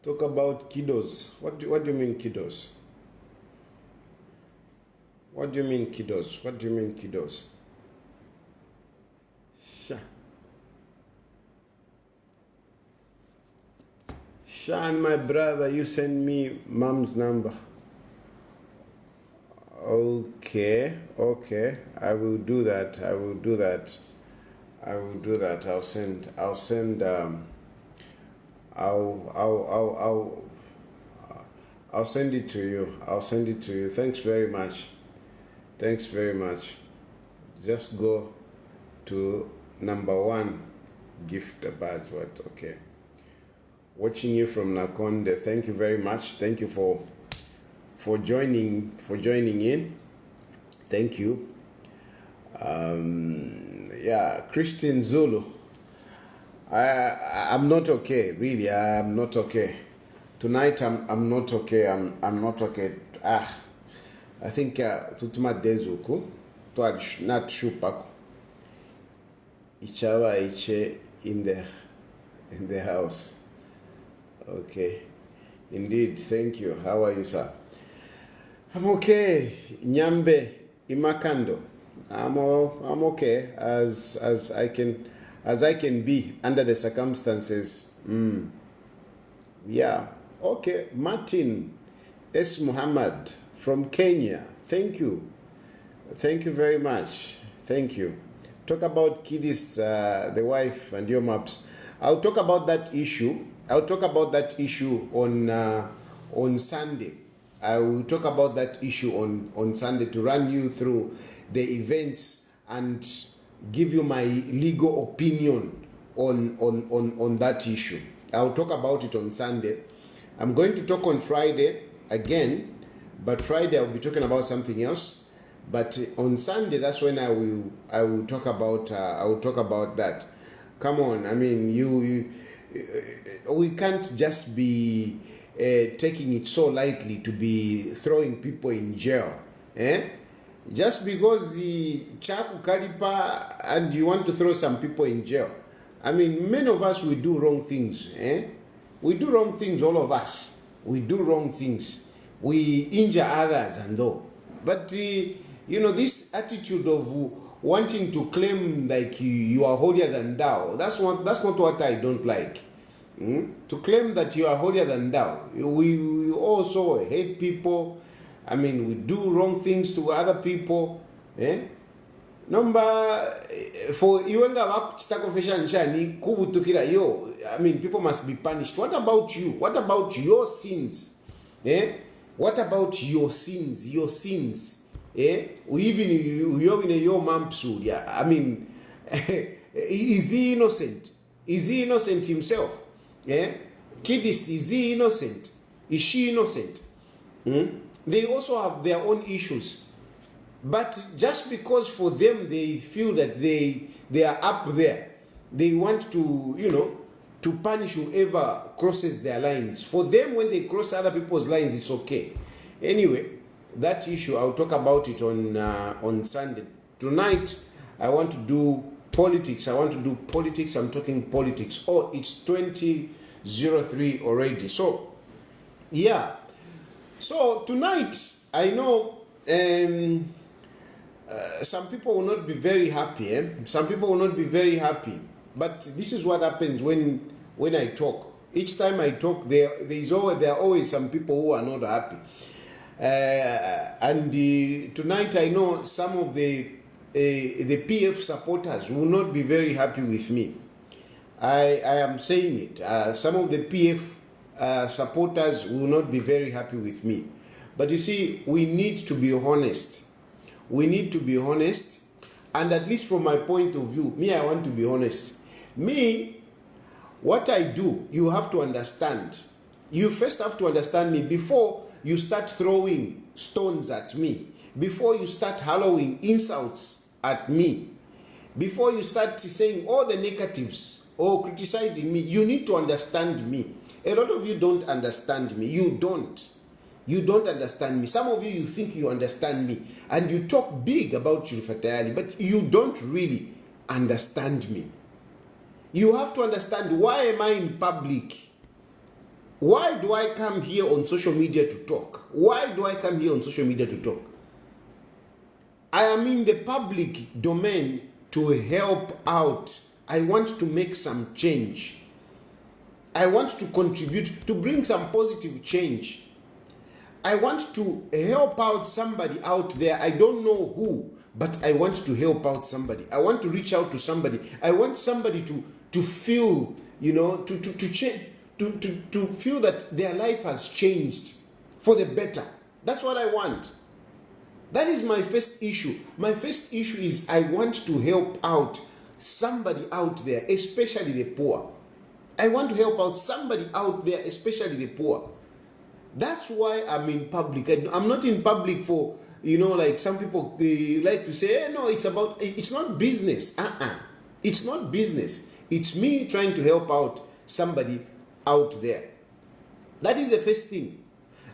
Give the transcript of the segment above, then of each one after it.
Talk about kiddos. What do you mean kiddos? What do you mean kiddos? What do you mean kiddos? Shan, my brother, you send me mom's number. Okay. I will do that. I'll send it to you. Thanks very much. Just go to number 1, gift a badge. What? Okay. Watching you from Nakonde. Thank you very much. Thank you for joining in. Thank you. Christian Zulu. I'm not okay. Really, I'm not okay. Tonight I'm not okay. I'm not okay. I think tutuma dezuku to not shupaku. Ichawa iche in the house. Okay. Indeed. Thank you. How are you, sir? I'm okay. Nyambe imakando. I'm okay as I can be under the circumstances. Yeah. Okay. Martin S. Muhammad from Kenya. Thank you very much. Thank you. Talk about kiddies, the wife and your maps. I'll talk about that issue on Sunday. I will talk about that issue on Sunday to run you through the events and give you my legal opinion on that issue. I'll talk about it on Sunday. I'm going to talk on Friday again, but Friday I'll be talking about something else. But on Sunday, that's when I will talk about that. Come on, I mean we can't just be taking it so lightly to be throwing people in jail. Just because the chaku kalipa and you want to throw some people in jail. I mean, many of us, we do wrong things. We do wrong things, all of us. We do wrong things. We injure others and all. But, this attitude of wanting to claim like you are holier than thou, that's not what I don't like. To claim that you are holier than thou. We also hate people. I mean, we do wrong things to other people. Number for iwenga wakuchitako fashion shani kubutukira yo. I mean, people must be punished. What about you? What about your sins? What about your sins? Your sins? Even you in your mampsuria. I mean, is he innocent? Is he innocent himself? Kidist, is he innocent? Is she innocent? They also have their own issues. But just because for them they feel that they are up there, they want to, to punish whoever crosses their lines. For them, when they cross other people's lines, it's okay. Anyway, that issue, I'll talk about it on Sunday. Tonight, I want to do politics. I'm talking politics. Oh, it's 2003 already. So, yeah. So, tonight, I know some people will not be very happy. Some people will not be very happy. But this is what happens when I talk. Each time I talk, there are always some people who are not happy. Tonight I know some of the PF supporters will not be very happy with me. I am saying it. Some of the PF supporters will not be very happy with me. But you see, we need to be honest. We need to be honest. And at least from my point of view, I want to be honest. What I do, you have to understand. You first have to understand me before you start throwing stones at me. Before you start hurling insults at me. Before you start saying all the negatives or criticizing me, you need to understand me. A lot of you don't understand me. You don't understand me. Some of you think you understand me. And you talk big about Betrayal, but you don't really understand me. You have to understand, why am I in public? Why do I come here on social media to talk? Why do I come here on social media to talk? I am in the public domain to help out. I want to make some change. I want to contribute to bring some positive change. I want to help out somebody out there. I don't know who, but I want to help out somebody. I want to reach out to somebody. I want somebody to feel, to change, to feel that their life has changed for the better. That's what I want. That is my first issue. My first issue is I want to help out somebody out there, especially the poor. I want to help out somebody out there, especially the poor. That's why I'm in public. I'm not in public for, like some people like to say, hey, no, it's not business. It's not business. It's me trying to help out somebody out there. That is the first thing.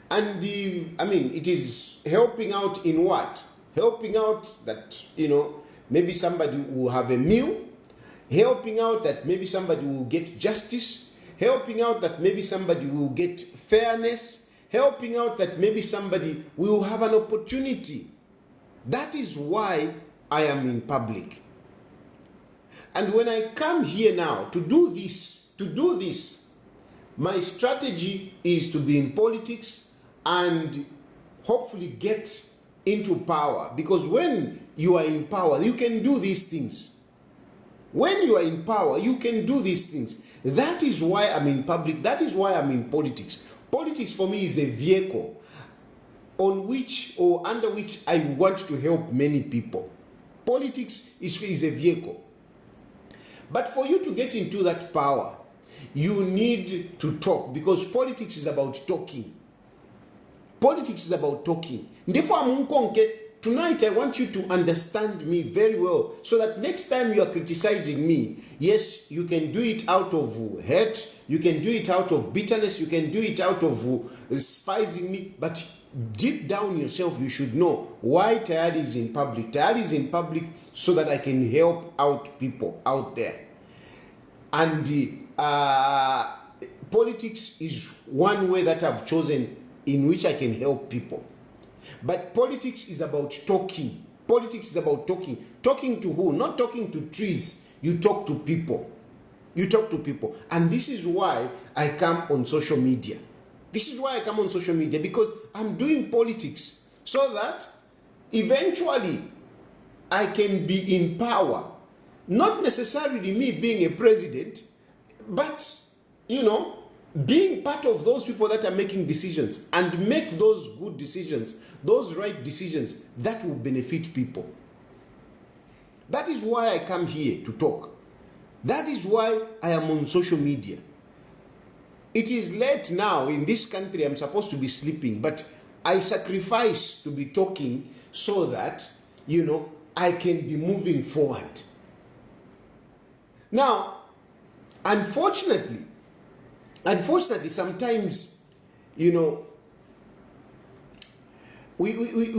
And it is helping out in what? Helping out that, maybe somebody will have a meal. Helping out that maybe somebody will get justice. Helping out that maybe somebody will get fairness. Helping out that maybe somebody will have an opportunity. That is why I am in public. And when I come here now to do this, my strategy is to be in politics and hopefully get into power. Because when you are in power, you can do these things. When you are in power, you can do these things. That is why I'm in public. That is why I'm in politics. Politics for me is a vehicle on which or under which I want to help many people. Politics is a vehicle. But for you to get into that power, you need to talk, because politics is about talking. Politics is about talking. Therefore, tonight I want you to understand me very well, so that next time you are criticizing me, yes, you can do it out of hate, you can do it out of bitterness, you can do it out of despising me, but deep down yourself, you should know why Tayari is in public. Tayari is in public so that I can help out people out there. And politics is one way that I've chosen in which I can help people. But politics is about talking. Politics is about talking. Talking to who? Not talking to trees. You talk to people. You talk to people. And this is why I come on social media. This is why I come on social media, because I'm doing politics so that eventually I can be in power. Not necessarily me being a president, but, being part of those people that are making decisions, and make those good decisions, those right decisions that will benefit people. That is why I come here to talk. That is why I am on social media. It is late now in this country. I'm supposed to be sleeping, but I sacrifice to be talking so that, I can be moving forward. Now, unfortunately, sometimes, we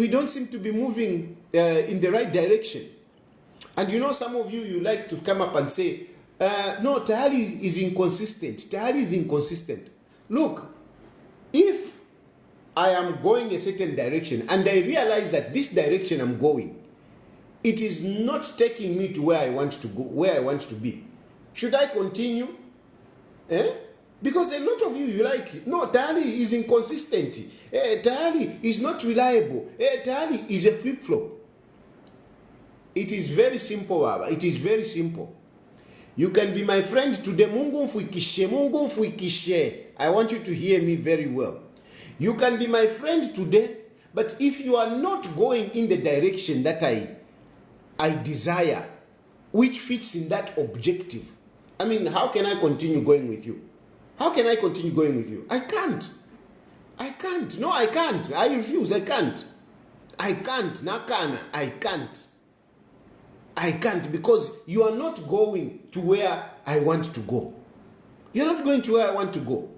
don't seem to be moving in the right direction. And some of you like to come up and say, no, Tayari is inconsistent. Tayari is inconsistent. Look, if I am going a certain direction and I realize that this direction I'm going, it is not taking me to where I want to go, where I want to be, should I continue? Because a lot of you like, no, Tayari is inconsistent. Tayari is not reliable. Tayari is a flip-flop. It is very simple, Baba. It is very simple. You can be my friend today. Mungu mfuikishe. I want you to hear me very well. You can be my friend today, but if you are not going in the direction that I desire, which fits in that objective, how can I continue going with you? How can I continue going with you? I can't. No, I can't. I refuse. I can't. Nakana. I can't, because you are not going to where I want to go. You're not going to where I want to go.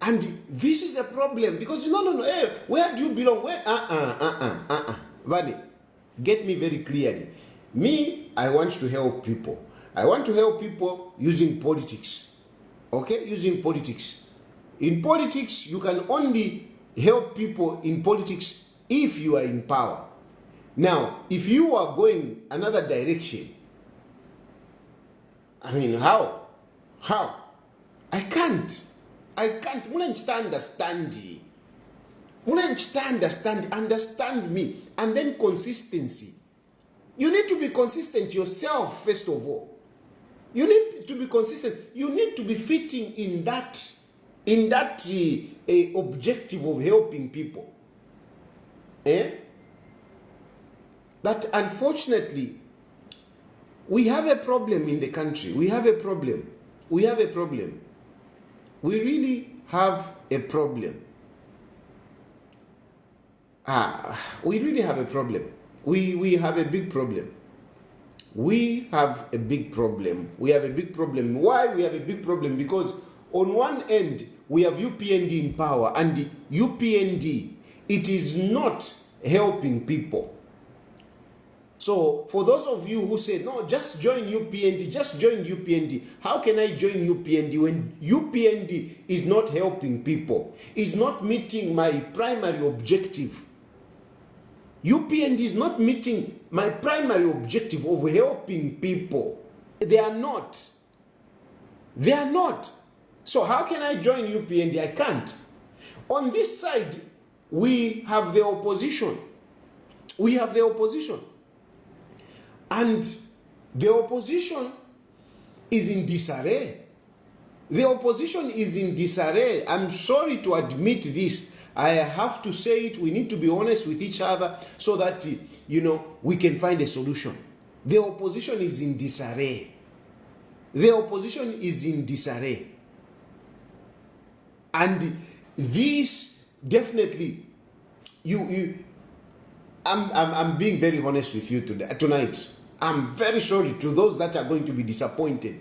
And this is a problem, because no. Hey, where do you belong? Where? Vani, get me very clearly. Me, I want to help people. I want to help people using politics. Okay, using politics. In politics, you can only help people in politics if you are in power. Now, if you are going another direction, I mean, how? How? I can't. Understand me. And then consistency. You need to be consistent yourself, first of all. You need to be consistent. You need to be fitting in that objective of helping people. But unfortunately, we have a problem in the country. We have a problem. We really have a problem. We really have a problem. We have a big problem. We have a big problem. Why we have a big problem? Because on one end, we have UPND in power, and UPND, it is not helping people. So for those of you who say, no, just join UPND, how can I join UPND when UPND is not helping people, is not meeting my primary objective? UPND is not meeting my primary objective of helping people. They are not. So how can I join UPND? I can't. On this side, we have the opposition. And the opposition is in disarray. I'm sorry to admit this. I have to say it. We need to be honest with each other so that, we can find a solution. The opposition is in disarray. And this definitely, I'm being very honest with you tonight. I'm very sorry to those that are going to be disappointed.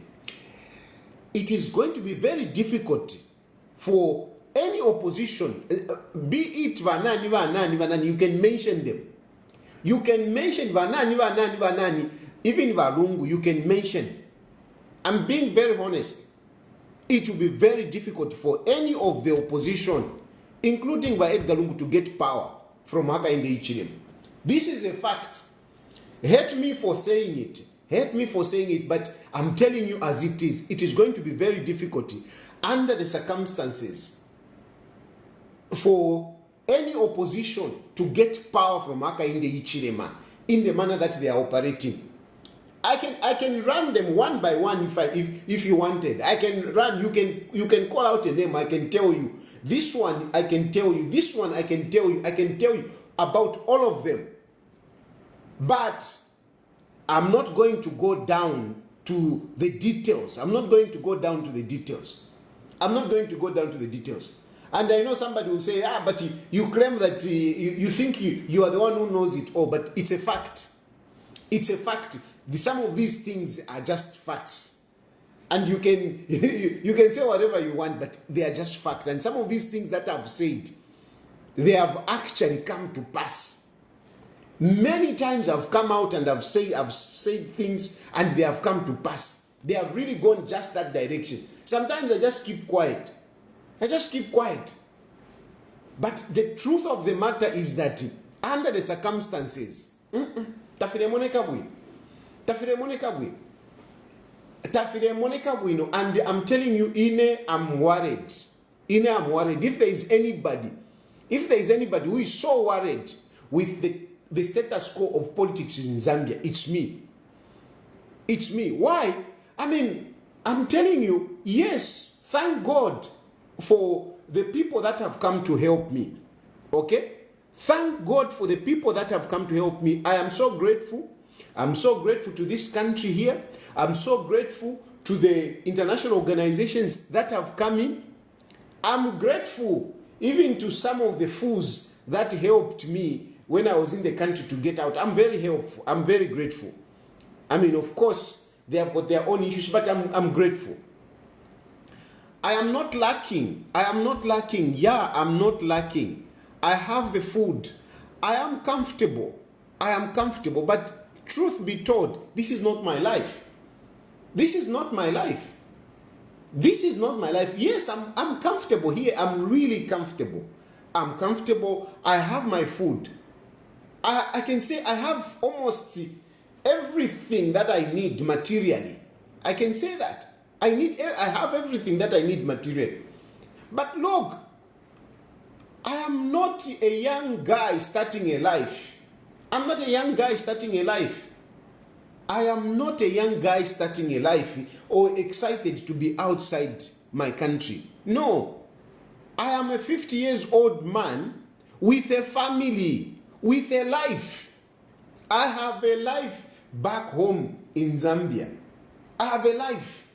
It is going to be very difficult for any opposition, be it vanani, you can mention them. You can mention vanani, even Valungu, you can mention. I'm being very honest. It will be very difficult for any of the opposition, including Edgar Lungu, to get power from Hakainde Hichilema. This is a fact. Hate me for saying it, but I'm telling you as it is. It is going to be very difficult under the circumstances for any opposition to get power from Hakainde Hichilema in the manner that they are operating. I can run them one by one if you wanted. I can run. You can call out a name. I can tell you this one. I can tell you this one. I can tell you about all of them. But I'm not going to go down to the details. And I know somebody will say, but you claim that you think you are the one who knows it all. But it's a fact. Some of these things are just facts. And you can say whatever you want, but they are just facts. And some of these things that I've said, they have actually come to pass. Many times I've come out and I've said things and they have come to pass. They have really gone just that direction. Sometimes I just keep quiet. But the truth of the matter is that under the circumstances, Tafire Monica Bwino, and I'm telling you, I'm worried. If there is anybody who is so worried with the status quo of politics in Zambia, it's me. Why? I mean, I'm telling you, yes, thank God for the people that have come to help me. Okay? Thank God for the people that have come to help me. I am so grateful. I'm so grateful to this country here. I'm so grateful to the international organizations that have come in. I'm grateful even to some of the fools that helped me when I was in the country to get out. I'm very helpful. I'm very grateful. I mean, of course, they have got their own issues, but I'm grateful. I am not lacking. Yeah, I'm not lacking. I have the food. I am comfortable. But truth be told, this is not my life. This is not my life. Yes, I'm comfortable here. I'm really comfortable. I'm comfortable. I have my food. I can say I have almost everything that I need materially. I can say that. I have everything that I need materially. But look, I am not a young guy starting a life. I'm not a young guy starting a life. I am not a young guy starting a life or excited to be outside my country. No. I am a 50 years old man with a family, with a life. I have a life back home in Zambia. I have a life.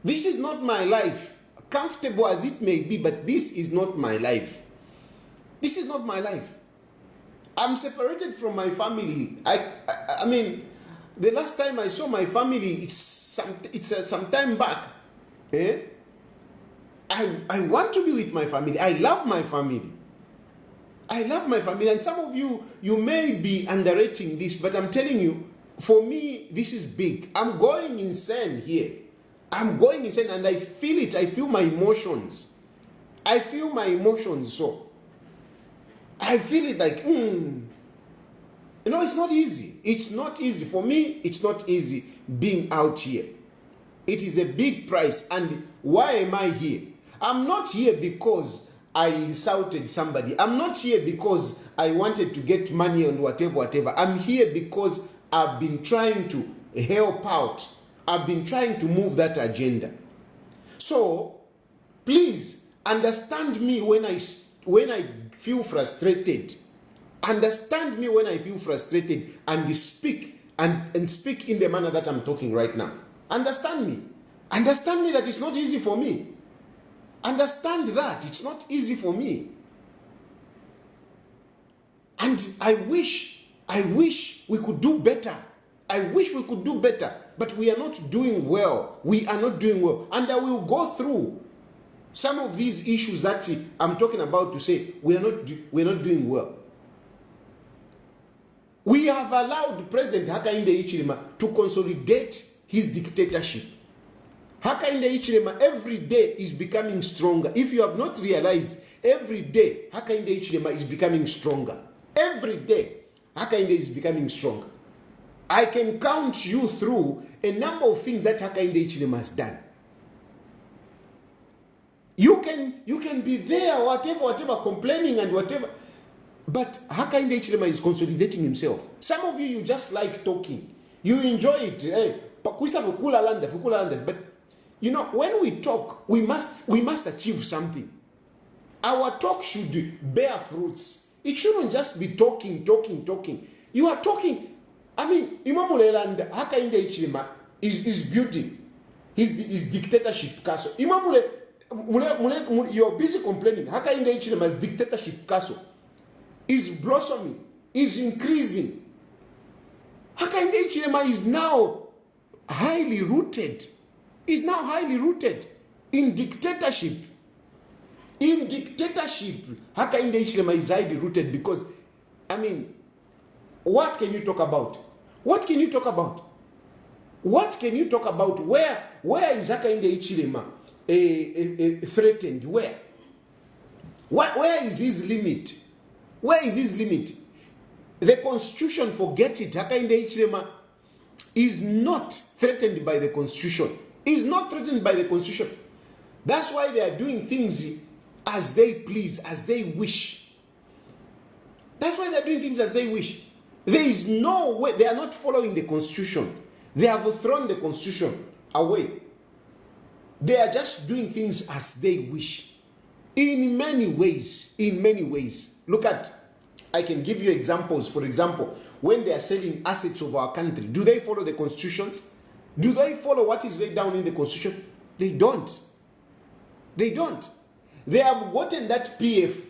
This is not my life. Comfortable as it may be, but this is not my life. This is not my life. I'm separated from my family. I mean, the last time I saw my family, it's some time back. I want to be with my family. I love my family. I love my family. And some of you may be underrating this, but I'm telling you, for me, this is big. I'm going insane here. I'm going insane and I feel it. I feel my emotions. I feel my emotions so. I feel it like, it's not easy. It's not easy. For me, it's not easy being out here. It is a big price. And why am I here? I'm not here because I insulted somebody. I'm not here because I wanted to get money and whatever. I'm here because I've been trying to help out. I've been trying to move that agenda. So, please understand me when I feel frustrated. Understand me when I feel frustrated and speak and speak in the manner that I'm talking right now. Understand me. Understand me that it's not easy for me. Understand that it's not easy for me. And I wish we could do better. I wish we could do better, but we are not doing well. We are not doing well. And I will go through some of these issues that I'm talking about to say we're not doing well. We have allowed President Hakainde Hichilema to consolidate his dictatorship. Hakainde Hichilema every day is becoming stronger. If you have not realized, every day Hakainde Hichilema is becoming stronger. Every day Hakainde is becoming stronger. I can count you through a number of things that Hakainde Hichilema has done. You can be there, whatever, complaining and whatever. But Hakainde Hichilema is consolidating himself. Some of you just like talking. You enjoy it. But when we talk, we must achieve something. Our talk should bear fruits. It shouldn't just be talking. You are talking. I mean, Imam Uleland, Hakainde Hichilema is building his dictatorship castle. Imam you're busy complaining. Hakainde Hichilema's dictatorship castle is blossoming, is increasing. Hakainde Hichilema is now highly rooted. Is now highly rooted in dictatorship. In dictatorship, Hakainde Hichilema is highly rooted because, I mean, what can you talk about? What can you talk about? What can you talk about? Where is Hakainde Hichilema threatened? Where is his limit? Where is his limit? The Constitution, forget it. Hakainde Hichilema is not threatened by the Constitution. Is not threatened by the Constitution. That's why they are doing things as they please, as they wish. That's why they are doing things as they wish. There is no way. They are not following the Constitution. They have thrown the Constitution away. They are just doing things as they wish. In many ways. Look at, I can give you examples. For example, when they are selling assets of our country, do they follow the constitutions? Do they follow what is laid down in the Constitution? They don't. They don't. They have gotten that PF.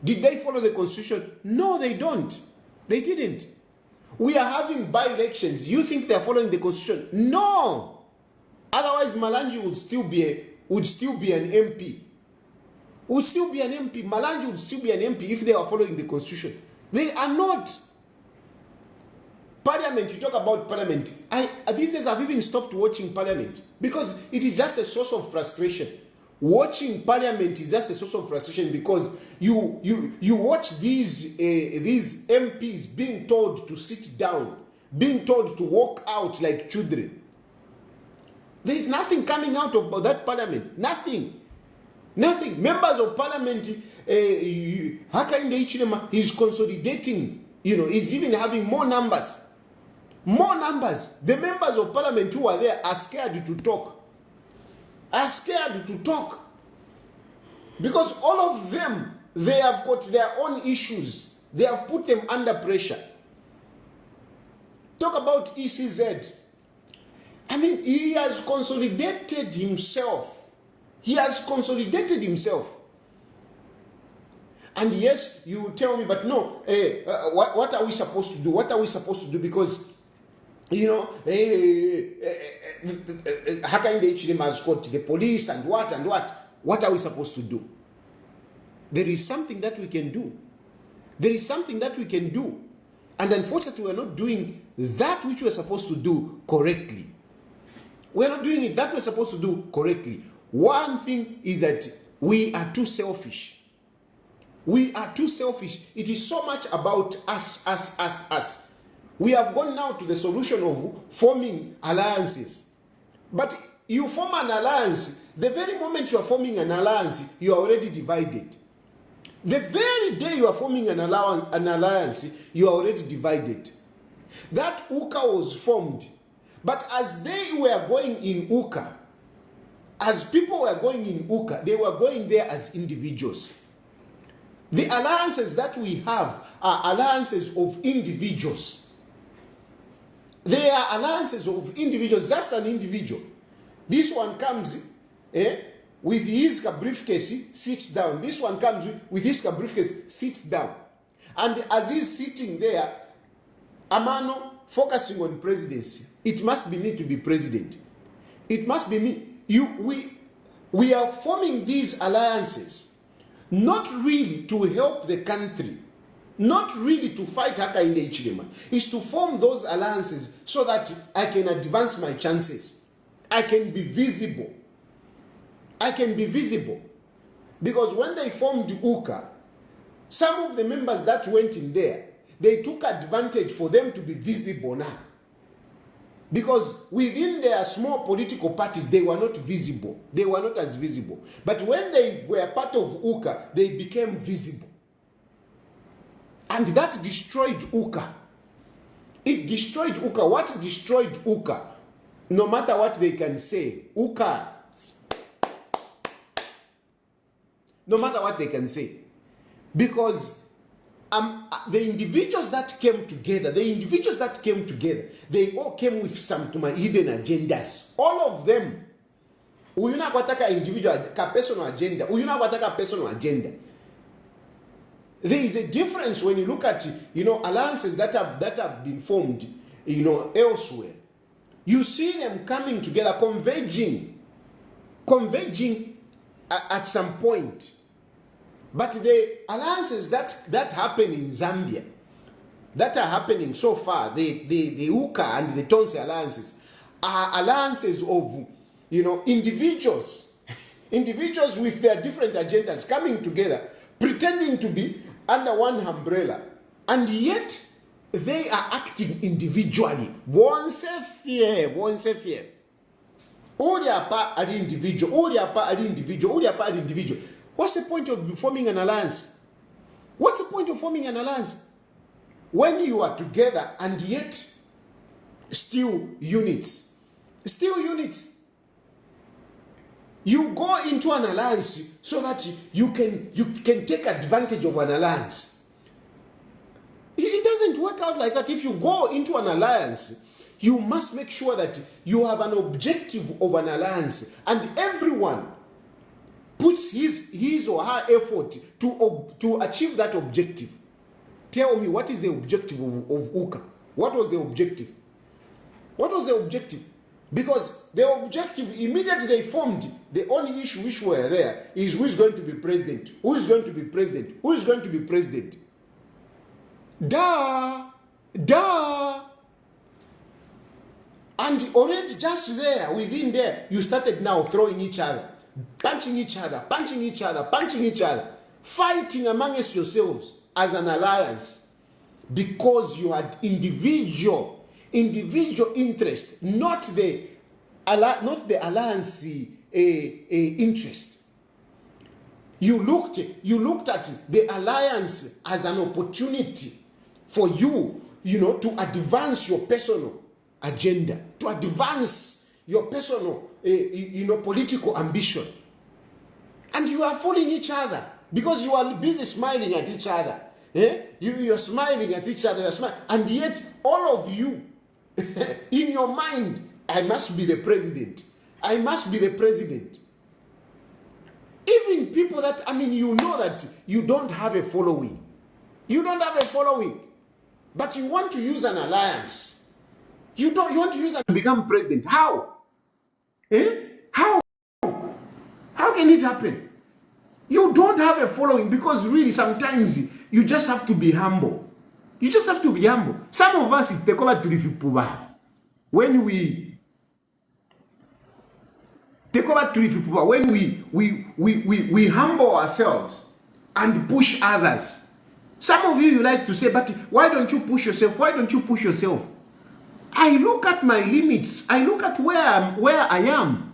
Did they follow the Constitution? No, they don't. They didn't. We are having by-elections. You think they are following the Constitution? No. Otherwise, Malanji would still be an MP. Would still be an MP. Malanji would still be an MP if they are following the Constitution. They are not. Parliament, you talk about Parliament. These days I've even stopped watching Parliament because it is just a source of frustration. Watching Parliament is just a source of frustration because you watch these MPs being told to sit down, being told to walk out like children. There is nothing coming out of that Parliament. Nothing. Members of Parliament, Hakainde Hichilema is consolidating. Is even having more numbers. More numbers. The members of Parliament who are there are scared to talk. Because all of them, they have got their own issues. They have put them under pressure. Talk about ECZ. He has consolidated himself. And yes, you tell me, but no, what are we supposed to do? Because Hakainde Hichilema has got the police and what. What are we supposed to do? There is something that we can do. And unfortunately, we're not doing that which we're supposed to do correctly. One thing is that we are too selfish. It is so much about us. We have gone now to the solution of forming alliances. But you form an alliance, the very moment you are forming an alliance, you are already divided. The very day you are forming an alliance, you are already divided. That UKA was formed, but as they were going in UKA, as people were going in UKA, they were going there as individuals. The alliances that we have are alliances of individuals. They are alliances of individuals, just an individual. This one comes with his briefcase, sits down. This one comes with his briefcase, sits down. And as he's sitting there, Amano focusing on presidency. It must be me to be president. It must be me. We are forming these alliances, not really to help the country, not really to fight Hakainde Hichilema. It's to form those alliances so that I can advance my chances. I can be visible. Because when they formed UKA, some of the members that went in there, they took advantage for them to be visible now. Because within their small political parties, they were not visible. They were not as visible. But when they were part of UKA, they became visible. And that destroyed UKA. It destroyed UKA. What destroyed UKA? No matter what they can say, UKA. No matter what they can say. Because the individuals that came together, they all came with some hidden agendas. All of them. Uyuna kwataka individual, personal agenda. Uyuna kwataka personal agenda. There is a difference when you look at, alliances that have been formed, elsewhere. You see them coming together, converging at some point. But the alliances that happen in Zambia, that are happening so far, the UKA and the Tonse alliances, are alliances of, individuals with their different agendas coming together, pretending to be under one umbrella, and yet they are acting individually. One fear. All their part are individual. What's the point of forming an alliance? When you are together and yet still units. You go into an alliance so that you can take advantage of an alliance. It doesn't work out like that. If you go into an alliance, you must make sure that you have an objective of an alliance, and everyone puts his or her effort to achieve that objective. Tell me, what is the objective of UKA? What was the objective? Because the objective, immediately they formed, the only issue which were there is who is going to be president. And already just there, within there, you started now throwing each other, punching each other, punching each other, punching each other, fighting amongst yourselves as an alliance because you had individual interest, not the alliance interest. You looked at the alliance as an opportunity for you, to advance your personal agenda, to advance your personal, political ambition. And you are fooling each other because you are busy smiling at each other. You are smiling at each other, and yet all of you, in your mind, I must be the president. I must be the president. Even people that, that you don't have a following. You don't have a following. But you want to use an alliance. You want to use and become president. How? How? How can it happen? You don't have a following because really sometimes you just have to be humble. You just have to be humble. Some of us, it's the cover to the when we take over to when we humble ourselves and push others. Some of you like to say, but why don't you push yourself? Why don't you push yourself? I look at my limits. I look at where I am.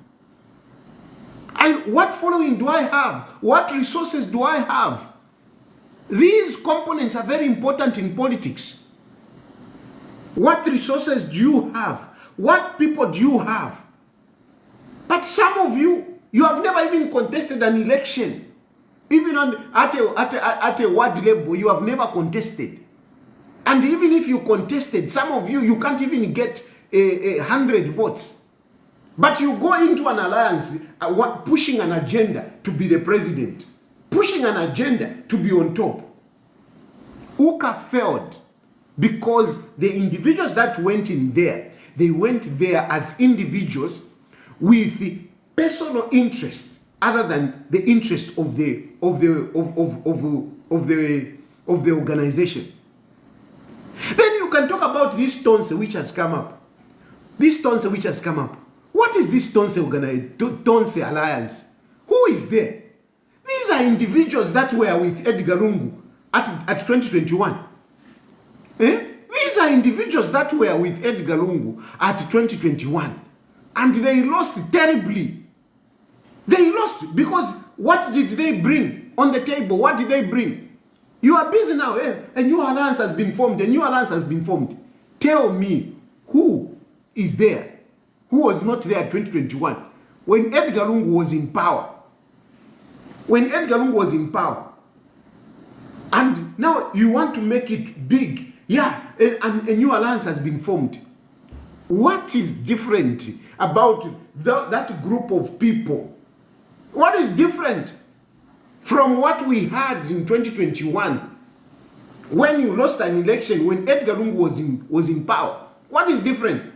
What following do I have? What resources do I have? These components are very important in politics. What resources do you have? What people do you have? But some of you have never even contested an election. Even at a ward level, you have never contested. And even if you contested, some of you can't even get 100 votes. But you go into an alliance pushing an agenda to be the president, pushing an agenda to be on top. UCA failed because the individuals that went in there, they went there as individuals with the personal interest other than the interest of the organization. Then you can talk about this Tonse which has come up. This Tonse which has come up. What is this Tonse alliance? Who is there? These are individuals that were with Edgar Lungu at 2021. These are individuals that were with Edgar Lungu at 2021. And they lost terribly. They lost because what did they bring on the table? What did they bring? You are busy now. A new alliance has been formed. A new alliance has been formed. Tell me who is there? Who was not there in 2021? When Edgar Lungu was in power. When Edgar Lungu was in power. And now you want to make it big. Yeah, and a new alliance has been formed. What is different about that group of people? What is different from what we had in 2021 when you lost an election, when Edgar Lungu was in power? What is different?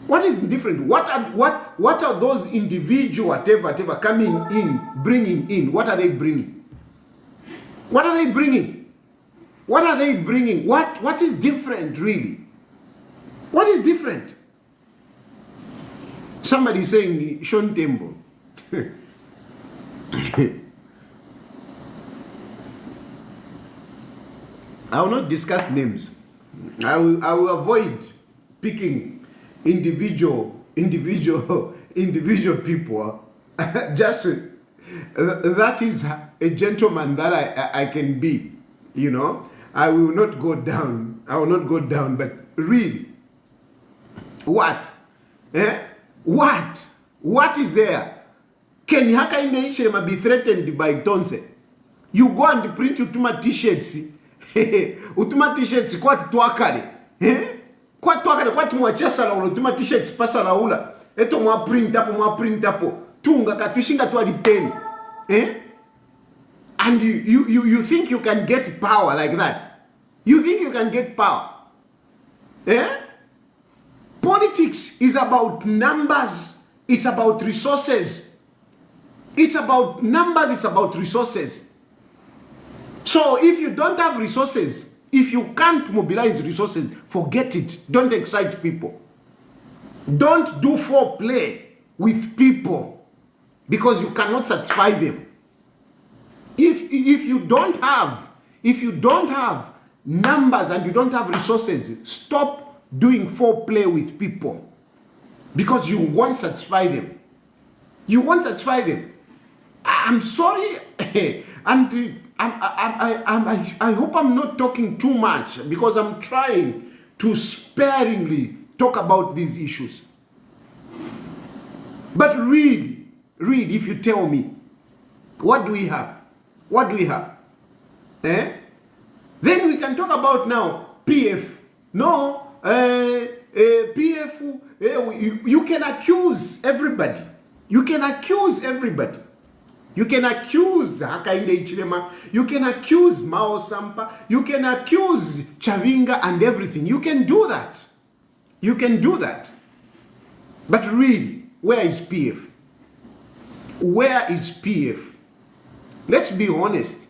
What is different? What are those individual whatever coming in, bringing in? What are they bringing? What are they bringing? What are they bringing? What is different really? What is different? Somebody is saying Sean Tembo. I will not discuss names. I will avoid picking individual people. Just that is a gentleman that I can be. I will not go down. I will not go down. But really, what? What is there? Can Hakainde Ishema be threatened by Tonse? You go and print utuma t-shirts. Utuma t-shirts kwa tuakale. Kwa tuakale kwa tumwachasa la utuma t-shirts pasa la ula. Eto mwa print hapo. Tunga katushinga tuwa diteni. And you think you can get power like that? You think you can get power? Politics is about numbers. It's about resources. It's about numbers. It's about resources. So if you don't have resources, if you can't mobilize resources, forget it. Don't excite people. Don't do foreplay with people because you cannot satisfy them. If you don't have numbers and you don't have resources, stop doing foreplay with people because you won't satisfy them. You won't satisfy them. I'm sorry, and I hope I'm not talking too much because I'm trying to sparingly talk about these issues. But read, if you tell me, what do we have? What do we have? Then we can talk about now PF. No, PF, you can accuse everybody. You can accuse everybody. You can accuse Hakainde Hichilema. You can accuse Mao Sampa. You can accuse Chavinga and everything. You can do that. You can do that. But really, where is PF? Where is PF? Let's be honest.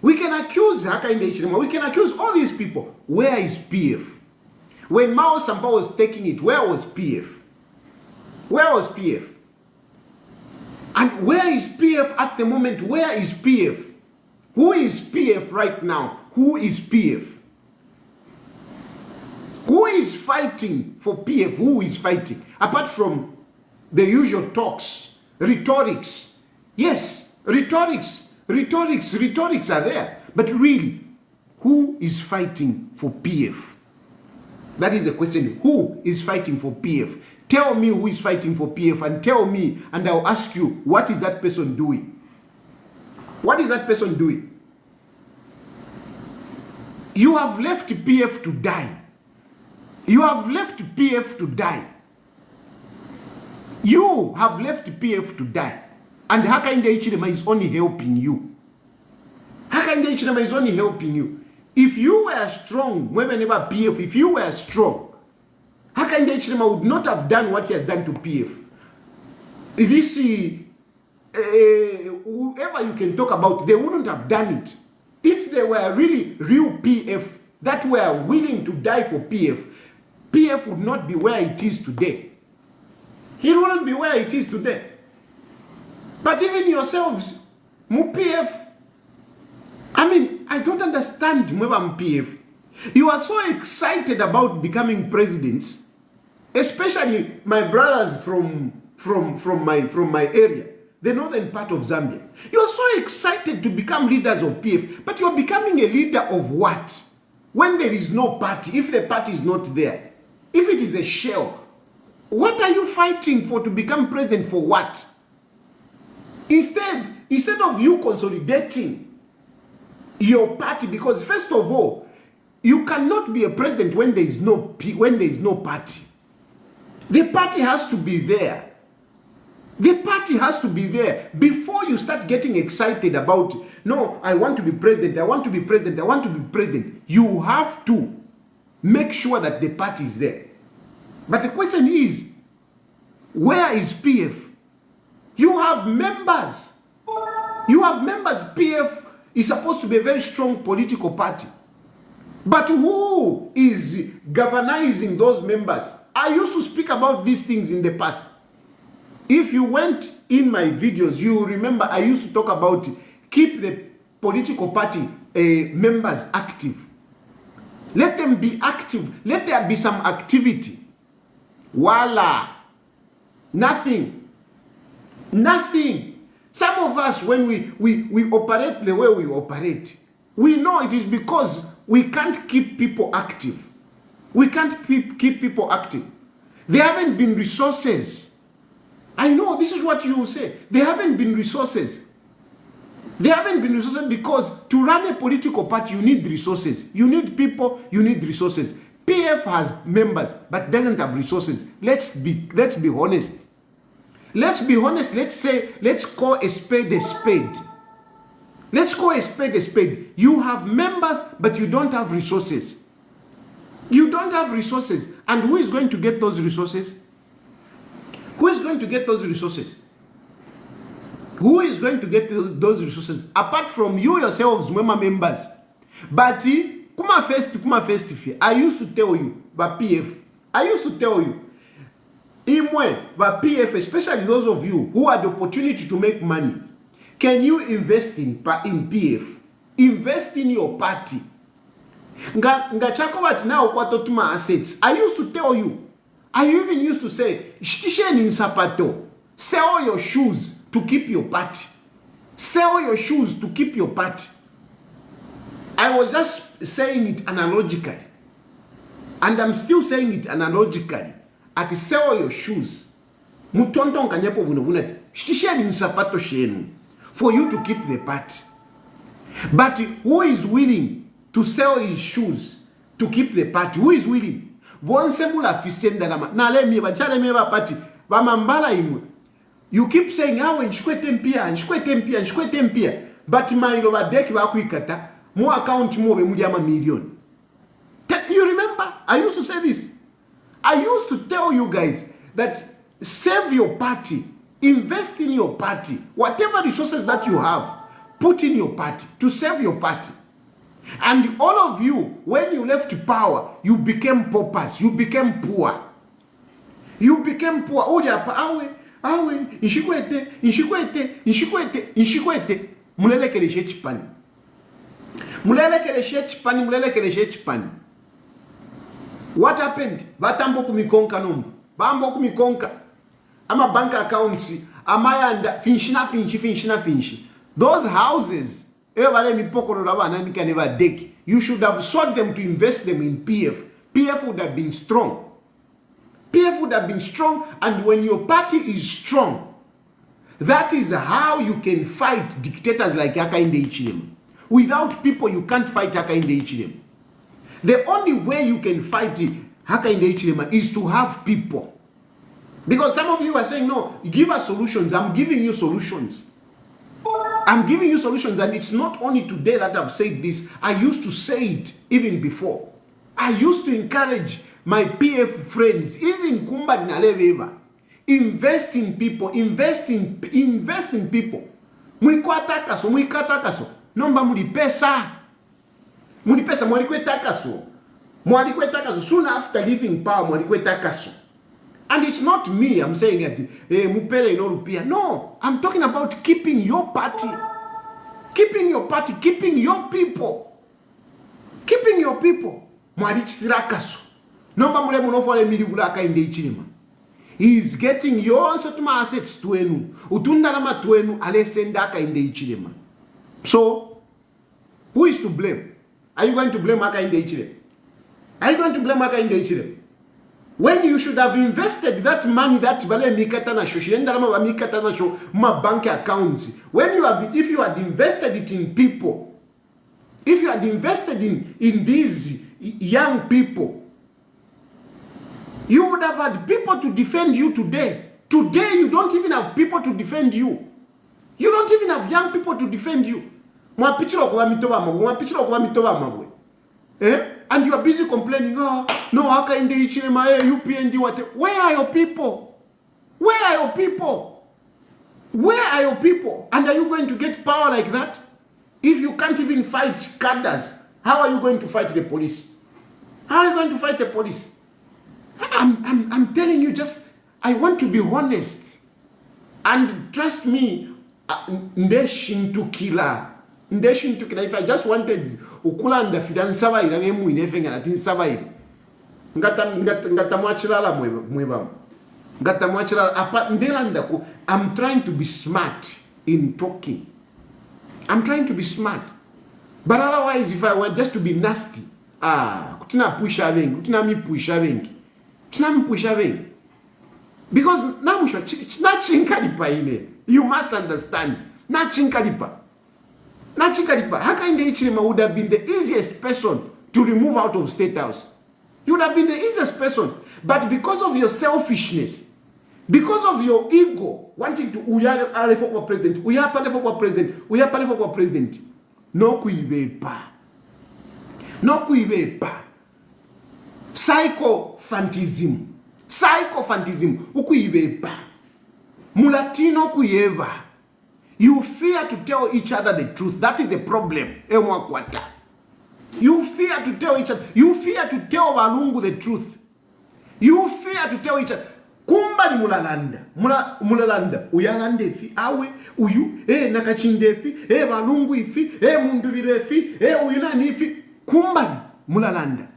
We can accuse Hakainde Hichilema. We can accuse all these people. Where is PF? When Mao Sampa was taking it, where was PF? Where was PF? And where is PF at the moment? Where is PF? Who is PF right now? Who is PF? Who is fighting for PF? Who is fighting? Apart from the usual talks, rhetorics. Yes, rhetorics are there. But really, who is fighting for PF? That is the question. Who is fighting for PF? Tell me who is fighting for PF and tell me, and I'll ask you, what is that person doing? What is that person doing? You have left PF to die. You have left PF to die. You have left PF to die. And Hakainde Hichilema is only helping you. Hakainde Hichilema is only helping you. If you were strong, whenever PF, if you were strong, Hakainde Hichilema would not have done what he has done to PF. This, whoever you can talk about, they wouldn't have done it. If they were really real PF that were willing to die for PF, PF would not be where it is today. It wouldn't be where it is today. But even yourselves, PF, I mean, I don't understand PF. You are so excited about becoming presidents, especially my brothers from my area, the northern part of Zambia. You are so excited to become leaders of PF, but you are becoming a leader of what? When there is no party, if the party is not there, if it is a shell, what are you fighting for to become president for what? Instead of you consolidating your party, because first of all, you cannot be a president when there is no party. The party has to be there. The party has to be there before you start getting excited about, no, I want to be president, I want to be president, I want to be president. You have to make sure that the party is there. But the question is, where is PF? You have members. You have members. PF is supposed to be a very strong political party. But who is galvanizing those members? I used to speak about these things in the past. If you went in my videos, you remember I used to talk about keep the political party members active. Let them be active. Let there be some activity. Voila. Nothing. Nothing. Some of us, when we operate the way we operate, we know it is because we can't keep people active. We can't keep people active. There haven't been resources. I know this is what you will say. There haven't been resources. There haven't been resources because to run a political party, you need resources. You need people, you need resources. PF has members, but doesn't have resources. Let's be honest. Let's be honest. Let's call a spade a spade. Let's call a spade a spade. You have members, but you don't have resources. You don't have resources. And who is going to get those resources? Who is going to get those resources? Who is going to get those resources? Apart from you yourselves, members. But I used to tell you, but PF, I used to tell you, same way, but PF, especially those of you who had the opportunity to make money, can you invest in PF? Invest in your party. Nga chakovat now kwatotuma assets. I used to tell you, I even used to say, shtishen in sapato, sell your shoes to keep your party. Sell your shoes to keep your party. I was just saying it analogically. And I'm still saying it analogically. At sell your shoes. Mutonton kanyapo bunobunat. Shtishen in sapato shenu. For you to keep the party. But who is willing to sell his shoes to keep the party? Who is willing? Bonsemula fisenda na lemi bachale meba party. Bamambala imwe. You keep saying, awe nshkwete mpia. But my over deck bakuikata. Mo account mo be mudi ama million. You remember? I used to say this. I used to tell you guys that save your party. Invest in your party. Whatever resources that you have, put in your party to save your party. And all of you, when you left power, you became paupers. You became poor. You became poor. Awe, inshikwete. Mulelekeleshe chipani. What happened? Batambo kumikonka nomba. Bambo kumikonka. Ama bank accounts. Amayanda finshi. Those houses, you should have sought them to invest them in PF. PF would have been strong. PF would have been strong, and when your party is strong, that is how you can fight dictators like Hakainde Hichilema. Without people, you can't fight Hakainde Hichilema. The only way you can fight Hakainde Hichilema is to have people. Because some of you are saying, no, give us solutions. I'm giving you solutions. I'm giving you solutions, and it's not only today that I've said this. I used to say it even before. I used to encourage my PF friends, even Kumba Dinaleveva, invest in people, invest in people. Mwikata kaso. Nomba mulipesa, mwalikweta kaso. Soon after leaving power, mwalikweta kaso. And it's not me, I'm saying it. No, I'm talking about keeping your party. Keeping your party, keeping your people. Keeping your people. Mwalichirakaso. Nomba mule munofale miligula Hakainde Hichilema. He is getting your assets to enu. Utundarama to enu alesenda Hakainde Hichilema. So, who is to blame? Are you going to blame Hakainde Hichilema? Are you going to blame Hakainde Hichilema? When you should have invested that money that vale mikata na shoshiendarama mikata na sho ma bank accounts. If you had invested it in people, if you had invested in these young people, you would have had people to defend you today. Today, you don't even have people to defend you. You don't even have young people to defend you. And you are busy complaining, oh, no, Hakainde Hichilema, UPND, whatever. Where are your people? Where are your people? Where are your people? And are you going to get power like that? If you can't even fight cadres, how are you going to fight the police? How are you going to fight the police? I'm telling you, I want to be honest. And trust me, if I just wanted ukula ndafida nsavaira ngemu inefenga nati nsavaira ngata mwachirala mweba ngata mwachirala apa ndelanda ku. I'm trying to be smart in talking. I'm trying to be smart. But otherwise, if I were just to be nasty, kutina pusha vengi, kutina mi pusha vengi. Because namusho nachinkalipa ine. You must understand. Nachinkalipa. Hakainde Hichilema would have been the easiest person to remove out of State House. You would have been the easiest person. But because of your selfishness, because of your ego, wanting to uyapale for president, no kuibepa. Psychophantism, ukuibepa. Mulatino kuyeva. You fear to tell each other the truth. That is the problem. You fear to tell each other. You fear to tell Balungu the truth. You fear to tell each other. kumbali mulalanda uyalanda efi awe uyu nakachinda efi balungu ifi mundubire efi uyu nani ifi kumbali mulalanda.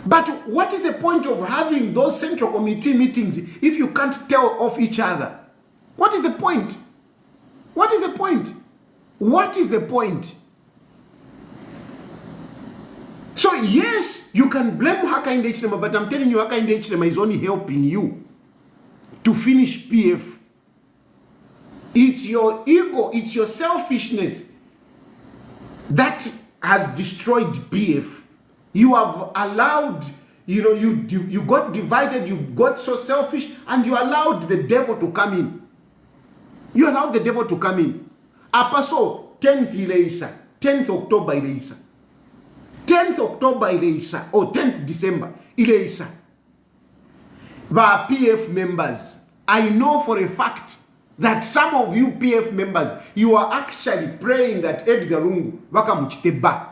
But what is the point of having those central committee meetings if you can't tell off each other? What is the point? What is the point? What is the point? So yes, you can blame Hakainde Hichilema, but I'm telling you, Hakainde Hichilema is only helping you to finish PF. It's your ego, it's your selfishness that has destroyed PF. You have allowed, you got divided, you got so selfish, and you allowed the devil to come in. You allowed the devil to come in. Apaso 10th Ileisa, 10th October Ileisa. 10th October Ileisa, or 10th December Ileisa. By PF members, I know for a fact that some of you PF members, you are actually praying that Edgar Lungu wakamuchiteba.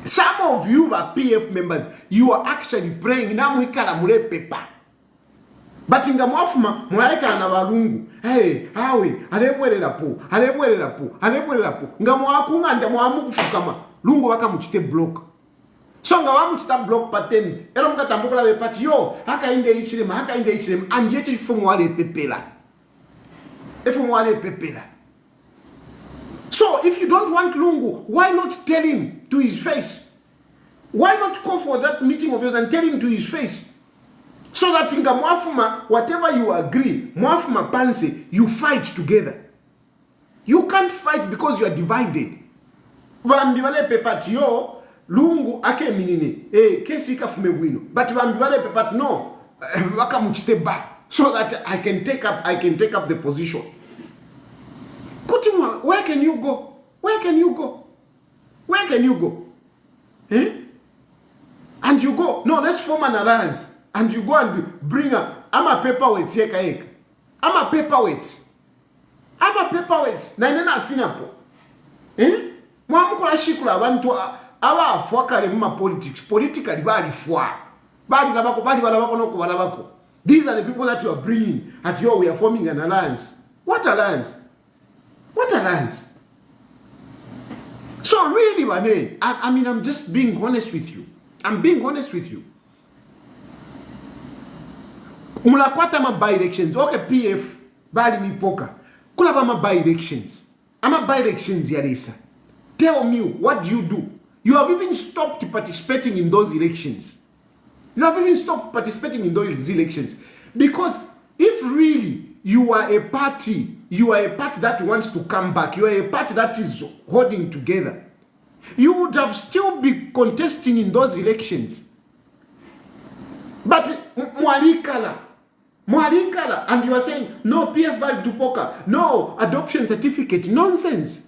Some of you are PF members, you are actually praying na mwikala mule pepa. But inga mwafuma mwaika na walungu, hawe alebwerera po nga mwakunga nda mwamu kufukama lungu wakamuchite block. So nga wamuchita block patent ero mukatambukula bepati yo Hakainde Hichilema and yet ifumu wale pepela. So if you don't want Lungu, why not tell him to his face? Why not call for that meeting of yours and tell him to his face? So that in Mwafuma, whatever you agree, Mwafuma Panse, you fight together. You can't fight because you are divided. Wambibale pepati yo, Lungu ake minini, kesi kafume wino. But wambibale pepati no, waka mchite ba, so that I can take up the position. Kutimwa, where can you go? Where can you go? Where can you go? And you go, no, let's form an alliance. And you go and bring I'm a paperweight here. I'm a paperweight. Na nena afinapo. Mwamukola shikula abantu aba afwakale mma politics. Politically bali fwa. Bali labako noko balabako. These are the people that you are bringing. At your we are forming an alliance. What alliance? What alliance? So really, Wane, I mean, I'm just being honest with you. I'm being honest with you. Mulakwata ma by-elections. Okay, PF, bali mipoka. Kulaba ma by-elections. Ama by-elections yarisa. Tell me, what do? You have even stopped participating in those elections. Because if really you are a party that wants to come back, you are a party that is holding together, you would have still be contesting in those elections. But Mwalikala, and you are saying, no PF valid to poker, no adoption certificate. Nonsense.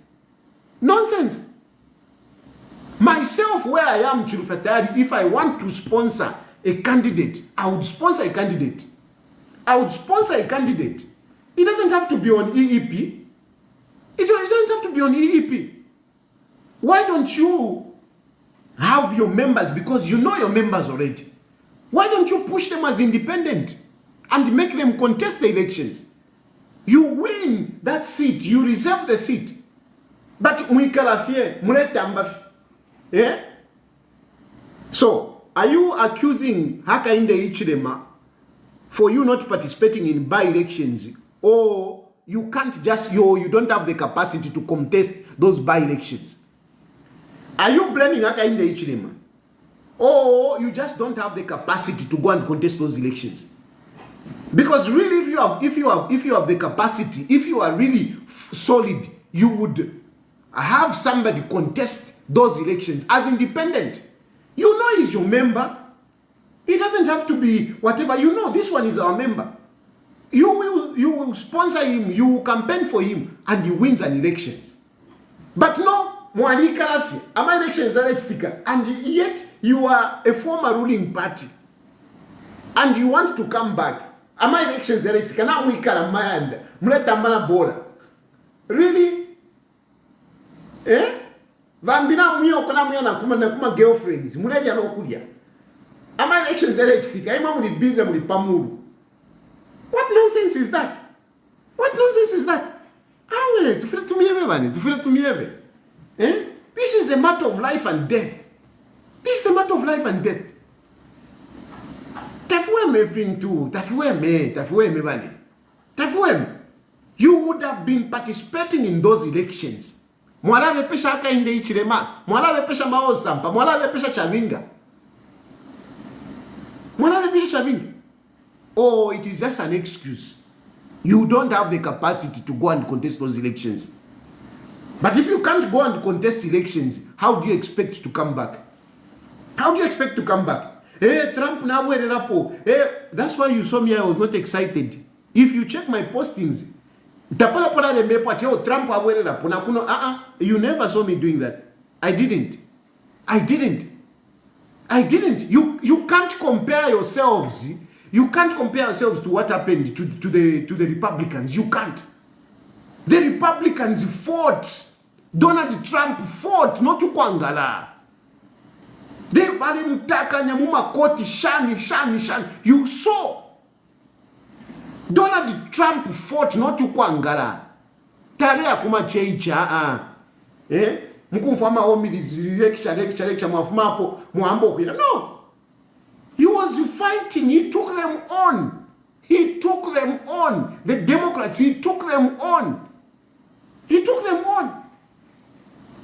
Myself, where I am, Chulufatari, if I want to sponsor a candidate, I would sponsor a candidate. It doesn't have to be on EEP. It doesn't have to be on EEP. Why don't you have your members, because you know your members already? Why don't you push them as independent and make them contest the elections? You win that seat, you reserve the seat. But so, are you accusing Hakainde Hichilema for you not participating in by-elections, or you can't just, you don't have the capacity to contest those by-elections? Are you blaming Hakainde Hichilema, or you just don't have the capacity to go and contest those elections? Because really, if you have the capacity, if you are really solid, you would have somebody contest those elections as independent. You know he's your member. It doesn't have to be whatever. You know this one is our member. You will sponsor him, you will campaign for him, and he wins an elections. But no, Mwali Kalafi, ama elections are sticker, and yet you are a former ruling party, and you want to come back. Ama elections are sticker. Now we can mind muletambana bola. Really? Vambina muyo kona muyo na kuma girlfriends. Muleja no kudia. Ama elections electric. Ima muli busy muli pamulu. What nonsense is that? What nonsense is that? Awe, tufile tumieve bani, tufile tumieve. Eh? This is a matter of life and death. This is a matter of life and death. Tafueme vintu, tafueme bani. Tafueme. You would have been participating in those elections. Mwalabe pesha haka inde ichirema. Mwalabe pesha mao sampa. Mwalabe pesha chavinga. Mwalabe pesha chavinga. Oh, it is just an excuse. You don't have the capacity to go and contest those elections. But if you can't go and contest elections, how do you expect to come back? How do you expect to come back? Hey, Trump na rapo. Hey, that's why you saw me, I was not excited. If you check my postings, Trump you never saw me doing that. I didn't. You can't compare yourselves. You can't compare yourselves to what happened to the Republicans. You can't. The Republicans fought. Donald Trump fought, not to Kwangala. They bali mutaka nyamuma koti shani. You saw. Donald Trump fought, not to Kwangala. Tarea kuma cheicha. Mkumfama omi lecture mwafumapo mwambo kwina. No. He was fighting. He took them on. The Democrats, he took them on.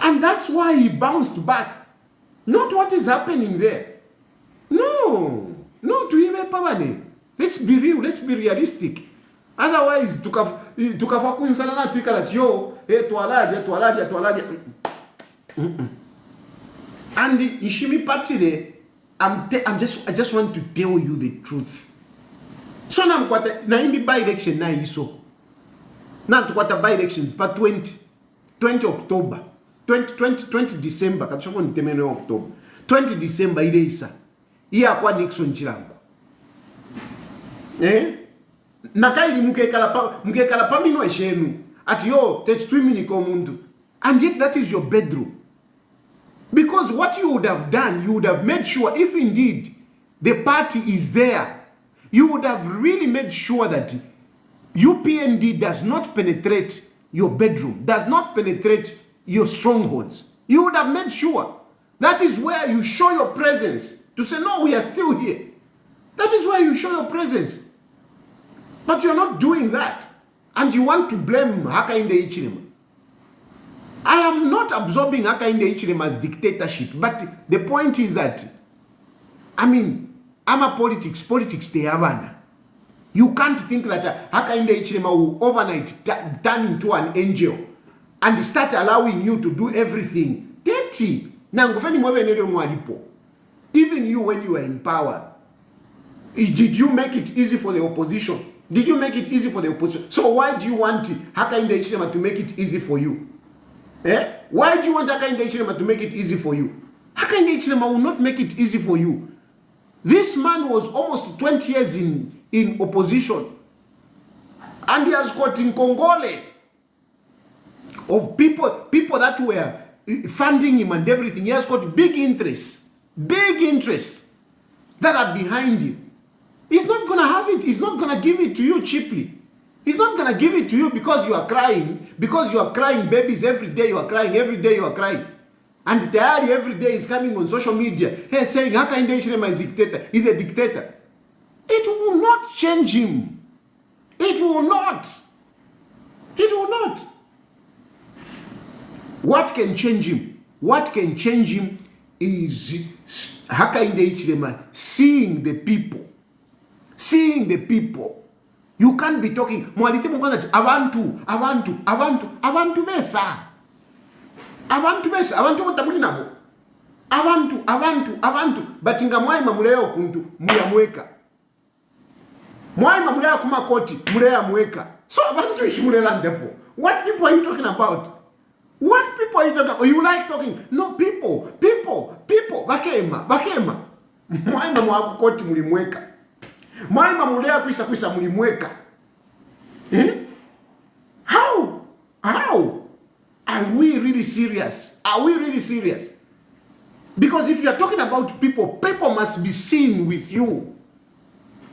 And that's why he bounced back. Not what is happening there. No, to him, Pavane. Let's be real. Let's be realistic. Otherwise, tukafa insana na tuikala yo, tualadia. And Ishimi Patire, I just want to tell you the truth. So na mkwata na imbi by election na iso. Na tukwata by elections pa 20 October. 20 December katshoko nitemene October. 20 December ile isa. Iya kwa Nixon chilango. Nakaili mukekala pa mino eshenu. Ati yo, teach 2 minutes komundu. And yet that is your bedroom. Because what you would have done, you would have made sure, if indeed the party is there, you would have really made sure that UPND does not penetrate your bedroom, does not penetrate your strongholds. You would have made sure. That is where you show your presence. To say, no, we are still here. That is where you show your presence. But you're not doing that. And you want to blame Hakainde Hichilema. I am not absorbing Hakainde Hichilema as dictatorship. But the point is that, I'm a politics they have. You can't think that Hakainde Hichilema will overnight turn into an angel and start allowing you to do everything. Even you, when you were in power, did you make it easy for the opposition? Did you make it easy for the opposition? So why do you want Hakainde Hichilema to make it easy for you? Why do you want Hakainde Hichilema to make it easy for you? Hakainde Hichilema will not make it easy for you. This man was almost 20 years in opposition. And he has got in Congole of people that were funding him and everything. He has got big interests that are behind him. He's not going to have it. He's not going to give it to you cheaply. He's not going to give it to you because you are crying. Because you are crying babies every day. You are crying every day. You are crying. And Tayari every day is coming on social media saying Hakainde Hichilema is a dictator. He's a dictator. It will not change him. It will not. What can change him? What can change him is Hakainde Hichilema seeing the people. You can't be talking. Abantu besa. Abantu otabuli nabo. Abantu. Batinga mwaima muleo kuntu muyamweka. Mwaima muleo kumakoti muleo amweka. So abantu ishimulela ndepo. What people are you talking about? What people are you talking about? You like talking? No, people. Bakema. Mwaima mwakukoti mulimweka. Mwaima muleo kwisa mulimweka. How? Are we really serious? Because if you are talking about people, people must be seen with you.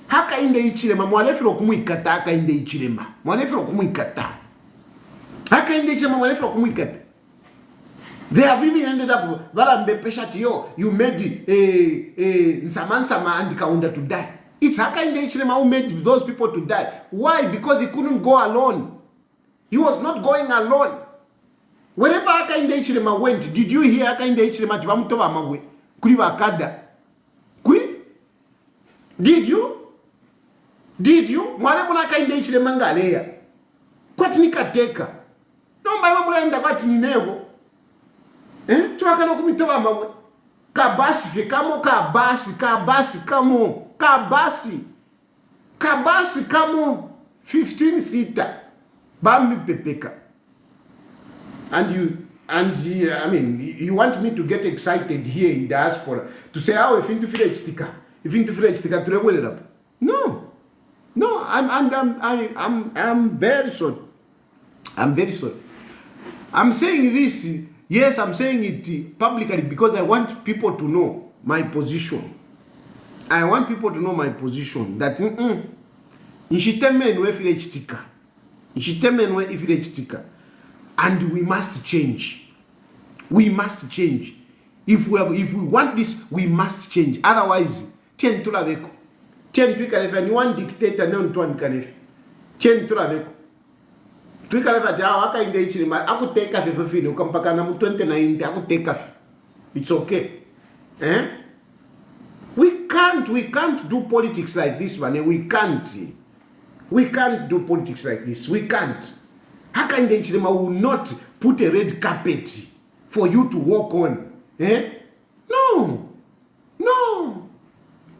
Haka inde ichilema mwalefiro kumuikata haka inde ichilema mwalefiro kumuikata haka inde ichilema mwalefiro kumuikata. They have even ended up valambe peshati yo you made nsama and kaunda to die. It's haka inde ichilema who made those people to die. Why? Because he couldn't go alone. He was not going alone. Wherever haka inde ichilema went, did you hear haka inde ichilema tibamutoba amagwe kuri bakada? Did you? Mwale muna kainde ichilema ngaleya kwati nikateka nomba iwe mulaenda kwati ninevo chwakana kumitoba mawe kabasi fikamo kabasi kamo 15 sita bambi pepeka. And I mean, you want me to get excited here in diaspora to say, oh, if into feel stika to level it up? No, I'm very sorry. I'm very sorry. I'm saying this, yes, I'm saying it publicly because I want people to know my position. I want people to know my position that and we must change. We must change. If we want this, we must change. Otherwise, chen tulaveko. Chen tuikaleva ni one dictator na mtuan kanefi. Chen tulaveko. Tuikaleva jawa haka inde ichilima akuteka fefefini ukampaka na mtu 29 akuteka. It's okay. We can't do politics like this, man. We can't do politics like this. We can't. Haka inde ichilima will not put a red carpet for you to walk on. No.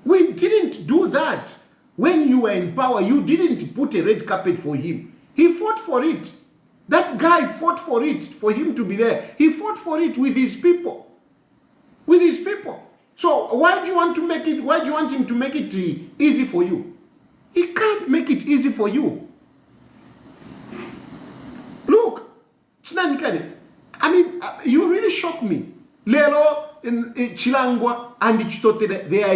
We didn't do that. When you were in power, you didn't put a red carpet for him. He fought for it. That guy fought for it, for him to be there. He fought for it with his people. So why do you want him to make it easy for you? He can't make it easy for you. Look, I mean, you really shock me. Lelo, Chilangwa, and Chitote, they are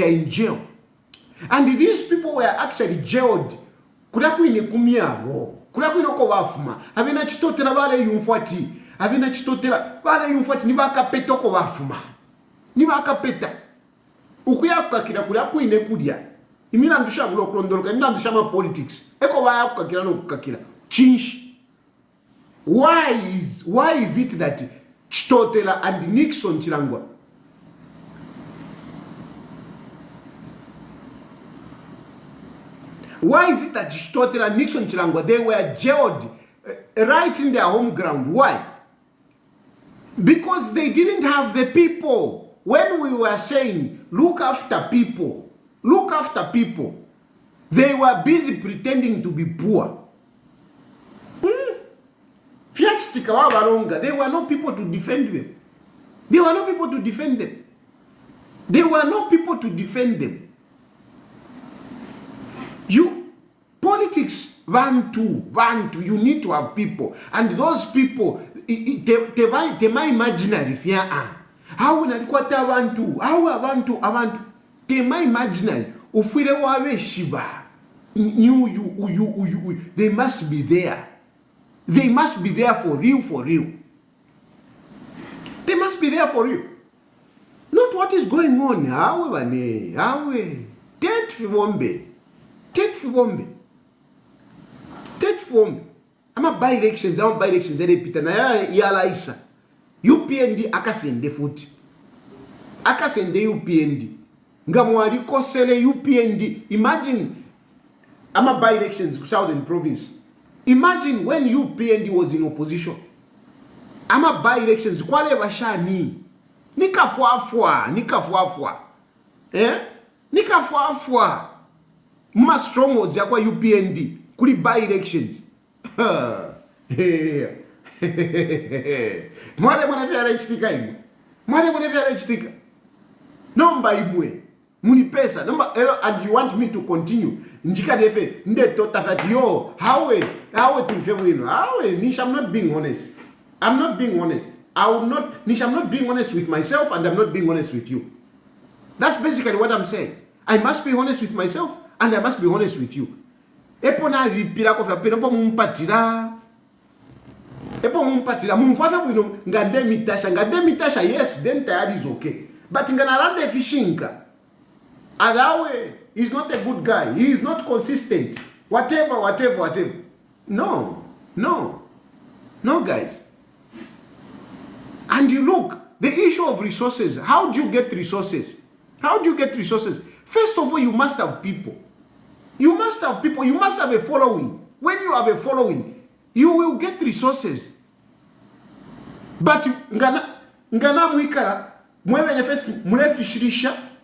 in jail. And these people were actually jailed. Kurakwine kumia wo. Kurakwine ko wafuma. Avina Chitotela bale yumfuati. Avina Chitotela bale yumfuati nibaka peto ko wafuma. Nibaka peta. Ukuyakuka kila kurakwine kudia. Imina ndusha bulo kulondoroka, imina ndusha ma politics. Eko wayakuka kila no kukakila. Change. Why is it that Chitotela and Nixon Chilangwa? Why is it that Chitotela and Nixon Chilangwa, they were jailed right in their home ground? Why? Because they didn't have the people. When we were saying, look after people, they were busy pretending to be poor. There were no people to defend them. You politics want to. You need to have people, and those people they might imaginary fear. How nalikuwa abantu they might imaginary ufire wawe shiba you they must be there. They must be there for real. They must be there for real. Not what is going on. Hawe. Tet fibombe. Ama by-elections ere pita na ya laisa. UPND akasende futi. Akasende UPND. Ngamwali kosele UPND. Imagine ama by-elections ku Southern Province. Imagine when UPND was in opposition. Ama by-elections kwale bashani. Nikafuafua. Nikafuafua. Mma strongholds yakwa UPND kuli by-elections. Mwale mwana vya Nomba imwe. Muni pesa. And you want me to continue. Njika defe nde tota fati yo hawe tu fewino hawe nish. I'm not being honest. I'm not being honest with myself, and I'm not being honest with you. That's basically what I'm saying. I must be honest with myself, and I must be honest with you. Epo na vipira ko vya pira mumpatira. Epo mumpatira mumfafa bwino ngande mitasha yes, then tayari is okay. But nganarande fishinka. Alawe is not a good guy. He is not consistent. Whatever. No, guys. And you look, the issue of resources. How do you get resources? First of all, you must have people. You must have a following. When you have a following, you will get resources. But ngana mwikara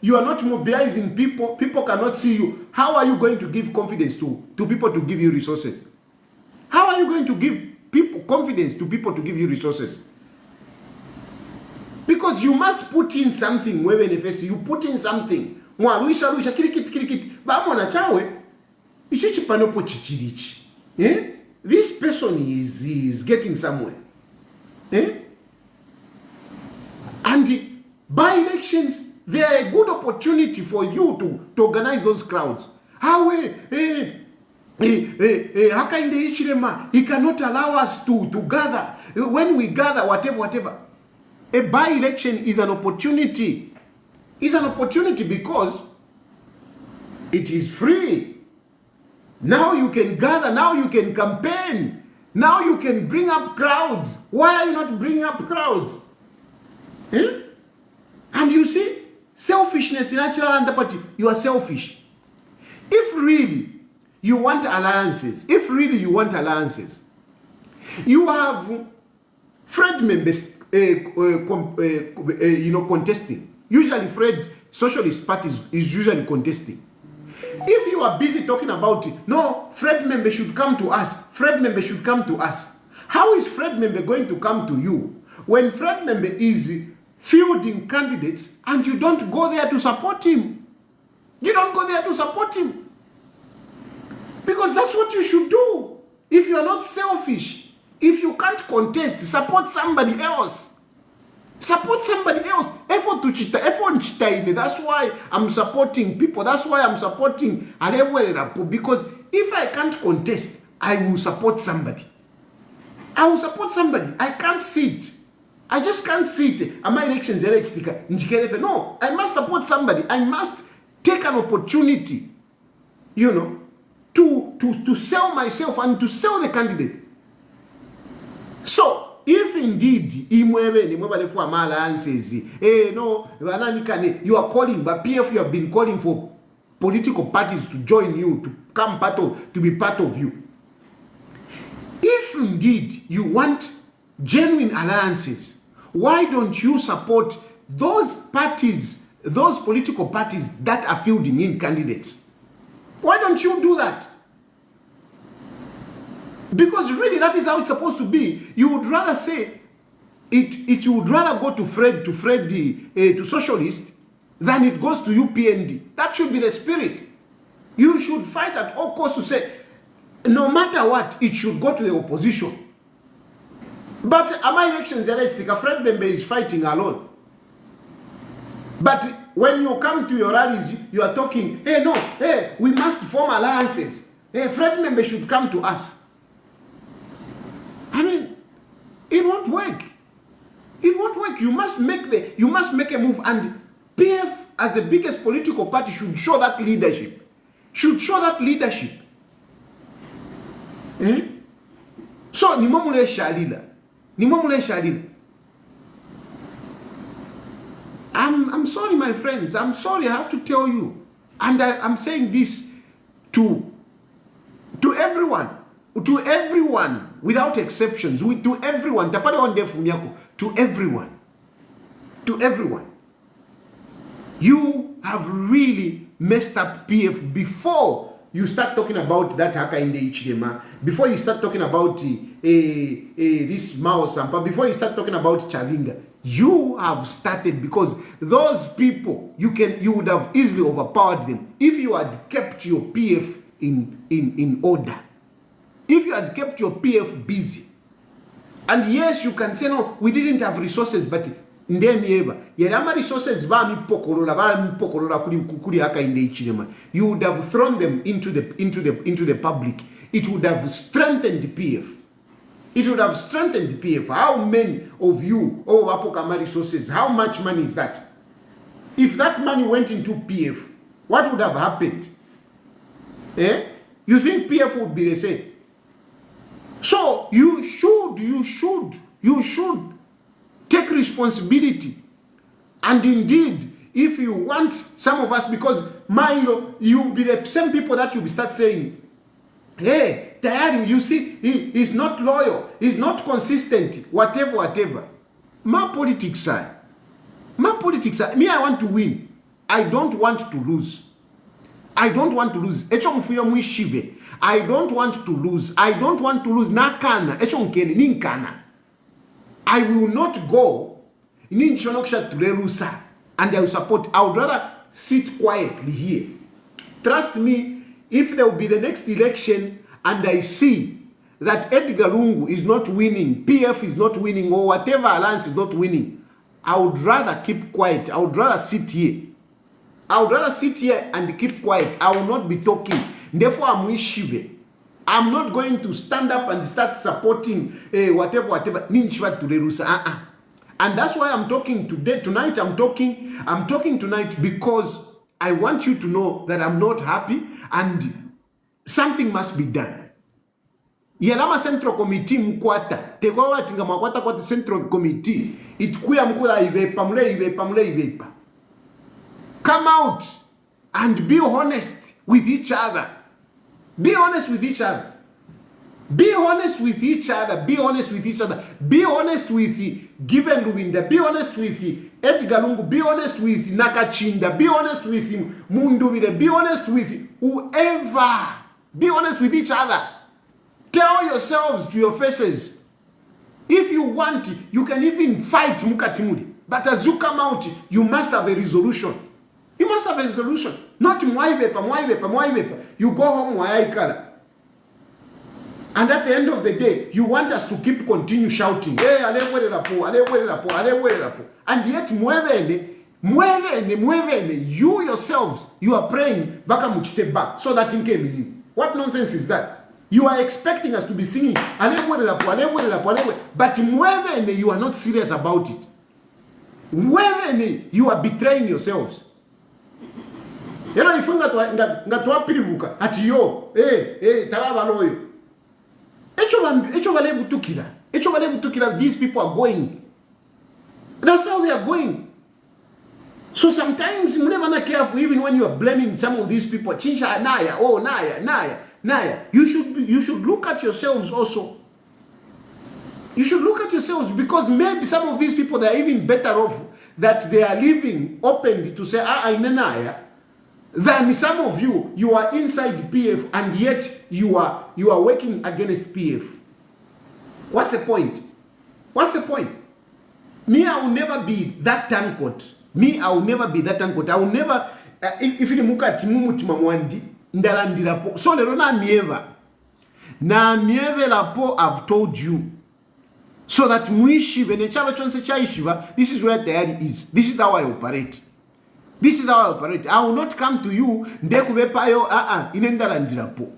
you are not mobilizing people. People cannot see you. How are you going to give confidence to people to give you resources? How are you going to give people confidence to people to give you resources? Because you must put in something. You put in something. This person is getting somewhere. And by-elections, they are a good opportunity for you to organize those crowds. He cannot allow us to gather. When we gather, whatever. A by-election is an opportunity. It's an opportunity because it is free. Now you can gather. Now you can campaign. Now you can bring up crowds. Why are you not bringing up crowds? And you see, selfishness in natural antipathy. You are selfish. If really you want alliances, you have Fred members contesting. Usually Fred socialist parties is usually contesting. If you are busy talking about it, no, Fred member should come to us. How is Fred member going to come to you when Fred member is fielding candidates and you don't go there to support him? Because that's what you should do. If you are not selfish, if you can't contest, support somebody else. Effort chita. That's why I'm supporting people. That's why I'm supporting Alewere. Because if I can't contest, I will support somebody. I can't sit. I just can't sit. Am I elections? No, I must support somebody. I must take an opportunity, to sell myself and to sell the candidate. So, if indeed you are calling, but PF, you have been calling for political parties to join you, to be part of you. If indeed you want genuine alliances, why don't you support those parties, those political parties that are fielding in candidates? Why don't you do that? Because really that is how it's supposed to be. You would rather say it would rather go to Fred to socialist than it goes to UPND. That should be the spirit. You should fight at all costs to say no matter what, it should go to the opposition. But am I elections the Fred Membe is fighting alone? But when you come to your rallies, you are talking, we must form alliances. Fred Membe should come to us. I mean, it won't work. You must make a move, and PF as the biggest political party should show that leadership. So nimomule shalila. I'm sorry, my friends. I'm sorry, I have to tell you. And I'm saying this to everyone. To everyone, without exceptions. To everyone. To everyone. You have really messed up PF before you start talking about that haka in the Ichidema, before you start talking about this Mao Sampa, before you start talking about Chavinga. You have started because those people, you would have easily overpowered them if you had kept your PF in order. If you had kept your PF busy. And yes, you can say, no, we didn't have resources, but ndemieva yerama resources vamipokolola kuli akainde ichirema, you would have thrown them into the public. It would have strengthened PF. It would have strengthened PF. How many of you Apokama resources, how much money is that? If that money went into PF, what would have happened? You think PF would be the same? So you should take responsibility. And indeed, if you want some of us, because you'll be the same people that you'll be start saying, hey, Tayari, you see, he's not loyal, he's not consistent, whatever. My politics side, me, I want to win. I don't want to lose. I don't want to lose. I don't want to lose. Nakana. Ninkana. I will not go. And I will support. I would rather sit quietly here. Trust me, if there will be the next election and I see that Edgar Lungu is not winning, PF is not winning, or whatever alliance is not winning, I would rather keep quiet. I would rather sit here. And keep quiet. I will not be talking. Therefore, I'm not going to stand up and start supporting whatever. And that's why I'm talking tonight. I'm talking tonight because I want you to know that I'm not happy and something must be done. Yelama Central Committee mkwata. Tekowa tinga makwata kwa Central Committee. Itkuya mkula ivepa, mule ivepa. Come out and be honest with each other. Be honest with each other. Be honest with each other. Be honest with each other. Be honest with Given Luwinda. Be honest with Edgar Lungu. Be honest with Nakachinda. Be honest with Munduvide. Be honest with whoever. Be honest with each other. Tell yourselves to your faces. If you want, you can even fight Mukatimuri. But as you come out, you must have a resolution. You must have a resolution. Not mwaibepa. You go home waikala. And at the end of the day, you want us to continue shouting. Hey, alewelelapo. And yet mwevene, you yourselves, you are praying baka muchite back so that in came. What nonsense is that? You are expecting us to be singing alewelelapo, but mwevene, you are not serious about it. Mwevene, you are betraying yourselves. Yena ifunga ngatwa piribuka ati yo tababa loyo echo vale butukira. These people are going. That's how they are going. So sometimes you never not careful, even when you are blaming some of these people. Chinsha naya, naya. You should look at yourselves also. You should look at yourselves, because maybe some of these people, they are even better off that they are living openly to say naya, than some of you are inside PF and yet you are working against PF. What's the point? Me, I will never be that turncoat. I will never, if you look at Mumutima Mwandi, Ndalandirapo. So lerona mieve lapo, I've told you. So that muishive, nechalo chonse chaishiva, this is where Tayari is. This is how I operate. I will not come to you, ndekubepayo, inendalandirapo.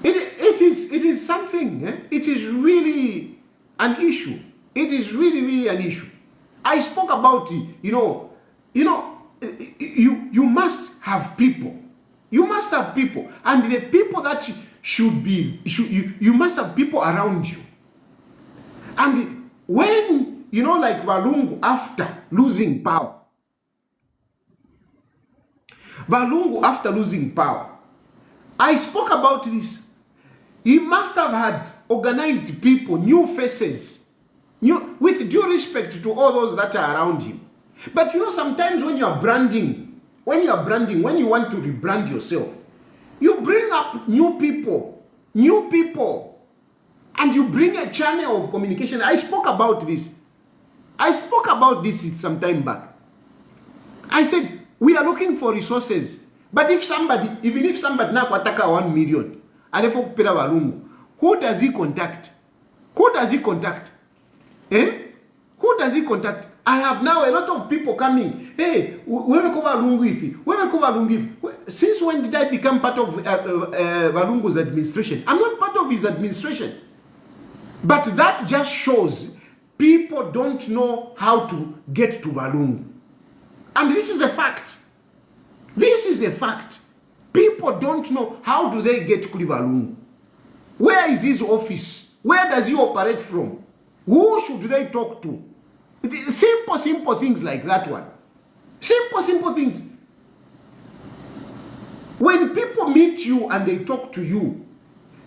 It is something, it is really an issue. It is really an issue. I spoke about, you must have people. You must have people. And the people that you must have people around you. And when, like Balungu after losing power, I spoke about this. He must have had organized people, new faces, with due respect to all those that are around him. But sometimes when you are branding, when you want to rebrand yourself, you bring up new people, and you bring a channel of communication. I spoke about this some time back. I said, we are looking for resources. But even if somebody now wataka 1 million, alefo kupera valungu. Who does he contact? Who does he contact? Who does he contact? I have now a lot of people coming. Hey, since when did I become part of Valungu's administration? I'm not part of his administration. But that just shows people don't know how to get to Valungu. And this is a fact. This is a fact. People don't know how do they get to Valungu. Where is his office? Where does he operate from? Who should they talk to? Simple things like that one. Simple things. When people meet you and they talk to you,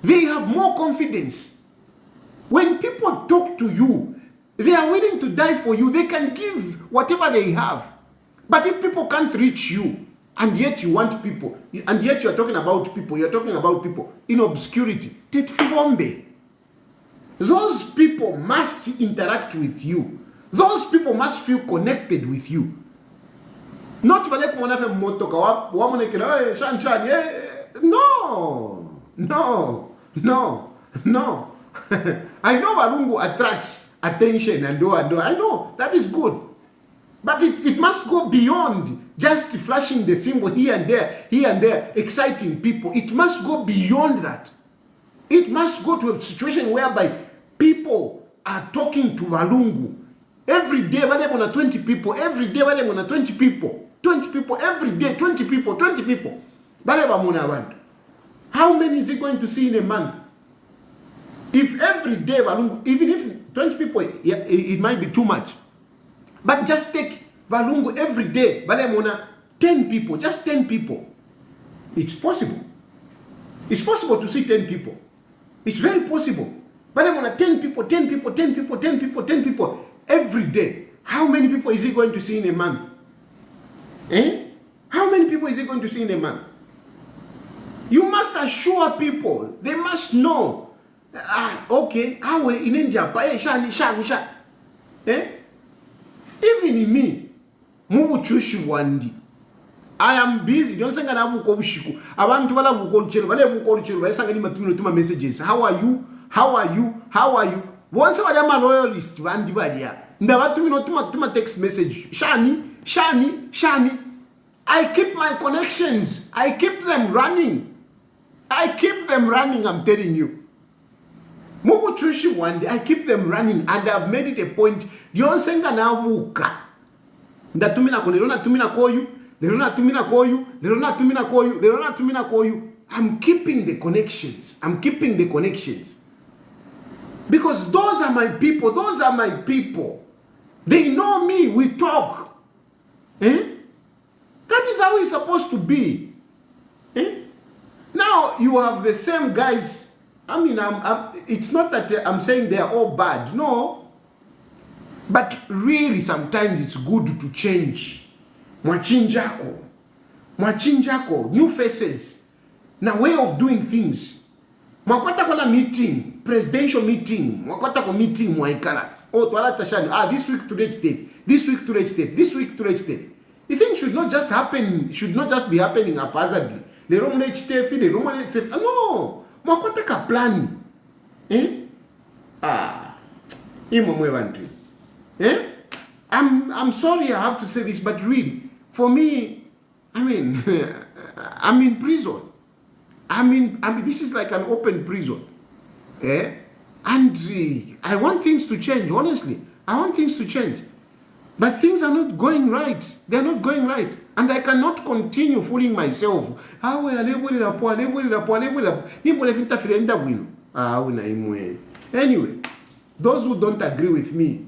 they have more confidence. When people talk to you, they are willing to die for you. They can give whatever they have. But if people can't reach you, and yet you want people, and yet you're talking about people in obscurity, those people must interact with you. Those people must feel connected with you. Not no. I know Valungu attracts attention and do. I know that is good. But it must go beyond just flashing the symbol here and there, exciting people. It must go beyond that. It must go to a situation whereby people are talking to Valungu. Every day, 20 people. Every day, 20 people. 20 people every day. 20 people. How many is he going to see in a month? If every day, even if 20 people, it might be too much. But just take Valungu every day. 10 people, just 10 people. It's possible. It's possible to see 10 people. It's very possible. 10 people every day. How many people is he going to see in a month? How many people is he going to see in a month? You must assure people. They must know. Okay, how in India, even in me, Mubuchushi Wandi. I am busy. Don't say I am Bushiku. I want to have messages. How are you? How are you? How are you? Once I am a loyalist, Never text message. Shani. I keep my connections. I keep them running. I'm telling you. Mubuchushi one day, I keep them running, and I've made it a point. Yonsenga na wuka. Ndatumina call you. I'm keeping the connections. Because those are my people. They know me. We talk. That is how it's supposed to be. Now you have the same guys. I mean, it's not that I'm saying they are all bad. No. But really, sometimes it's good to change. Mwachinjako, new faces. Now, way of doing things. Mwakwata kona meeting, presidential meeting. Mwakwata ko meeting mwaikara. Oh, tuwala tashani. This week to Red State. This week to Red State. The thing should not just be happening haphazardly. No. Mwakwata ka plan. I'm sorry I have to say this, but really, for me, I mean, I'm in prison. I mean, this is like an open prison. And I want things to change, honestly. I want things to change. But things are not going right. They're not going right. And I cannot continue fooling myself. Anyway, those who don't agree with me,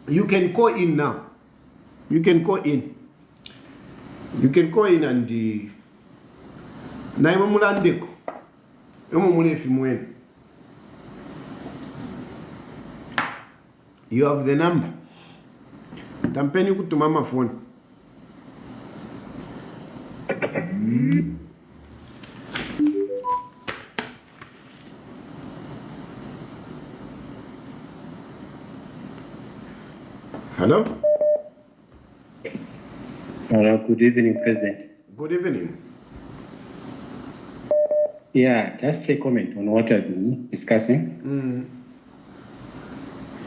you can call in now. You can call in and you have the number. Tampeni kutumama phone. Hello? Hello, good evening, President. Good evening. Yeah, just a comment on what I've been discussing.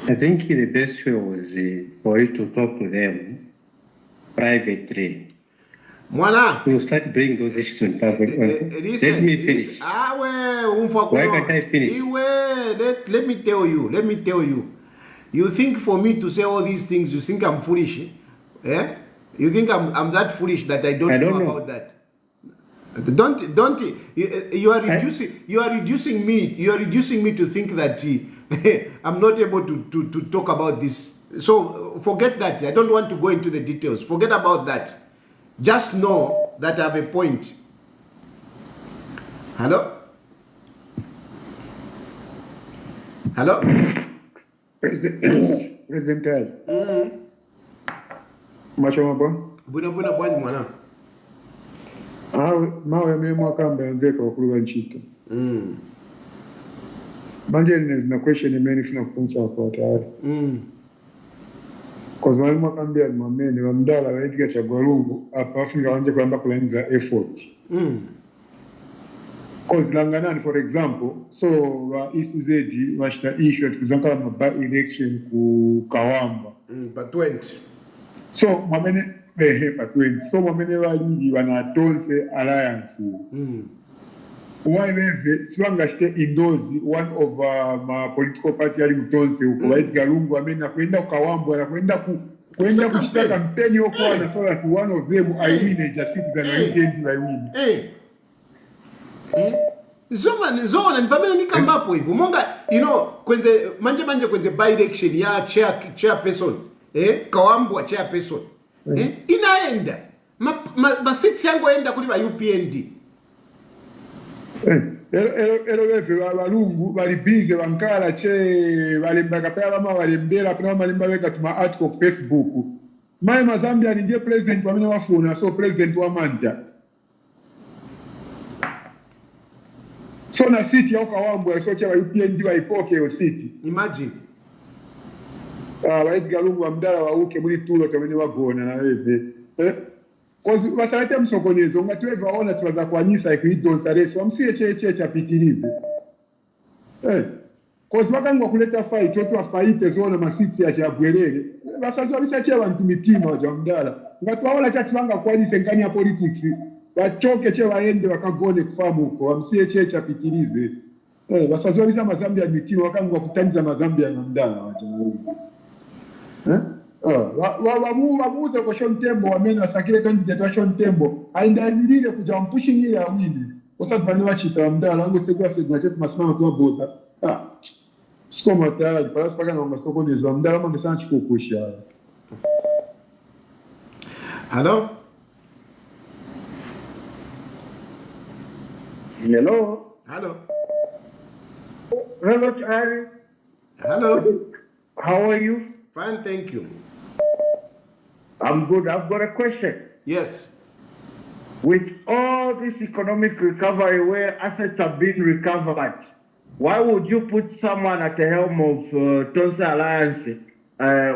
I think the best way was for you to talk to them privately. Mwana, We'll start bringing those issues in public. Let me finish. Why can't I finish? Let me tell you. You think for me to say all these things, you think I'm foolish? Eh? You think I'm that foolish that I don't know about that? Don't you are reducing me to think that I'm not able to talk about this. So forget that. I don't want to go into the details. Forget about that. Just know that I have a point. Hello? Hello? President Machomaba. Buna bwana mwana. Mawe mimi mwakamba ndeka wakuluwa nchito. Manje nina question imeni funa kufunza kwa tayari. Cause mwalimu mwakambia mwamene wamdala waetika chagwarungu hapa afinga wanje kwamba kulanza effort. Cause langanani for example, so wa ECZ washita issue tukuzanga maba election ku Kawamba. But 20. So mwamene but 20. So mwamene walili wanatonse alliance. Waiweve siwanga shite indozi one of my political party ali mutonse uko waetika lungu wamena kwenda Kawamba na kwenda kushita kampeni okwana so that one of them I win just citizen I win. Zona nipamela nikambapo hivyo monga kwenye manje kwenye by election ya chairperson Kawambwa chairperson inaenda seats yangu enda kuli ba UPND wewe walungu bali busy bankala che balimba kapela bama balimbera pena balimba weka tuma article ku Facebook mai Zambia ndiye president wamene wafuna so president wa manja so na city ya Kawambwa so cha UPND waipoke yo city imagine waitiga lungu wa mdala wa uke muri tulo kamene wagona na wewe kozi wasalete msokonezo ngatiwe vaona tiwaza kwanyisa ikuidonsa resi wamsiye cheche chapitilize kozi wakangwa kuleta fight watu wafaite zona masiti ya chabwerere basazi wabisa che bantu mitima wa mdala ngatiwaona chatiwanga kwanyisa ngani ya politics wachoke che waende wakagone kufamu huko wamsiye che chapitilize basazi wabisa mazambia mitima wakangwa kutaniza mazambia na mdala watu wamuuza kwa Sean Tembo wamene wasakile candidate wa Sean Tembo aindahimilile kuja mpushingile awini osatu bane wachita wamdala wangu segura chetu masimama tuwa boza sikoma tayari palasi paka na wanga sokonezo wamdala mange sana chikukusha. Hello? Hello? Hello? Hello, Charlie. Hello? How are you? Fine, thank you. I'm good. I've got a question. Yes. With all this economic recovery where assets are being recovered, why would you put someone at the helm of Tonsa Alliance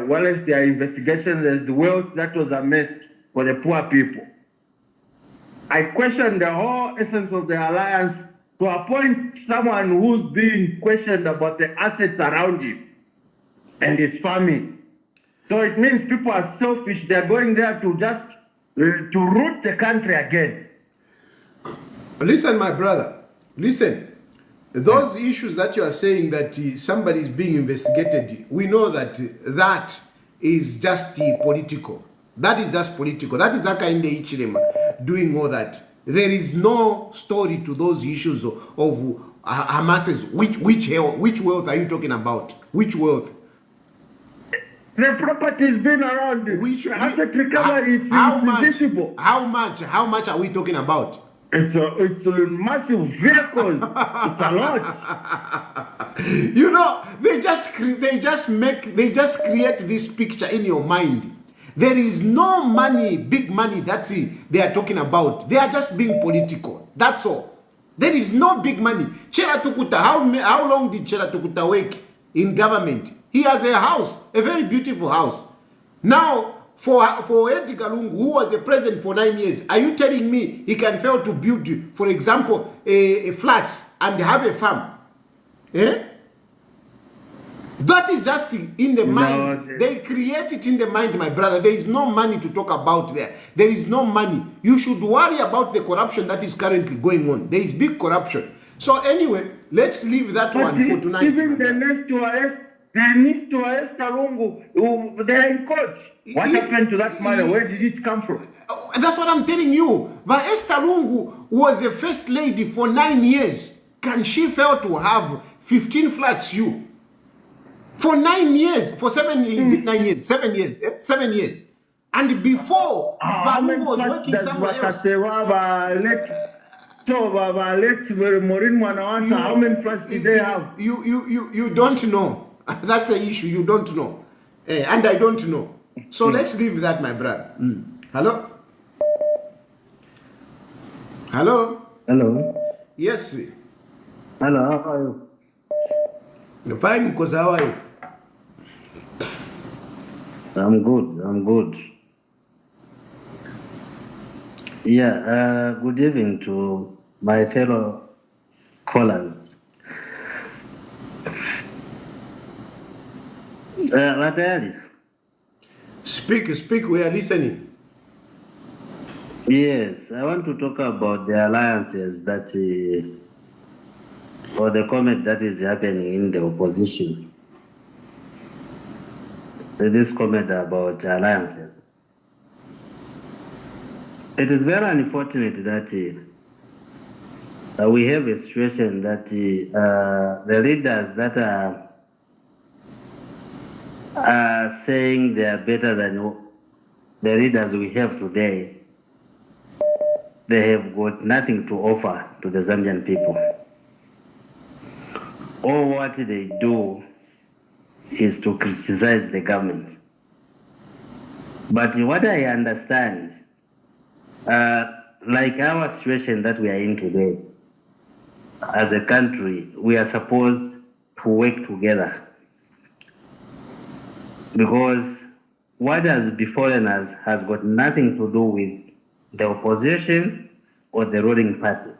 whilst their investigation there's the wealth that was amassed for the poor people? I question the whole essence of the alliance to appoint someone who's being questioned about the assets around him and his family. So it means people are selfish. They're going there to just to root the country again. Listen, my brother. Listen. Those issues that you are saying that somebody is being investigated, we know that that is just political. That is just political. That is Akainde Ichilema doing all that. There is no story to those issues of Hamas's. Which wealth are you talking about? Which wealth? The property has been around. Asset recovery, it's visible. How much are we talking about? It's a massive vehicle. It's a lot. You know, they just create this picture in your mind. There is no money, big money that they are talking about. They are just being political. That's all. There is no big money. Chera Tukuta, how long did Chera Tukuta work in government? He has a house, a very beautiful house. Now, for Edgar Lungu, who was a president for 9 years, are you telling me he can fail to build, for example, a flats and have a farm? Eh? That is just in the mind. No, They create it in the mind, my brother. There is no money to talk about there. There is no money. You should worry about the corruption that is currently going on. There is big corruption. So anyway, let's leave that but one for tonight. even the next to Esther Lungu, they're in court. What happened to that money? Where did it come from? That's what I'm telling you. But Esther Lungu was a first lady for 9 years. Can she fail to have 15 flats you? For 9 years, for 7 years, is it 9 years? 7 years, 7 years. And before, Balu was working somewhere else. How many flats did they have? You don't know. That's the issue. You don't know. And I don't know. So let's leave that, my brother. Hello? Hello? Hello. Yes, sir. Hello, how are you? Fine, because how are you? I'm good. Yeah, good evening to my fellow callers. Latali. Speak, we are listening. Yes, I want to talk about the alliances that, or the comment that is happening in the opposition. This comment about alliances. It is very unfortunate that we have a situation that the leaders that are saying they are better than the leaders we have today, they have got nothing to offer to the Zambian people. All what they do is to criticize the government. But what I understand, like our situation that we are in today, as a country, we are supposed to work together. Because what has befallen us has got nothing to do with the opposition or the ruling party.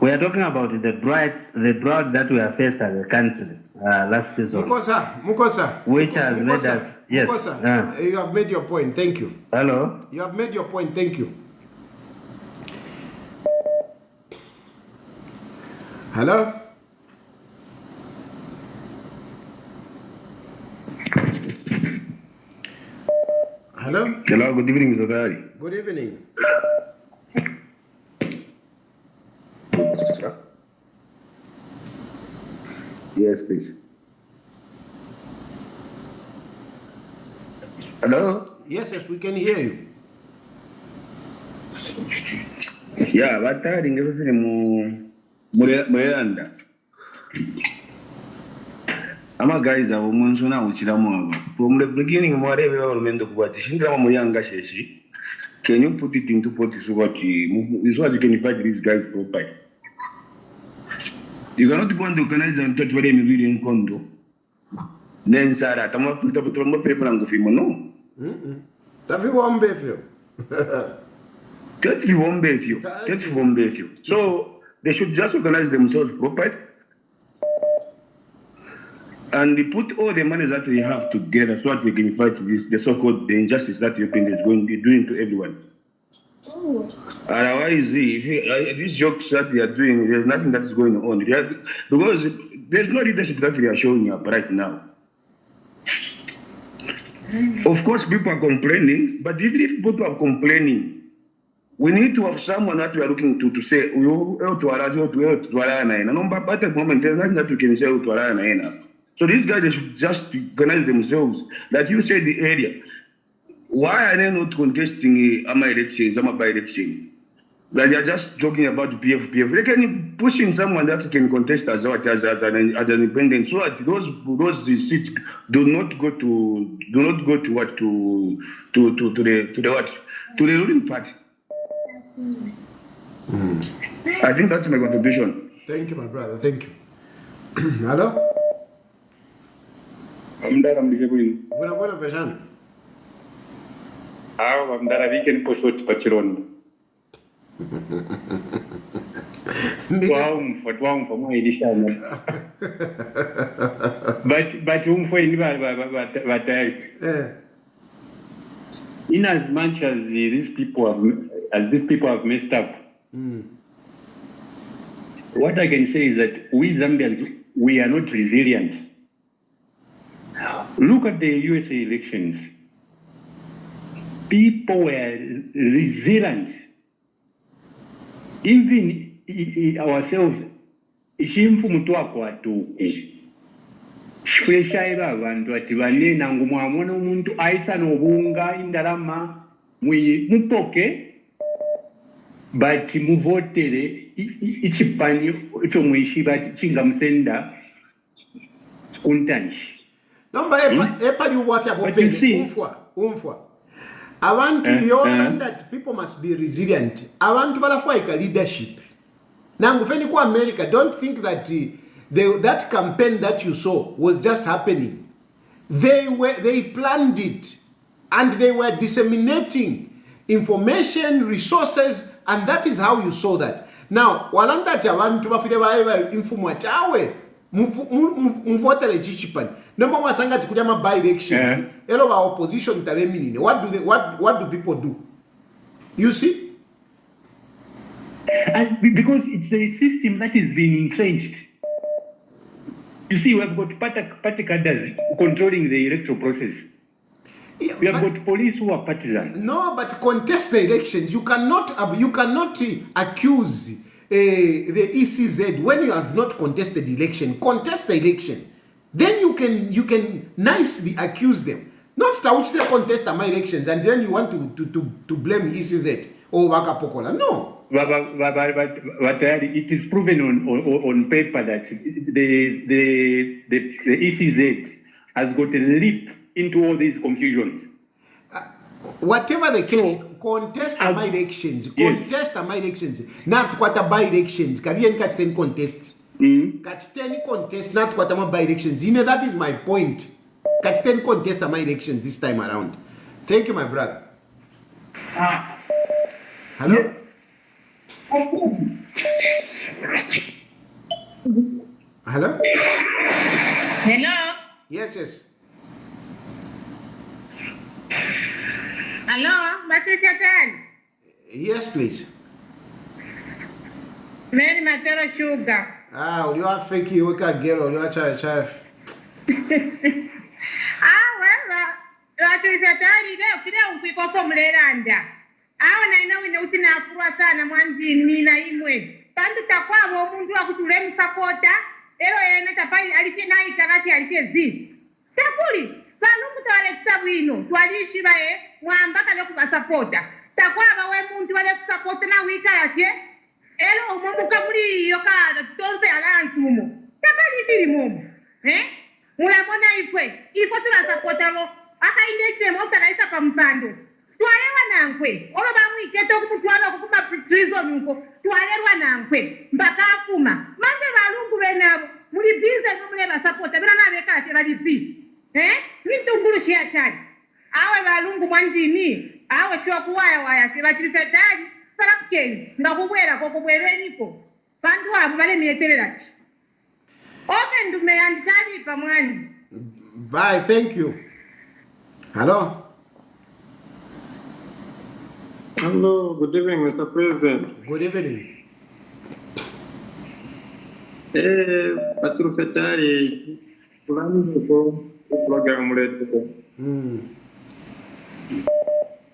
We are talking about the drought that we have faced as a country last season. Mukosa. Which has made us, yes. Mukosa, you have made your point, thank you. Hello? You have made your point, thank you. Hello? Hello? Hello, good evening, Mr. Dari. Good evening. Yes, please. Hello? Yes, we can hear you. Yeah, batari ngevesere mureyanda. Ama guys abo munsona uchiramu aba. From the beginning mwarebe barumendo kubati shindira muriyanga sheshi. Can you put it into politics so what you can fight these guys properly? You cannot go and organize and touch where you really in condo. Then Sarah, Tama put up a paper and go for no. Tafi wambefyo. That you won't be you. That you won't be you. So they should just organize themselves properly and they put all the money that they have together so that they can fight this, the so-called the injustice that European is going to be doing to everyone. Otherwise, if these jokes that they are doing, there's nothing that is going on. Because there's no leadership that they are showing up right now. Of course, people are complaining, but even if people are complaining, we need to have someone that we are looking to say, at the moment, there's nothing that we can say. So these guys, they should just organize themselves. That you say the area. Why are they not contesting AMA elections, AMA by-elections? They are just talking about the PF. They can push in someone that can contest as an independent, so that those seats do not go to the ruling party. I think that's my contribution. Thank you, my brother. Thank you. Hello? I'm there. I'm disabled. Buena version. How I'm that we can push out Pachiron. Wow, for my edition. But for in as much as these people have messed up, what I can say is that we Zambians, we are not resilient. Look at the USA elections. People were resilient. Even ourselves, ishimfu mtu wako atuke. Shweshaira abantu ati banena ngumwamona umuntu aisa nobunga indalama mupoke but muvotere ichipani icho mwishi but chingamsenda kuntanshi. Number epali uwafya kopeni umfwa. I want to hear that people must be resilient. I want to balafuaika leadership. Now, if you America, don't think that that campaign that you saw was just happening. They planned it, and they were disseminating information, resources, and that is how you saw that. Now, walanda abantu bafide informat awe mvotere chichipan. Number one sanga tikujama by elections. Hello, our opposition tabe minine. What do people do? You see? And because it's a system that is being entrenched. You see, we have got party cadres controlling the electoral process. Yeah, we have got police who are partisan. No, but contest the elections. You cannot accuse the ECZ when you have not contested the election. Contest the election. Then you can nicely accuse them. Not to they contest my elections and then you want to blame ECZ or Waka Pokola. No. But it is proven on paper that the ECZ has got a leap into all these confusions. Whatever the case, contest my elections. Contest my elections. Not what by elections. Can catch 10 contest. Catch 10 contest, not what by elections. You know, that is my point. Catch 10 contest my elections this time around. Thank you, my brother. Hello? Yeah. Hello? Hello? Yes. Hello? Matrikatan? Yes, please. Mary Matero Sugar. You are fake, you can girl, or you are child. Matrikatan, you go from Leranda. I know in Utina Furasana, Manji, Nina Imwe. Tanto Takwa, Mundu, Akuturem Sapota, Ero Tapai, Alifina, Karati, Alifezi. Tapuri, Panuka Alexa Wino, Tualishibae, Wambaka Lokuba Sapota. Takwa, Mundu, Alex Sapota, Wikaratie, Ero, Momukamuri, Yoka, Tonse Alliance Mumu. Tapali Mumu. Mulamona Ifwe, Ifotura Sapotaro, Aka Index, Motaraisa Pampando. Tualewa nankwe olo bamwiketo okutwala okukuba prison nko tualewa nankwe mpaka afuma manje balungu benabo muli bize nomuleba support bena nabeka ate balizi nitungulu shia chali awe balungu mwanjini awe shokuwaya sebachilifetali sarapkeni ngakubwera kokubwereniko bantu abo balemiyeterera oke ndume yandichali pamwanzi. Bye, thank you. Hello? Hello, good evening, Mr. President. Good evening. Patru Fetari, planning program letter.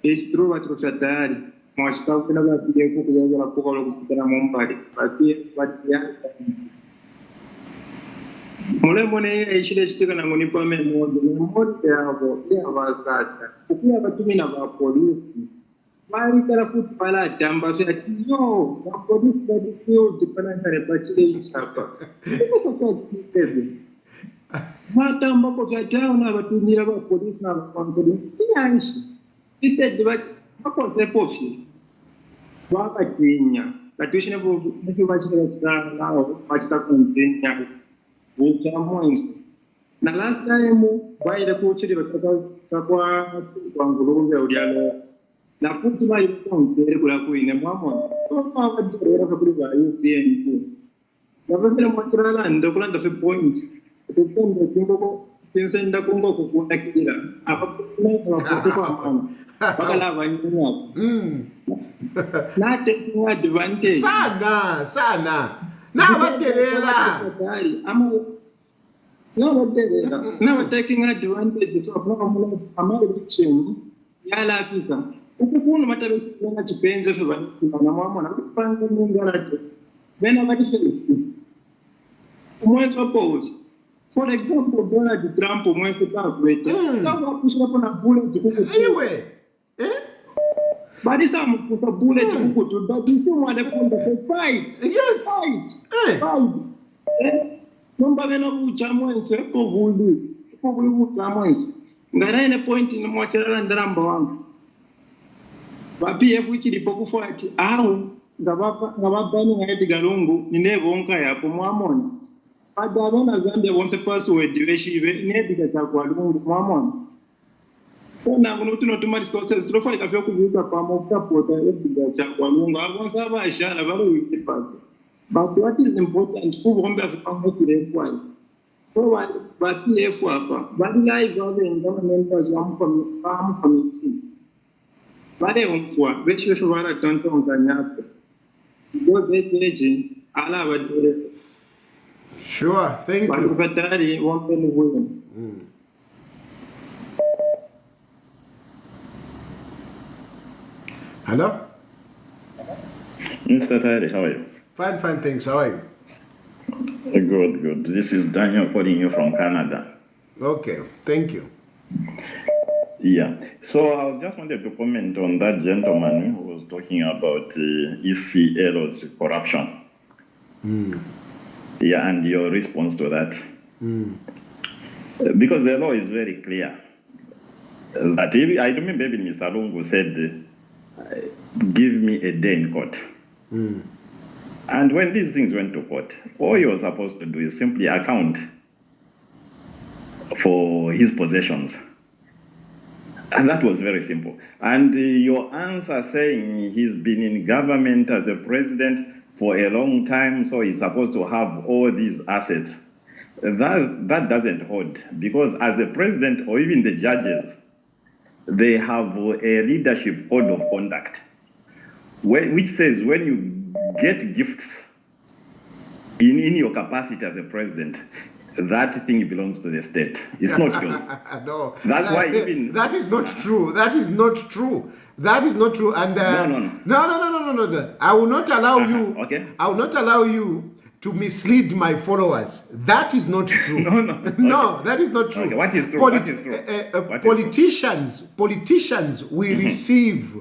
It's true, Patru Fetari. Most talking about the Mumbai, but Molemone, I should have taken a monipome more than about police. Mari kala foot pala damba fati no na police that is field dependent on the chapa so what mata mbako fata una batumira ba police na confidence yanshi instead but bako se pofi wa batinya batushine bo mtu bachira nao bachita kuntinya ucha moins na last time baile ko chiri bakaka kwa ngulumbe udialo na futhi bayikongela kuyine mwamona so mawabadira kuri ba UPN ku nabasele mwatirala ndo kulanda fe point tukumbe timbo tinsenda kongo kukuna kila apa kuna wafuta kwa mama bakala banyunya na taking advantage sana na baterera now taking advantage so no amalichini yala pika ukukunu matabesha chipenze fe bana mwamona kupanga ngala te bena badifesi umwenso pose for example Donald Trump umwenso takwete kama kushira pona bullet kuku anyway badi some kusa bullet kuku to that is one the fight yes fight nomba bena kucha mwenso epo buli kucha mwenso ngara ine point ni mwachara ndaramba wangu bapiye kuchiripo kufuati au ngababani ngaiti galungu ninebonka yapo mwamona adabona Zambia bonse password beshibe nedika chakwa lungu mwamona so nangu nutuno tumari sources trofa kafyo kubika kwa support edika chakwa lungu abonse abashala balo wikipata but what is important kubombe afikamu tirefwa so bapiye hapa bali live abenga members wa committee bale umfwa besho bara tonto nganyapa those age ala badure. Sure, thank you. Hello? Mr. Tari, how are you? Fine, thanks. How are you? Good. This is Daniel calling you from Canada. Okay, thank you. Yeah, so I just wanted to comment on that gentleman who was talking about ECL's corruption. Yeah, and your response to that. Because the law is very clear. That I remember even Mr. Lungu said, give me a day in court. And when these things went to court, all you're supposed to do is simply account for his possessions. And that was very simple. And your answer saying he's been in government as a president for a long time, so he's supposed to have all these assets. That doesn't hold, because as a president or even the judges, they have a leadership code of conduct, which says when you get gifts in your capacity as a president, that thing belongs to the state. It's not yours. No. That's why even... That is not true. That is not true. That is not true. And no. I will not allow you. Okay. I will not allow you to mislead my followers. That is not true. No, that is not true. Okay. What is true? Politicians will receive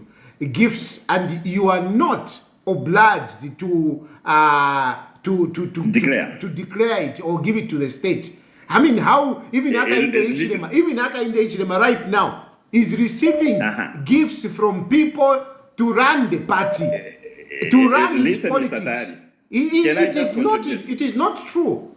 gifts, and you are not obliged to declare it or give it to the state. I mean, how even Hakainde Hichilema right now is receiving gifts from people to run the party, to run his politics. It is not true. It is not true.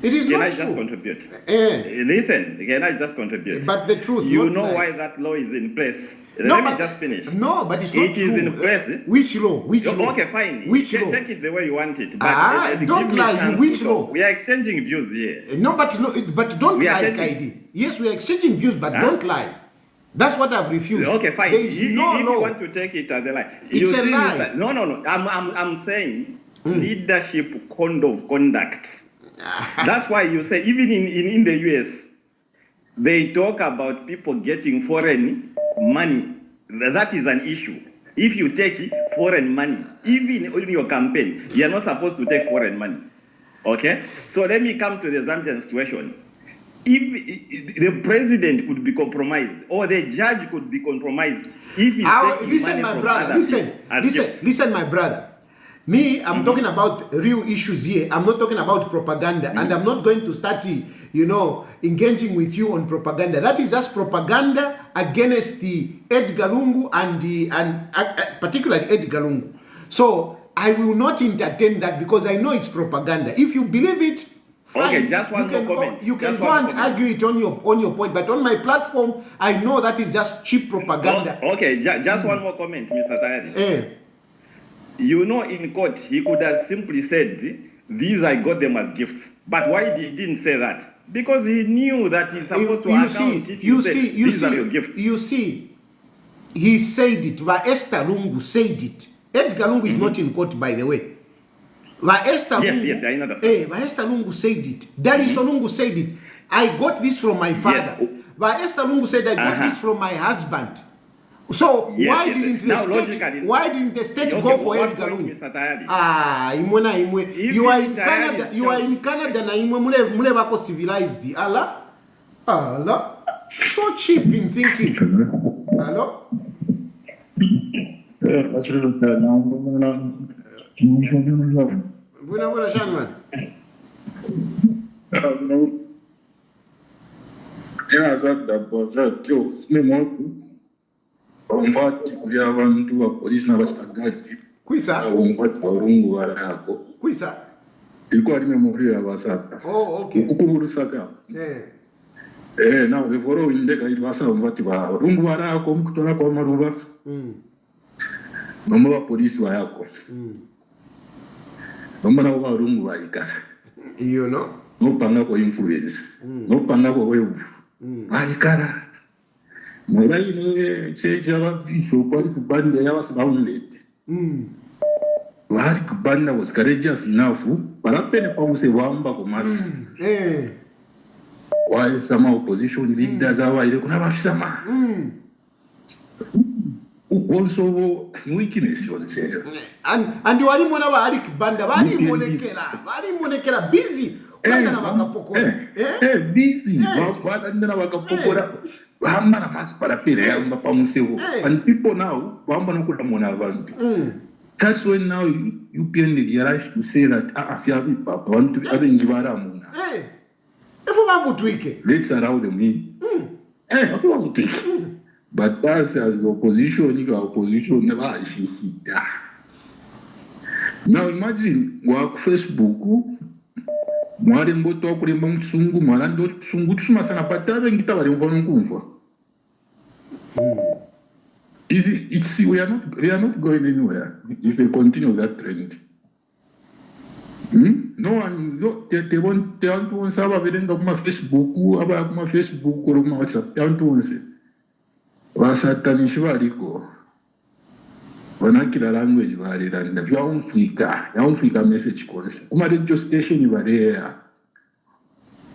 Can I just contribute? Listen, can I just contribute? But the truth, you know why that law is in place. Let me just finish. No, but it's not it true. It is in place. Which law? Which law? Okay, fine. Which law? Take it the way you want it. But don't lie. Which law? We are exchanging views here. No, but don't lie, Kaidi. Yes, we are exchanging views, but don't lie. That's what I've refused. Okay, fine. There is no if law. you want to take it as a lie. It's a lie. No. I'm saying leadership code of conduct. That's why you say, even in the US, they talk about people getting foreign money. That is an issue. If you take foreign money, even in your campaign, you're not supposed to take foreign money. Okay? So let me come to the Zambian situation. If the president could be compromised, or the judge could be compromised, if he's listen, my brother. Listen, my brother. Me, I'm talking about real issues here. I'm not talking about propaganda, and I'm not going to start, engaging with you on propaganda. That is just propaganda against the Edgar Lungu and particularly Edgar Lungu. So I will not entertain that because I know it's propaganda. If you believe it, Fine. Okay, just one more comment. You can Just go one and comment. argue it on your point, but on my platform, I know that is just cheap propaganda. Okay, just one more comment, Mr. Tayari. You know, in court, he could have simply said, these I got them as gifts. But why he didn't say that? Because he knew that he's supposed to account if these are your gifts. You see, he said it. Esther Lungu said it. Edgar Lungu is not in court, by the way. Esther Lungu, yes, I know that. Esther Lungu said it. Darius Lungu said it. I got this from my father. Yes. Esther Lungu said, I got this from my husband. So why didn't the state go for Edgar Lungu? You are in Canada. You are in Canada. Na imwe bako civilized. Allah. So cheap in thinking. Hello. Buena Shanman. Kwisa? Kwisa? Ilikuwa ni memoria ya Basaka. Oh, okay. Ukukuru Saka. Now the following day it was about rungu barako mkutona kwa maruba. Mama wa polisi wa yako. Mama na wa rungu wa ikara. You know? No panga kwa influence. No panga kwa wewe. Wa ikara. Mara ile checha wa biso kwa kubanda ya wasabaunde. Wari kubanda was courageous enough. Parapene pa use wamba kumasi. Why some opposition leaders are ile kuna bafisama. Also weakness yourself. And wali mwana wa Alik Banda wali monekera busy. Kuna na wakapokora. Busy. Wala ndana wakapokora. Hamba na mas para pele hamba pa musevo. And people now wamba no kula mwana abantu. That's when now you can realize to say that afya papa want to arrange muna. Let's allow them in. But that's as the opposition, if opposition never actually see that. Now imagine work Facebook, mwari mboto wa kulemba mtsungu, marando tsungu tsuma sana patave ngita wali mfano kumfa. We are not going anywhere if we continue that trend. No one they want to saba virenga kuma Facebook aba kuma Facebook or kuma WhatsApp they want to say wasatanishi valiko vanakira language variranda yaumfika message konse kuma radio station vareya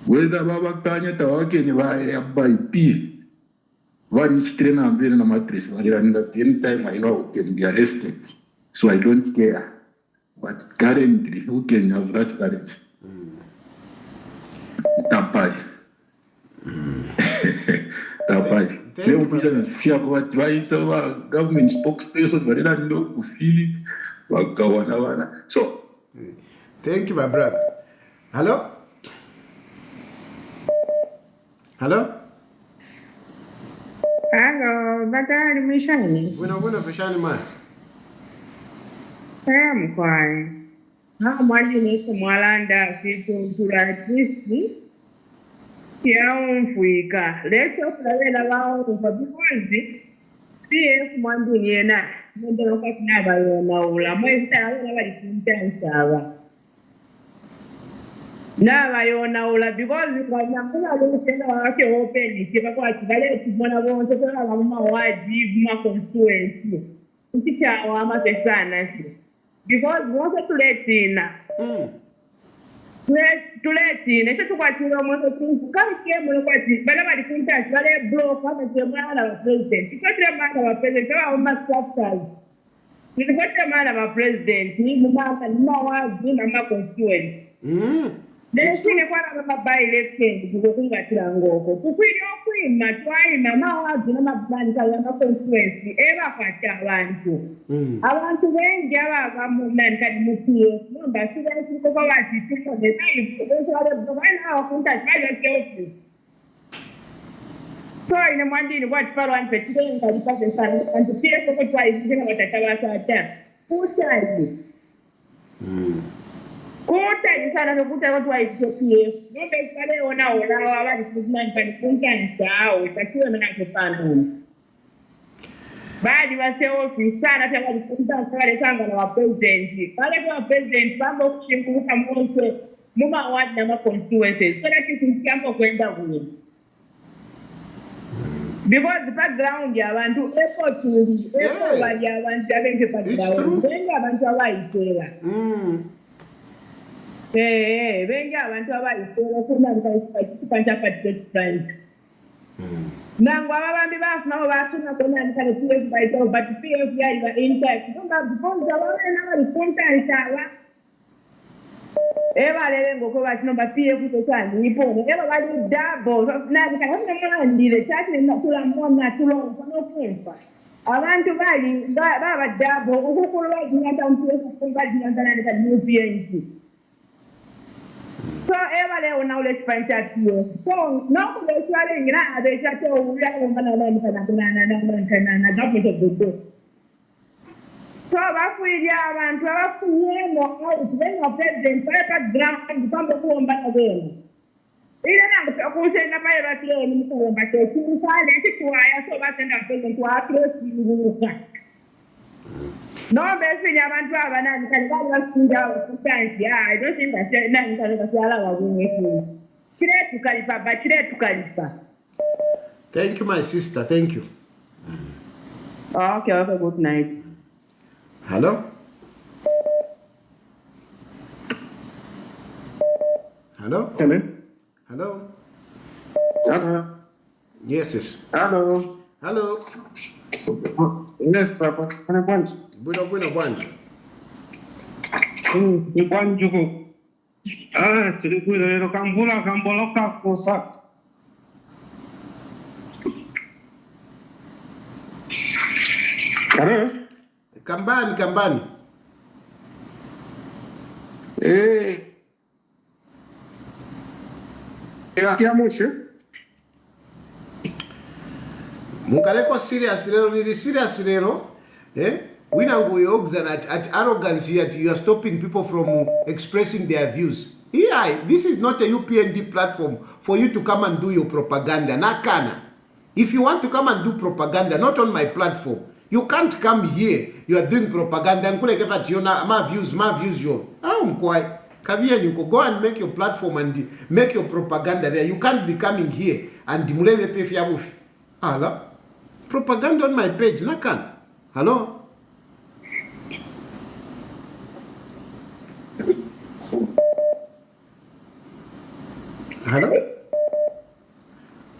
whether vavakanya tavakeni vaya by P varichitrena mbere na matress variranda anytime I know I can be arrested, so I don't care. But currently, who can have that courage? Tapai. Tapai. Government spokesperson, so. Thank you, my brother. Hello? Hello? Hello, Batari Mishani. Buena Fashani, man. I'm fine. How much you need to Malanda people to like this? Fika. Let's talk about because CF Manduniana, Modoka Nava, Naula, my style, Nava, Naula, because you can never open it. If I got to one of them, I want to give my constituency. Because once to let in, it's a quite a moment of things. Come here, Monopati, but about the contact, but I blow from the man of a president. Because the man of a president, I must stop time. With the man of a president, he must know how to do a constituent. There's been a one of a by-election to go to Rango. To free your queen, not why Mama has been a bank of constituency, ever I want to win Java government and Mutu, no, but she doesn't go over to the time. Those are the one hour contact by yourself. So, in a Monday, what for one petition and to pay for the price, you know what I tell us. Who tried it? Kuta sana nokuta watu wa PF. Ngombe pale wanaona wabadi kuzimani panifunga nisao. Takiwa na kufana. Baadhi wase ofisi sana pia walifunza wale sanga na wa president. Pale kwa president mambo kushimkuka mose muma wadi na constituencies. So that is mkiampo kwenda kule. Because the background ya bantu effort bali ya bantu abenge background. Benga abantu abayitela. Benga abantu abayitela kuna ndikayipanja participant. Nangu ababambi bafuna basuna kona ndikale PF bayito but PF yali ba intact. Ngoba bonza bana bali contact aba. Eba lele ngoko batino ba PF to sana ipone. Eba bali double na ndikale ndile chati nakula mona tulo kono kumfa. Abantu bali baba double ukukulu bajinyanda mtu kumba jinyanda ndika new PNC. So eba leo na ule sponsor PF. So no kubeswale ngira abecha to ula ngana na government of the day. So bafuija abantu abafunyemo out benga president background kwamba kuomba nabena. Ile na kusenga pale batile ni mkuomba teku sale situaya so batenda president wa presidency. No besinya abantu abanani kanti basinda ukutanzi. I don't think that nani kanti sala wakungefu. Kile tukalipa. Thank you, my sister. Thank you. Okay, have a good night. Hello? Hello? Hello? Hello? Hello? Yes. Hello? Hello? Yes, Papa. Bueno. Jugo. Chilikuilo kambula kamboloka kosa. Hello? Kambani. Kia mushe? Mungaleko serious lero. Winangu yogs and at arrogance yet you are stopping people from expressing their views. Yeah, this is not a UPND platform for you to come and do your propaganda. Nakana. If you want to come and do propaganda, not on my platform, you can't come here. You are doing propaganda. My views, your. Go and make your platform and make your propaganda there. You can't be coming here and hello? Propaganda on my page. Nakan. Hello?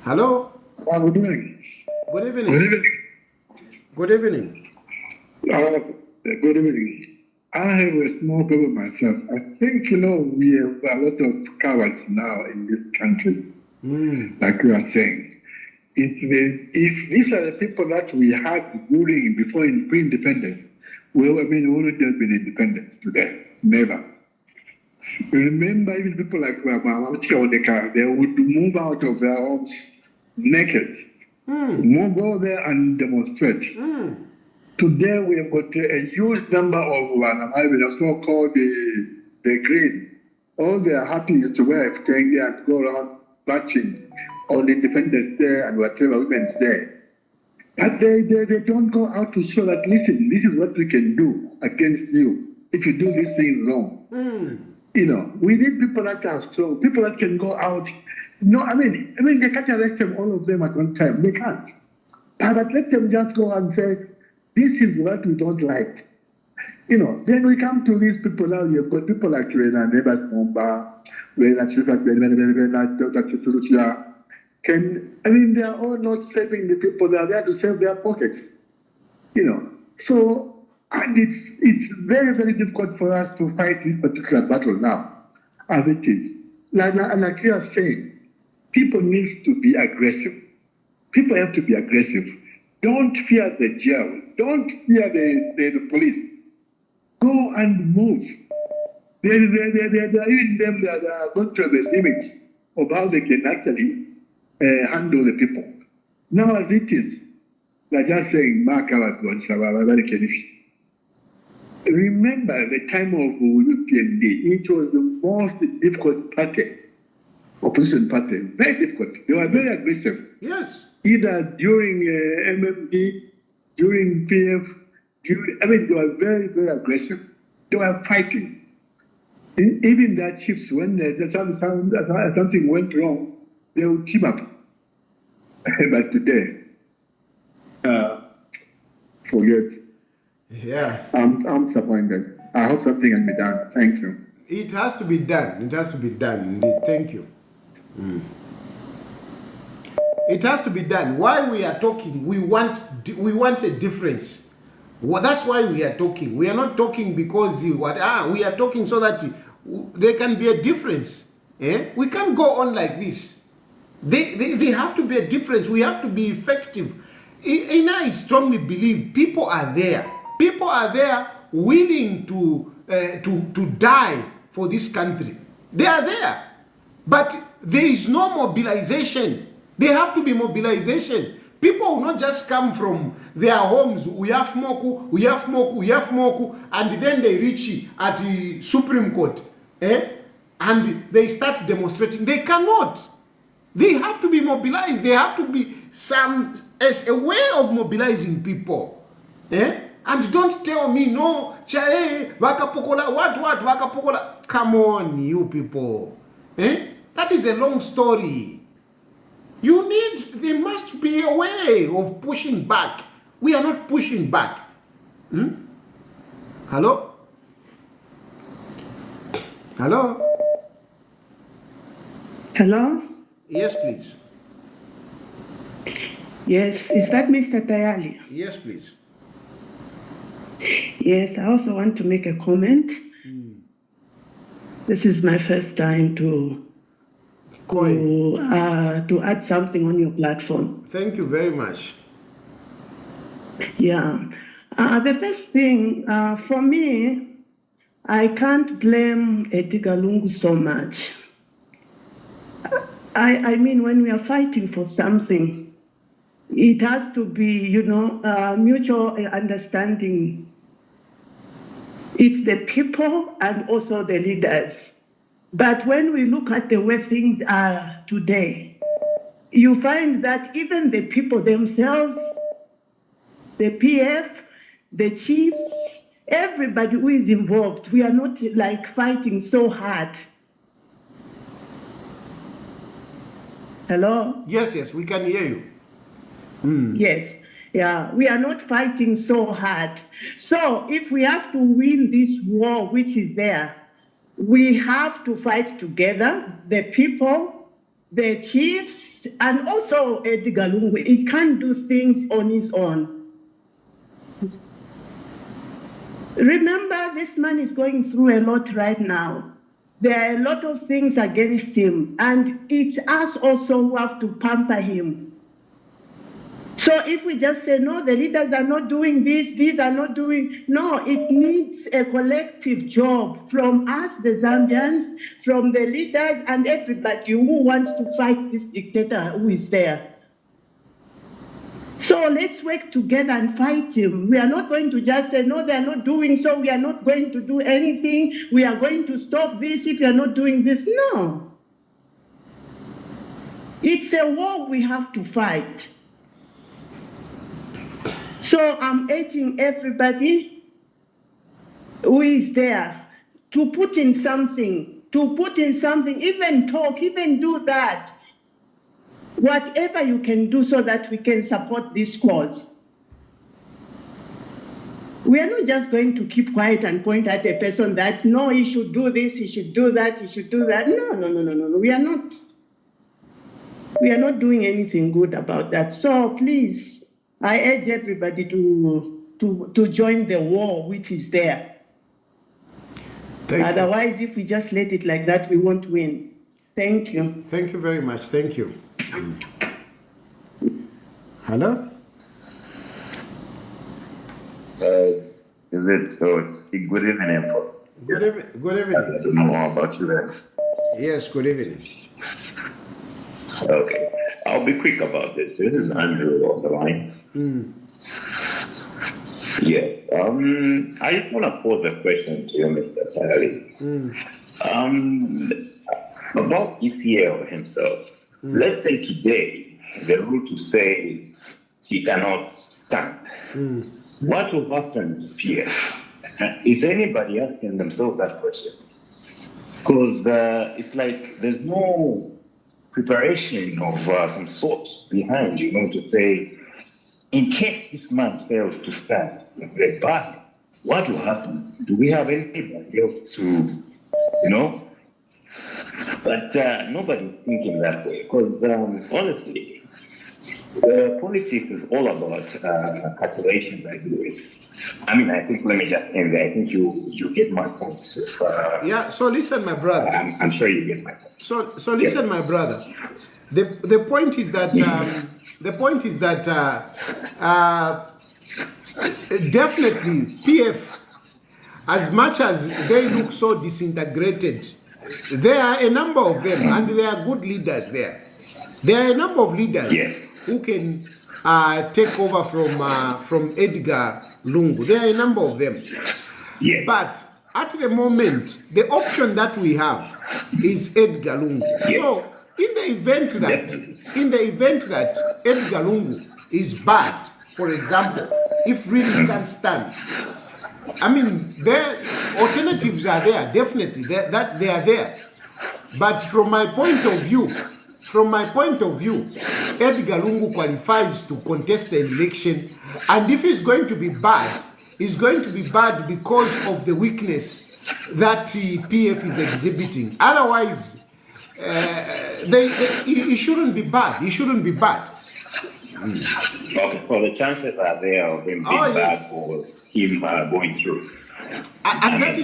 Hello? Good evening. Good evening. Good evening. I have a small problem myself. I think, we have a lot of cowards now in this country, like you are saying. If these are the people that we had ruling before in pre-independence, we would have been independent today. Never. Remember, even people like Odeka, they would move out of their homes naked, go there and demonstrate. Today we have got a huge number of so-called the green. All they are happy is to wear a thing and go around marching on Independence Day and whatever Women's Day. But they don't go out to show that, listen, this is what we can do against you if you do these things wrong. We need people that are strong, people that can go out. No, I mean, they can't arrest them, all of them at one time. They can't. But let them just go and say, this is what we don't like. Then we come to these people now. You've got people like Rena Nebas Momba, Rena Chifak, they are all not saving the people. They are there to save their pockets. So, and it's very, very difficult for us to fight this particular battle now, as it is. Like you are saying, people need to be aggressive. People have to be aggressive. Don't fear the jail. Don't fear the police. Go and move. They are even them that are going to have a limit of how they can actually handle the people. Now, as it is, they're just saying, remember the time of European Day, it was the most difficult party, opposition party, very difficult. They were very aggressive. Yes. Either during MMD, during PF, they were very, very aggressive. They were fighting. Even their chiefs, when something went wrong, they would team up. But today, forget. Yeah. I'm disappointed. I hope something can be done. Thank you. It has to be done. It has to be done. Indeed. Thank you. It has to be done. Why we are talking? We want a difference. Well, that's why we are talking. We are not talking because we are talking so that there can be a difference. We can't go on like this. They have to be a difference. We have to be effective. And I strongly believe people are there. People are there willing to die for this country. They are there. But there is no mobilization. There have to be mobilization. People will not just come from their homes, we have Moku, and then they reach at the Supreme Court, and they start demonstrating. They cannot. They have to be mobilized. There have to be a way of mobilizing people. And don't tell me, no, Wakapokola, what, Wakapokola. Come on, you people. That is a long story. There must be a way of pushing back. We are not pushing back. Hello? Hello? Hello? Yes, please. Yes, is that Mr. Tayali? Yes, please. Yes, I also want to make a comment. This is my first time to add something on your platform. Thank you very much. Yeah. The first thing, for me, I can't blame Edgar Lungu so much. I mean, when we are fighting for something, it has to be, mutual understanding. It's the people and also the leaders. But when we look at the way things are today, you find that even the people themselves, the PF, the chiefs, everybody who is involved, we are not like fighting so hard. Hello? Yes, we can hear you. Yes, yeah, we are not fighting so hard. So if we have to win this war which is there, we have to fight together, the people, the chiefs, and also Edgar Lungu. He can't do things on his own. Remember, this man is going through a lot right now. There are a lot of things against him, and it's us also who have to pamper him. So if we just say, no, the leaders are not doing this, these are not doing, no, it needs a collective job from us, the Zambians, from the leaders and everybody who wants to fight this dictator who is there. So let's work together and fight him. We are not going to just say, no, they are not doing so, we are not going to do anything, we are going to stop this if you are not doing this. No. It's a war we have to fight. So I'm urging everybody who is there to put in something, even talk, even do that. Whatever you can do so that we can support this cause. We are not just going to keep quiet and point at a person that, no, he should do this, he should do that, he should do that. No. We are not. We are not doing anything good about that. So please, I urge everybody to join the war which is there. Otherwise, if we just let it like that, we won't win. Thank you. Thank you very much. Thank you. Hello? Is it? Oh, it's good evening. Good evening. I don't know more about you then. Yes, good evening. Okay. I'll be quick about this. This is Andrew on the line. Yes. I just want to pose a question to you, Mr. Charlie. About ECL himself. Let's say today the rule to say he cannot stand. What will happen to PF? Is anybody asking themselves that question? Because it's like there's no preparation of some sort behind, to say, in case this man fails to stand very bad, what will happen? Do we have anybody else to, But nobody's thinking that way because honestly, politics is all about calculations, I believe. I think, let me just end there. I think you get my point. So listen, my brother. I'm sure you get my point. So listen, my brother. The point is that definitely PF, as much as they look so disintegrated, there are a number of them, and there are good leaders there. There are a number of leaders who can take over from Edgar Lungu. There are a number of them. But at the moment, the option that we have is Edgar Lungu. So in the event that Edgar Lungu is bad, for example, if really he can't stand, their alternatives are there, definitely, that they are there. But from my point of view, Edgar Lungu qualifies to contest the election, and if he's going to be bad, he's going to be bad because of the weakness that PF is exhibiting. Otherwise, he shouldn't be bad. He shouldn't be bad. Okay, so the chances are there of him being bad for him going through. That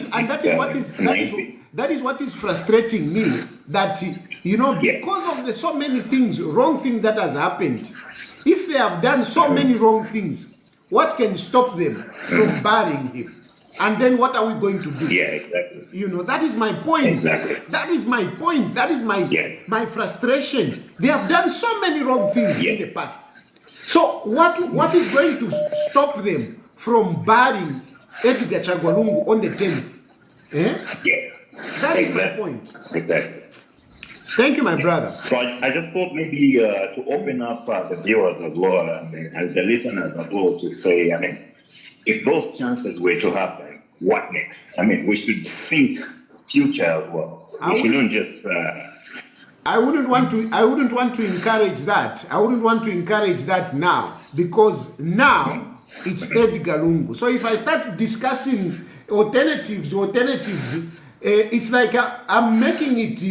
is what is frustrating me. That because of the so many things, wrong things that has happened. If they have done so many wrong things, what can stop them from barring him? And then what are we going to do? Yeah, exactly. That is my point. Exactly. That is my point. That is my frustration. They have done so many wrong things in the past. So what is going to stop them from barring Edgar Chagwa on the 10th? Yes. That is my point. Exactly. Thank you, my brother. So I just thought maybe to open up the viewers as well, and the listeners as well, to say, if those chances were to happen, what next? We should think future as well. We shouldn't just. I wouldn't want to encourage that. I wouldn't want to encourage that now, because now it's Edgar Lungu. So if I start discussing alternatives, it's like I'm making it.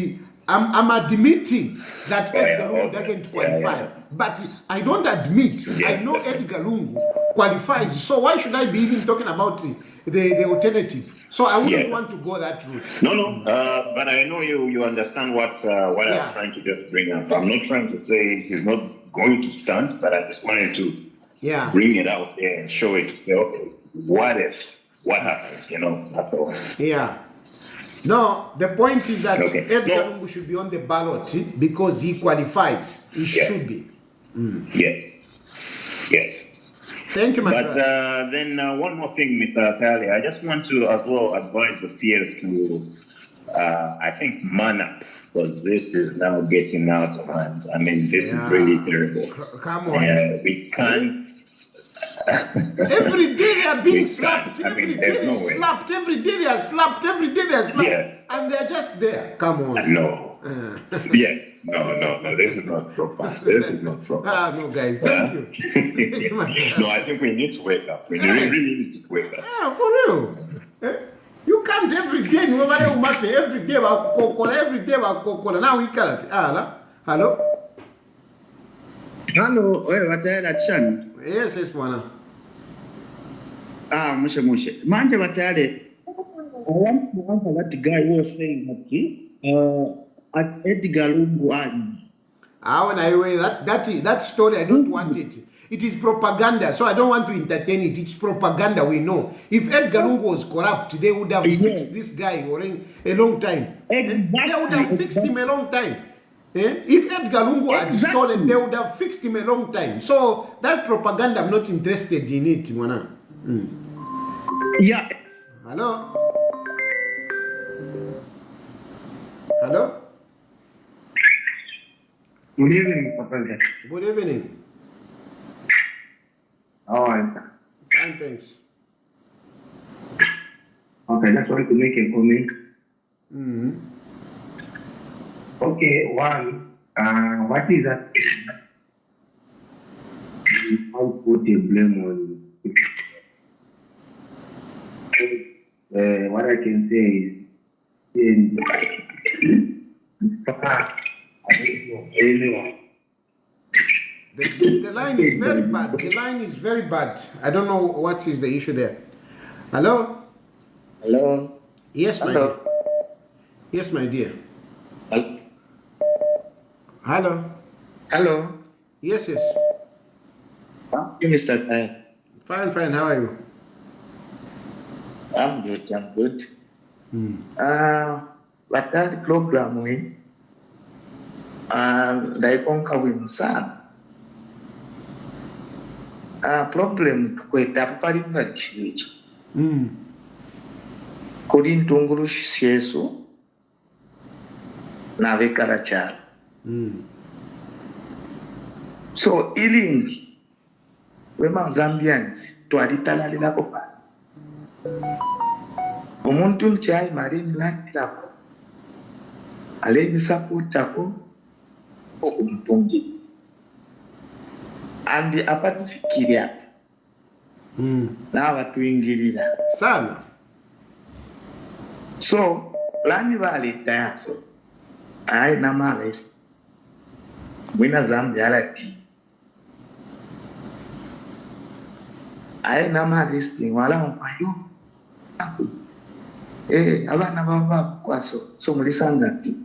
I'm admitting that Edgar Lungu doesn't qualify, but I don't admit. I know Edgar Lungu qualifies. So why should I be even talking about the alternative? So I wouldn't want to go that route. No, but I know you understand what I'm trying to just bring up. I'm not trying to say he's not going to stand, but I just wanted to bring it out there and show it. To say, okay, what happens? That's all. Yeah. No, the point is that Edgar Lungu should be on the ballot because he qualifies. He should be. Yes. Thank you, my brother. But then one more thing, Mr. Atali, I just want to as well advise the peers to, I think, man up, because this is now getting out of hand. This is really terrible. Come on. We can't. Every day they are being slapped. Every day they are slapped. Every day they are slapped. Every day they are slapped. Yes. And they are just there. Come on. No. Yes. No. This is not proper. This is not proper. No, guys. Thank you. No, I think we need to wake up. We really need to wake up. Yeah, for real. You can't every day. Every day about now we can't. Hello. Hello. What are Yes, mwana. Mushe. Manje batale. I want to answer what the guy was saying at Edgar Lungu. That story, I don't want it. It is propaganda, so I don't want to entertain it. It's propaganda, we know. If Edgar Lungu was corrupt, they would have fixed this guy a long time. Exactly. They would have fixed him a long time. If Edgar Lungu had stolen, they would have fixed him a long time. So that propaganda, I'm not interested in it, Mwana. Yeah. Hello? Hello? Good evening, Professor. Good evening. How are you, sir? Fine, thanks. Okay, I just want to make a comment. Okay, one, what is that? I'll put a blame on what I can say is, The line is very bad. The line is very bad. I don't know what is the issue there. Hello? Hello? Yes, my Hello? dear. Yes, my dear. Hello? Hello? Yes, yes. You, Mr. Kai. Fine, fine. How are you? I'm good, I'm good. But that program we ndaikonka winu sana. Problem kweta palinga chicho. Kodi ntungulu sieso na vekara chalo. So ilingi wema Zambians twalitalalila kopa. Umuntu mchai marini lakilako. Aleni sapotako okumpungi. Andi apatufikiria. Na watuingilila. Sana. So, lani valeta yaso. Ai na males. Mwina Zambia lati. Ai na males wala mpayo. Aku. Abana baba kwaso so mulisangati.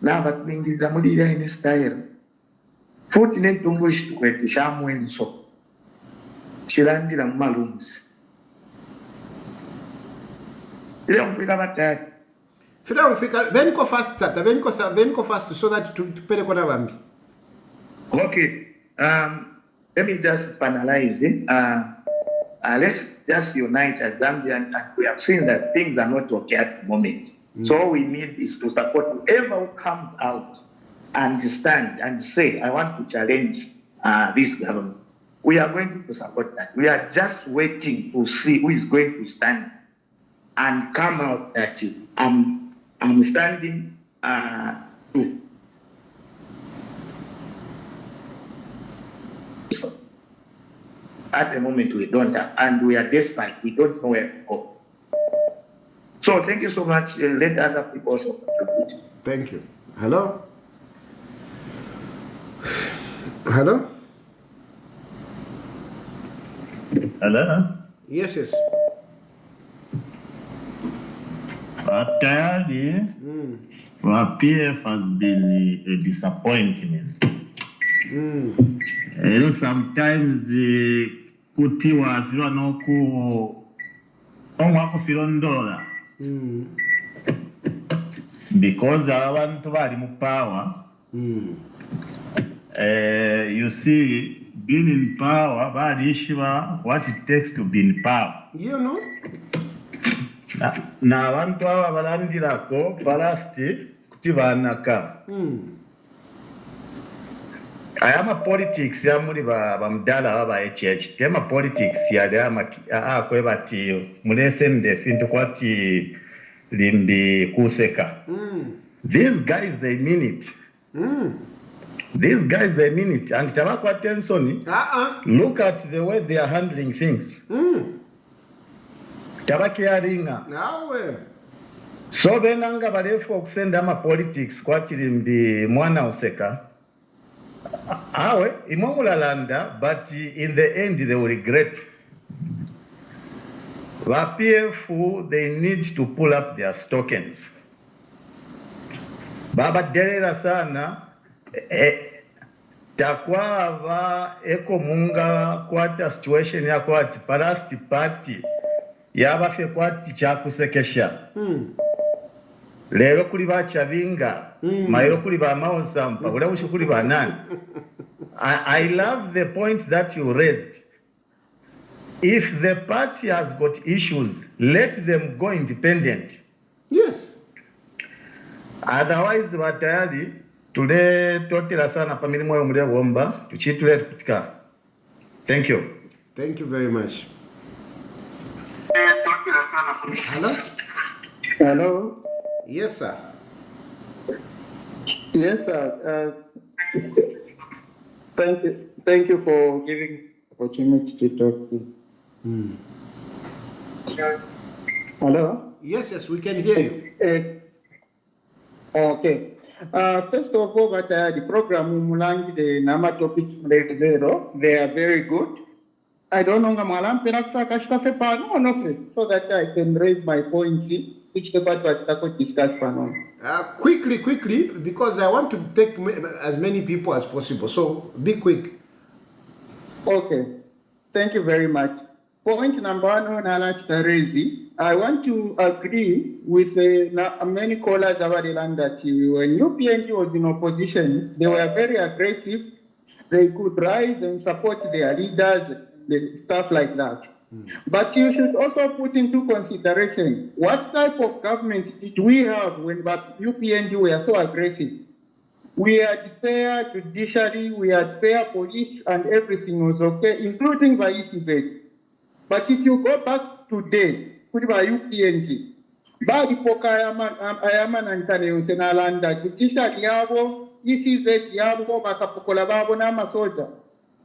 Na batwingiliza mulira ine style. Futi nentungo shitukwete shamwenso. Chilandira malums. Ile mfika batari. Fida mfika veniko fast tata veniko fast so that tupere kona bambi. Okay. Let me just finalize it. Let's just unite as Zambian, and we have seen that things are not okay at the moment. So all we need is to support whoever who comes out and stand and say, I want to challenge this government. We are going to support that. We are just waiting to see who is going to stand and come out that I'm standing to. At the moment, we don't have, and we are desperate. We don't know where to go. So thank you so much. Let other people also contribute. Thank you. Hello? Hello? Hello? Yes, yes. Tayari, PF has been a disappointment. Sometimes kutiwa afirwa noku omwako filondola because abantu bali mu power. You see, being in power, bali ishiwa what it takes to be in power. You know? Na abantu aba balandirako balasti kutibanaka. Ayama politics ya muri ba mdala baba HH. Tema politics ya dama kwebati mulese ndefintu kwati limbi kuseka. These guys they mean it. These guys they mean it. And tabakwa tensoni. Look at the way they are handling things. Tabaki ya ringa. Nawe. So benanga balefu okusenda ama politics kwati limbi mwana useka. Awe, imomulalanda, but in the end they will regret. PF, they need to pull up their stockings. Baba derera sana, takwava eko munga kwata situation ya kwati parasti party, yaba fe kwati chakusekesha. Lero kuli bachavinga, maero kuli ba maosampa, ulabushi kuli ba nani. I love the point that you raised. If the party has got issues, let them go independent. Yes. Otherwise, batayali tule totela sana pamilimu ya mule womba tuchitule kutika. Thank you. Thank you very much. Hello? Hello? Yes, sir. Yes, sir. Thank you for giving opportunity to talk to. Hello? Yes, we can hear you. Okay. First of all, but the program Mulangi, the Nama topics they are very good. I don't know Malam Penakfa no, so that I can raise my points, which the part was discuss panon. Quickly, because I want to take as many people as possible. So be quick. Okay. Thank you very much. Point number one on Alach Tarezi. I want to agree with many callers about the land that when UPNG was in opposition, they were very aggressive. They could rise and support their leaders, stuff like that. But you should also put into consideration what type of government did we have when UPNG were so aggressive. We had fair judiciary, we had fair police, and everything was okay, including the ECZ. But if you go back today, put by UPNG, badi poka ayaman antane usenalanda, judiciary yabo, ECZ yabo, makapokola babo na masoja.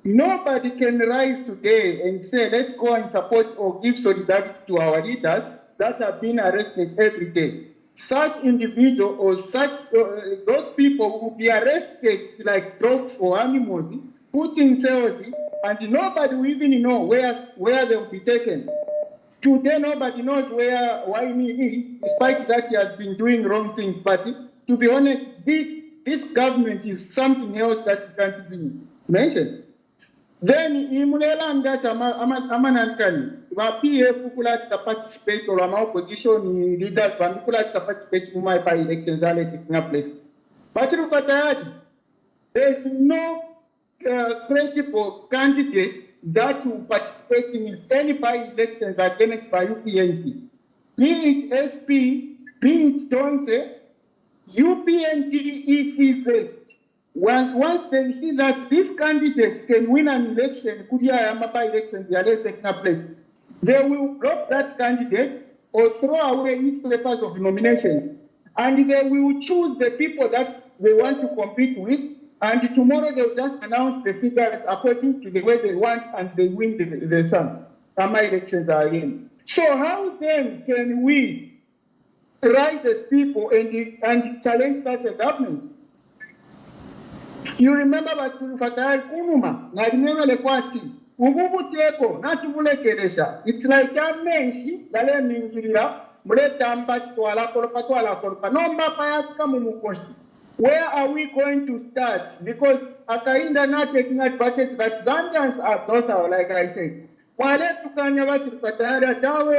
Nobody can rise today and say, let's go and support or give solidarity to our leaders that have been arrested every day. Such individual or such those people will be arrested like dogs or animals, put in cells, and nobody will even know where they will be taken. Today, nobody knows why he is, despite that he has been doing wrong things. But to be honest, this government is something else that can't be mentioned. Then, imulela that amanankani, wa PF kula to participate or ama opposition leaders kula to participate in my elections are taking place. But look at that, there is no credible candidate that will participate in any by-elections against by UPNG. Be it SP, be it Tonse, UPNG ECZ. Once they see that this candidate can win an election, by-elections are taking place, they will drop that candidate or throw away his papers of nominations. And they will choose the people that they want to compete with. And tomorrow they'll just announce the figures according to the way they want, and they win the sum. Elections are in. So how then can we rise as people and challenge such a government? You remember what Fatah Kunuma, Nadimele Kwati, Ububu Teko, Natubule Keresha. It's like a menshi, Dale Mingiria, Muletamba to ala Korpa, no Mapayas Kamumukoshi. Where are we going to start? Because Akainda not taking advantage that Zambians are docile, like I said. I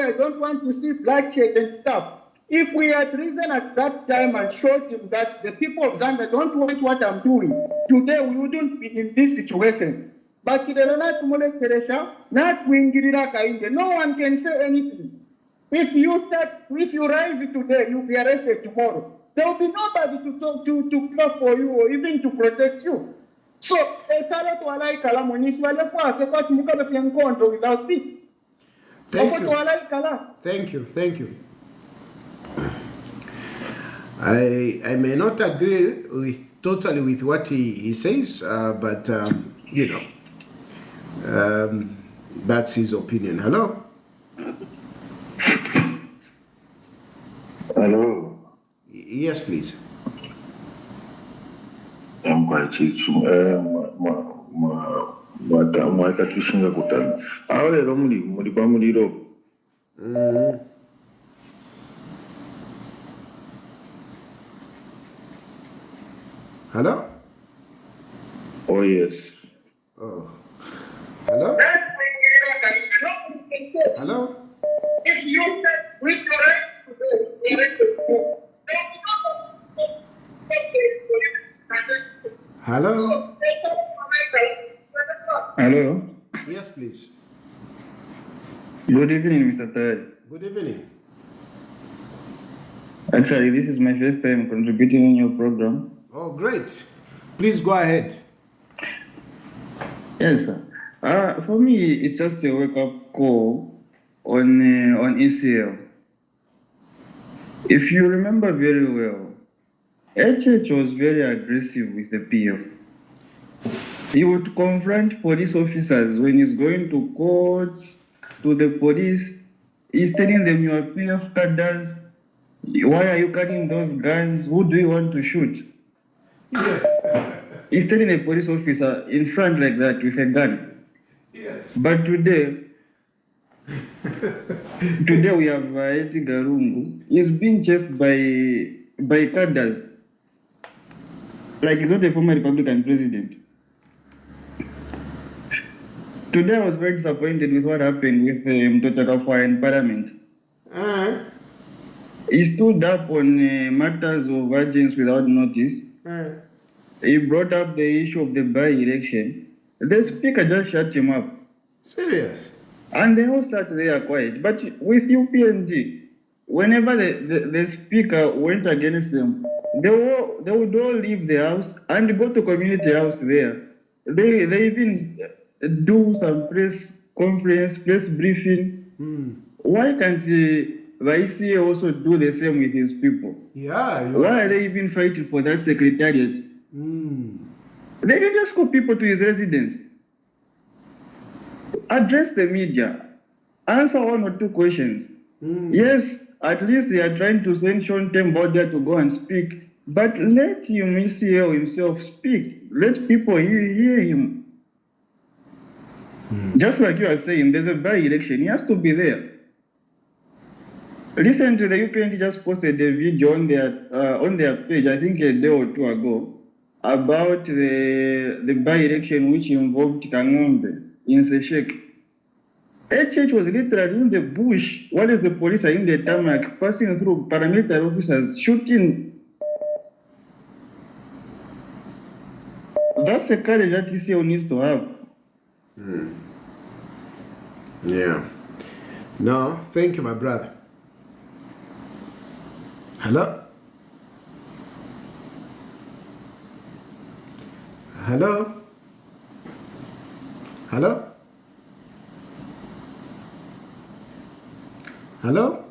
don't want to see bloodshed and stuff. If we had risen at that time and showed him that the people of Zambia don't want what I'm doing, today we wouldn't be in this situation. But no one can say anything. If you rise today, you'll be arrested tomorrow. There will be nobody to clap for you or even to protect you. So, without peace. Thank you. I may not agree totally with what he says, but that's his opinion. Hello? Hello. Yes, please. I'm quite chief. Makatushinga kutana. Awe romuli mulibamuliro. Hello? Oh yes. Oh. Hello? Hello? If you said we Hello? Hello? Yes, please. Good evening, Mr. Third. Good evening. Actually, this is my first time contributing in your program. Oh, great. Please go ahead. Yes, sir. For me, it's just a wake-up call on ECL. If you remember very well, HH was very aggressive with the PF. He would confront police officers when he's going to court, to the police. He's telling them, you are PF cadres. Why are you carrying those guns? Who do you want to shoot? Yes. He's telling a police officer in front like that with a gun. Yes. But today we have Edgar Lungu. He's being chased by cadres. Like he's not a former Republican president. Today I was very disappointed with what happened with Mtotakafwa in Parliament. He stood up on matters of urgence without notice. He brought up the issue of the by-election. The speaker just shut him up. Serious? And they all sat there quiet. But with UPNG, whenever the speaker went against them, they would all leave the house and go to community house there. They even do some press conference, press briefing. Why can't the ICA also do the same with his people? Yeah. Why are they even fighting for that secretariat? They can just call people to his residence. Address the media. Answer one or two questions. Yes, at least they are trying to send Sean Tembo there to go and speak. But let him, ECL himself, speak. Let people hear him. Just like you are saying, there's a by-election. He has to be there. Recently, the UPND just posted a video on their page, I think a day or two ago, about the by-election which involved Kangombe in Seshek. HH was literally in the bush while the police are in the tarmac, passing through paramilitary officers, shooting. That's the courage that ECL needs to have. Yeah. No, thank you, my brother. Hello? Hello? Hello? Hello?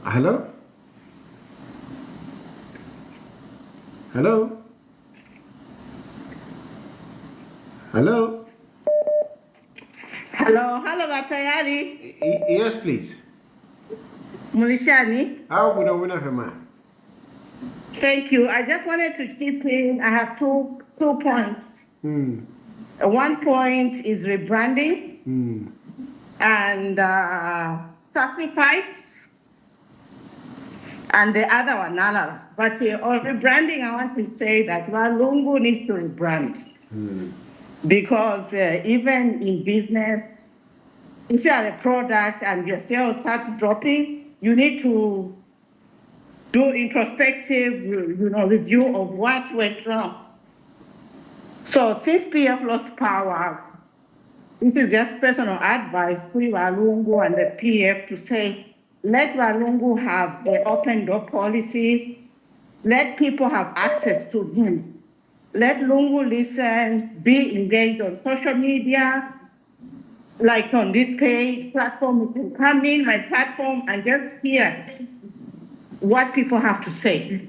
Hello? Hello? Hello? Hello, Batayari. Yes, please. Mulishani. How good are Thank you. I just wanted to chip in. I have two points. One point is rebranding and sacrifice, and the other one, Nala. But on rebranding, I want to say that Walungu needs to rebrand. Because even in business, if you have a product and your sales start dropping, you need to do introspective, review of what went wrong. So since PF lost power, this is just personal advice to Walungu and the PF to say, let Walungu have the open door policy. Let people have access to him. Let Lungu listen, be engaged on social media, like on this page, platform. You can come in my platform and just hear what people have to say.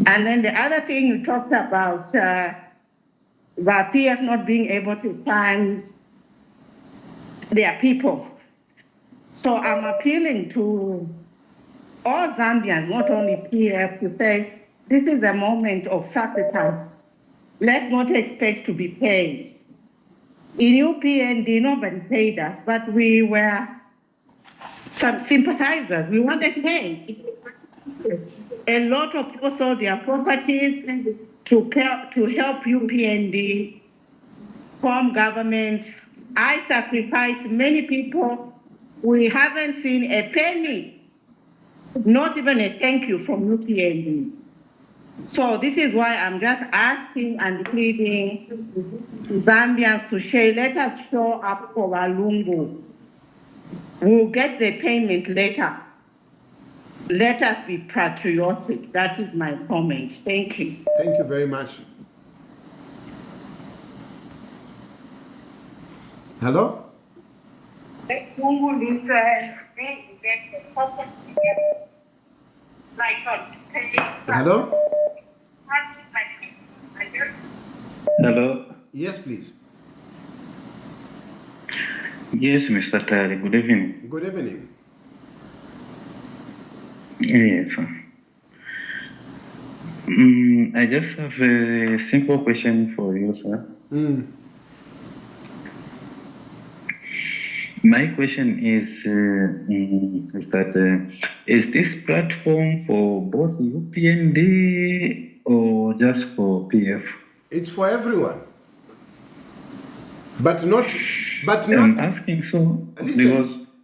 And then the other thing you talked about, the PF not being able to fund their people. So I'm appealing to all Zambians, not only PF, to say, this is a moment of sacrifice. Let's not expect to be paid. In UPND, nobody paid us, but we were some sympathizers. We wanted paid. A lot of people sold their properties to help UPND form government I sacrificed many people. We haven't seen a penny, not even a thank you from UPND. So this is why I'm just asking and pleading Zambians to share. Let us show up for Walungu. We'll get the payment later. Let us be patriotic. That is my comment. Thank you. Thank you very much. Hello? Hello? Hello. Yes, please. Yes, Mr. Tari. Good evening. Good evening. Yes. I just have a simple question for you, sir. My question is is this platform for both UPND or just for PF? It's for everyone. But not. I'm asking so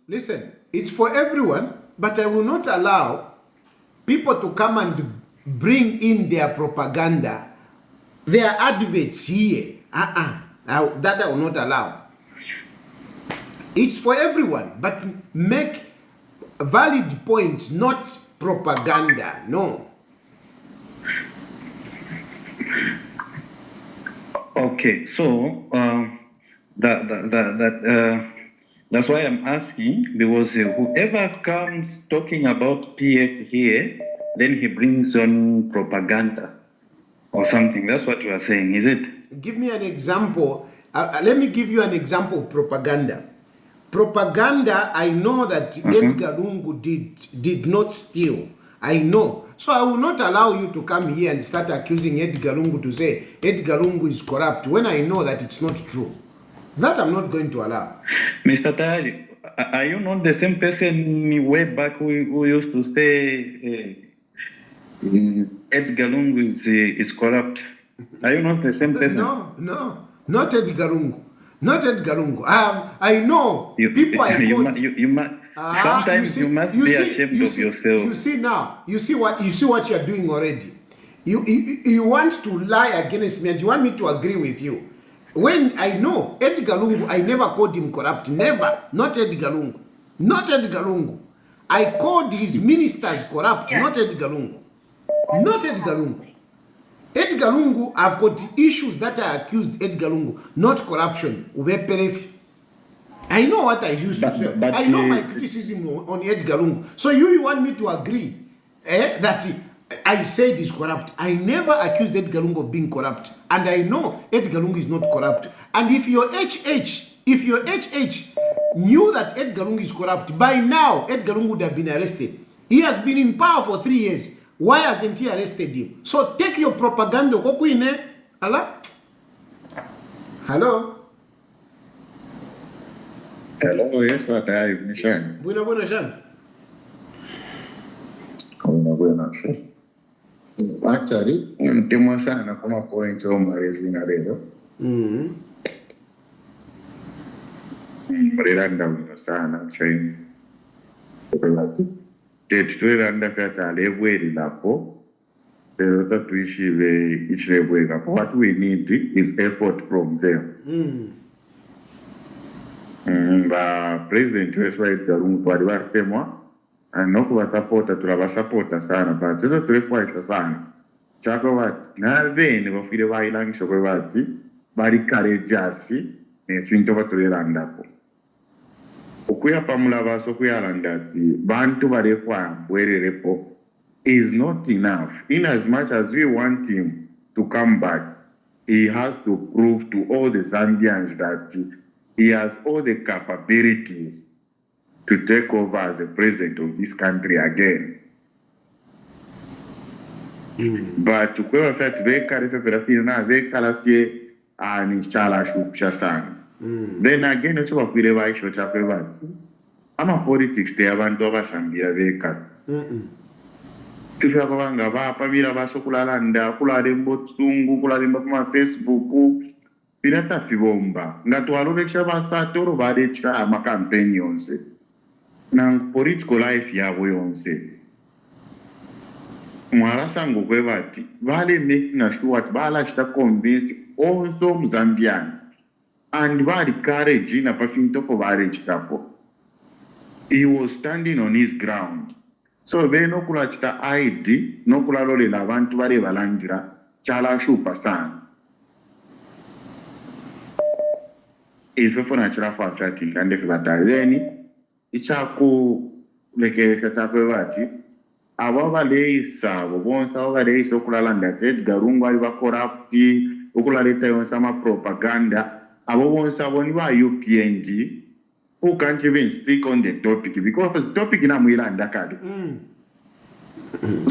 Listen, it's for everyone, but I will not allow people to come and bring in their propaganda, their adverts here. That I will not allow. It's for everyone, but make valid points, not propaganda. No. Okay, so that's why I'm asking, because whoever comes talking about PF here, then he brings on propaganda or something. That's what you are saying, is it? Give me an example. Let me give you an example of propaganda. Propaganda, I know that Edgar Lungu did not steal. I know. So I will not allow you to come here and start accusing Edgar Lungu to say Edgar Lungu is corrupt when I know that it's not true. That I'm not going to allow. Mr. Tari, are you not the same person way back who used to say Edgar Lungu is corrupt? Are you not the same person? No, not Edgar Lungu. Not Edgar Lungu. I know people I quote. Sometimes you must be ashamed of yourself. You see what you are doing already. You want to lie against me and you want me to agree with you. When I know Edgar Lungu, I never called him corrupt. Never. Not Edgar Lungu. Not Edgar Lungu. I called his ministers corrupt. Not Edgar Lungu. Not Edgar Lungu. Edgar Lungu, I've got issues that I accused Edgar Lungu, not corruption. I know what I used to say. I know my criticism on Edgar Lungu. So you want me to agree that I said he's corrupt. I never accused Edgar Lungu of being corrupt. And I know Edgar Lungu is not corrupt. And if your HH knew that Edgar Lungu is corrupt, by now Edgar Lungu would have been arrested. He has been in power for 3 years. Why hasn't he arrested him? So take your propaganda. Hello? Hello, yes, what are you, Nishan? Buena, Shan. Buena, Shan. Actually, Timo sana kama point o marezina leo. Mrelanda wino sana, chain. Tetulanda fyata lebweri lapo. Terota tuishive ichilebweri lapo. What we need is effort from them. President wetu Edgar Lungu twali batemwa nokubasapota tulabasapota sana but ezo tulefuaisha sana chako bati nabene bafire bayilangisha kwe bati bali courageous nefinto batulerandako okuyapamula baso kuyalanda ati bantu balefwa bwererepo is not enough. In as much as we want him to come back, he has to prove to all the Zambians that he has all the capabilities to take over as the president of this country again. But to go affect then again, it's what we I'm a politics, they have one over Zambia veka. Kufika banga ba pamira baso kulalanda kulalembo tsungu kulalembo kuma Facebook pirata fibomba nga twalolecha basatoro balecha amakampeni yonse na political life yabo yonse mwarasango kwebati vale making sure that balachita convince also Zambian and bali courage na pafinto for balechitapo. He was standing on his ground. So be no kulachita ID no kulalolela abantu bale balandira chala shupa sana. Ifo na chira fa chatting and if batazeni ichaku leke chatakwe bati abo baleisa abo bonsa abo baleisa okulalanda Edgar Lungu ali ba corrupt okulaleta yonsa ma propaganda abo bonsa abo ni ba UPND who can't even stick on the topic because the topic na muilanda kadu.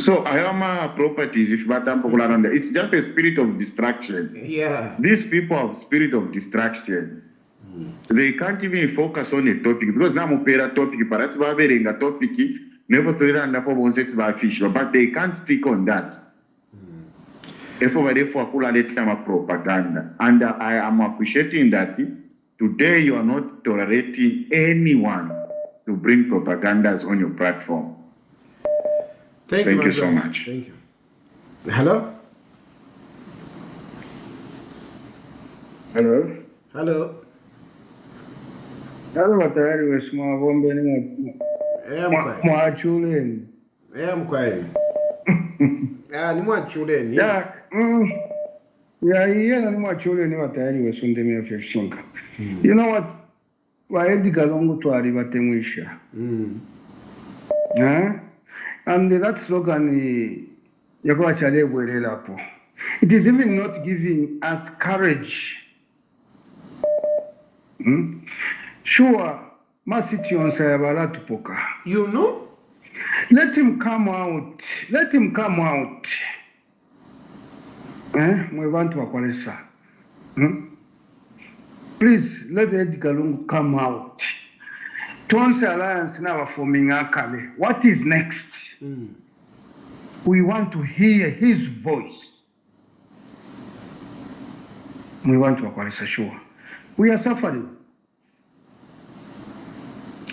So ayama properties if batampo kulalanda it's just a spirit of distraction. Yeah. These people have spirit of distraction. They can't even focus on a topic because na mupera topic parati ba berenga topic never to run up on sets by fish, but they can't stick on that. If over there for propaganda, and I am appreciating that today you are not tolerating anyone to bring propagandas on your platform. Thank you so much. Thank you. Hello? Hello? Hello? Hello, Matari, with small woman. Mwachuleni. Mkwai. Ni mwachuleni. Ni mwachuleni watayari wasundemi ya feshunga. You know what? Waedi galongo tuari batemwisha. And that slogan yako achale bwerela hapo. It is even not giving us courage. Sure, Masiti sayabala tupoka. You know? Let him come out. Let him come out. Mwevantu wakwalesa. Please, let Edgar Lungu come out. Tonse Alliance now forming akale. What is next? We want to hear his voice. Mwevantu wakwalesa, sure. We are suffering.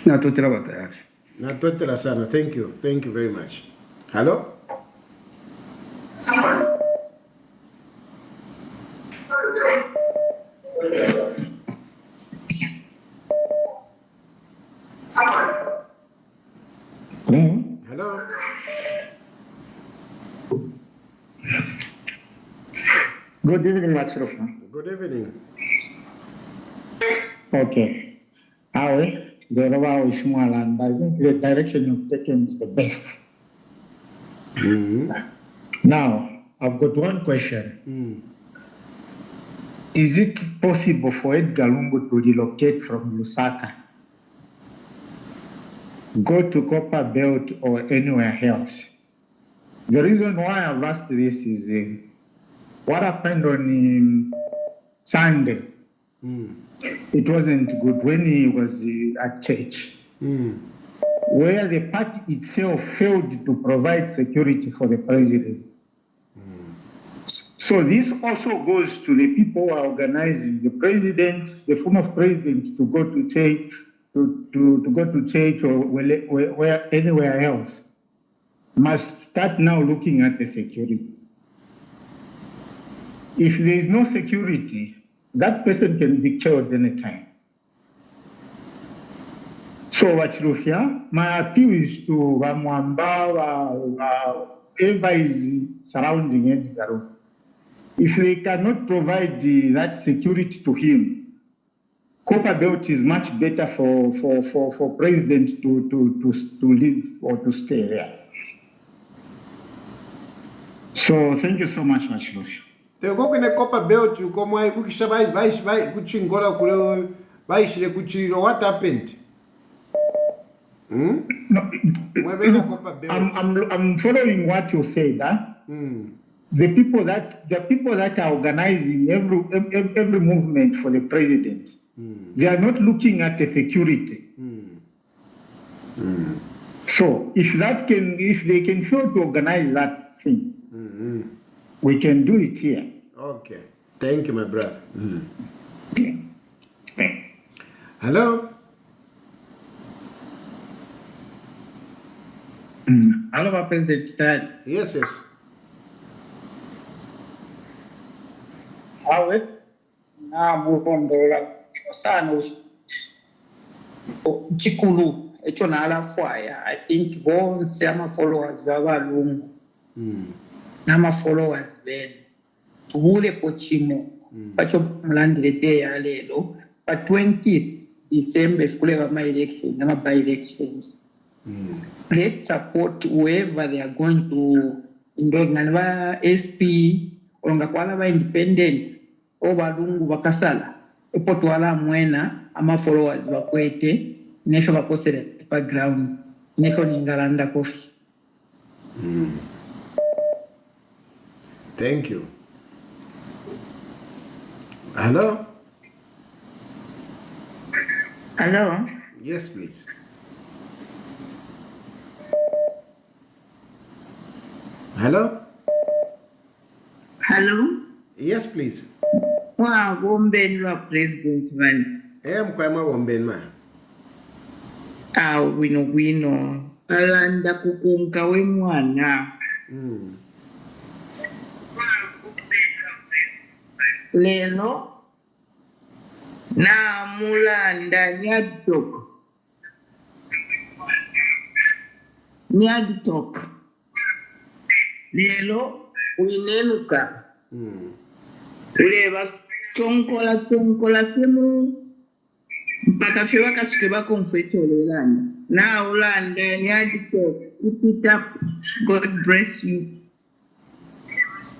Natotela batayari. Natotela sana. Thank you. Thank you very much. Hello? Hello? Good evening, Matsurufa. Good evening. Okay. Awe, the Rova Ishmael, I think the direction you've taken is the best. Now, I've got one question. Is it possible for Edgar Lungu to relocate from Lusaka, go to Copper Belt or anywhere else? The reason why I've asked this is what happened on Sunday. It wasn't good when he was at church, where the party itself failed to provide security for the president. So this also goes to the people who are organizing the president, the former president, to go to church, to go to church or where anywhere else. Must start now looking at the security. If there is no security, that person can be killed anytime. So, Wachirufia, my appeal is to Wamwamba, whoever is surrounding Edgar. If they cannot provide that security to him, Copper Belt is much better for president to live or to stay there. So, thank you so much, Wachirufia. Go in the Copper Belt, you come by Kuchingola, what happened? No, I'm following what you said. The people that are organizing every movement for the president, they are not looking at the security. So if they can fail to organize that thing, we can do it here. Okay. Thank you, my brother. Hello? Hello, President Tad. Yes, yes. Awe na mukondola sana chikulu echo nalafwaya. I think bonse ama-followers babalungu nama-followers benu tubulepo chimo bacho mulandile day ya lelo pa 20th December fikule bama-elections ama-by-elections. Let's support whoever they are going to endorse. Ngani ba SP olonga kwala ba independent obalungu bakasala epotwala mwena ama-followers bakwete nesho bakosele background nesho ningalanda kofi. Thank you. Hello? Hello? Yes, please. Hello? Hello? Yes, please. Wow, Wombeni wa President Vance. Mkwama Wombeni ma. Wino. Alanda kukunka we mwana. Lelo na mulanda nyaditok. Lelo uinenuka. Uleba chonkola temu mpaka fyewa kasuke bakonfetolelana. Na ulanda nyaditok. Keep it up. God bless you.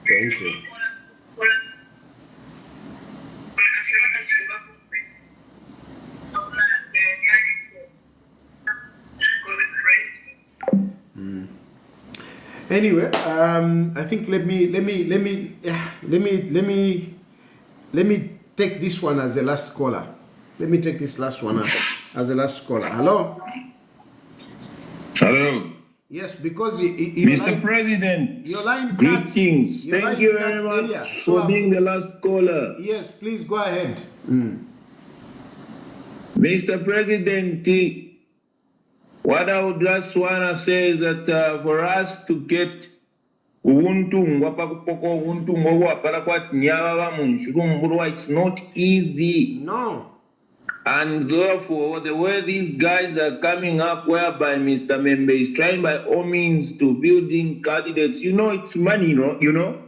Thank you. Anyway, I think let me take this one as the last caller. Let me take this last one as the last caller. Hello. Hello. Yes, because Mr. President, your line greetings. Thank you very much for being the last caller. Yes, please go ahead. Mr. President, what I would just want to say is that for us to get it's not easy. No. And therefore, the way these guys are coming up, whereby Mr. Membe is trying by all means to build in candidates, it's money, you know.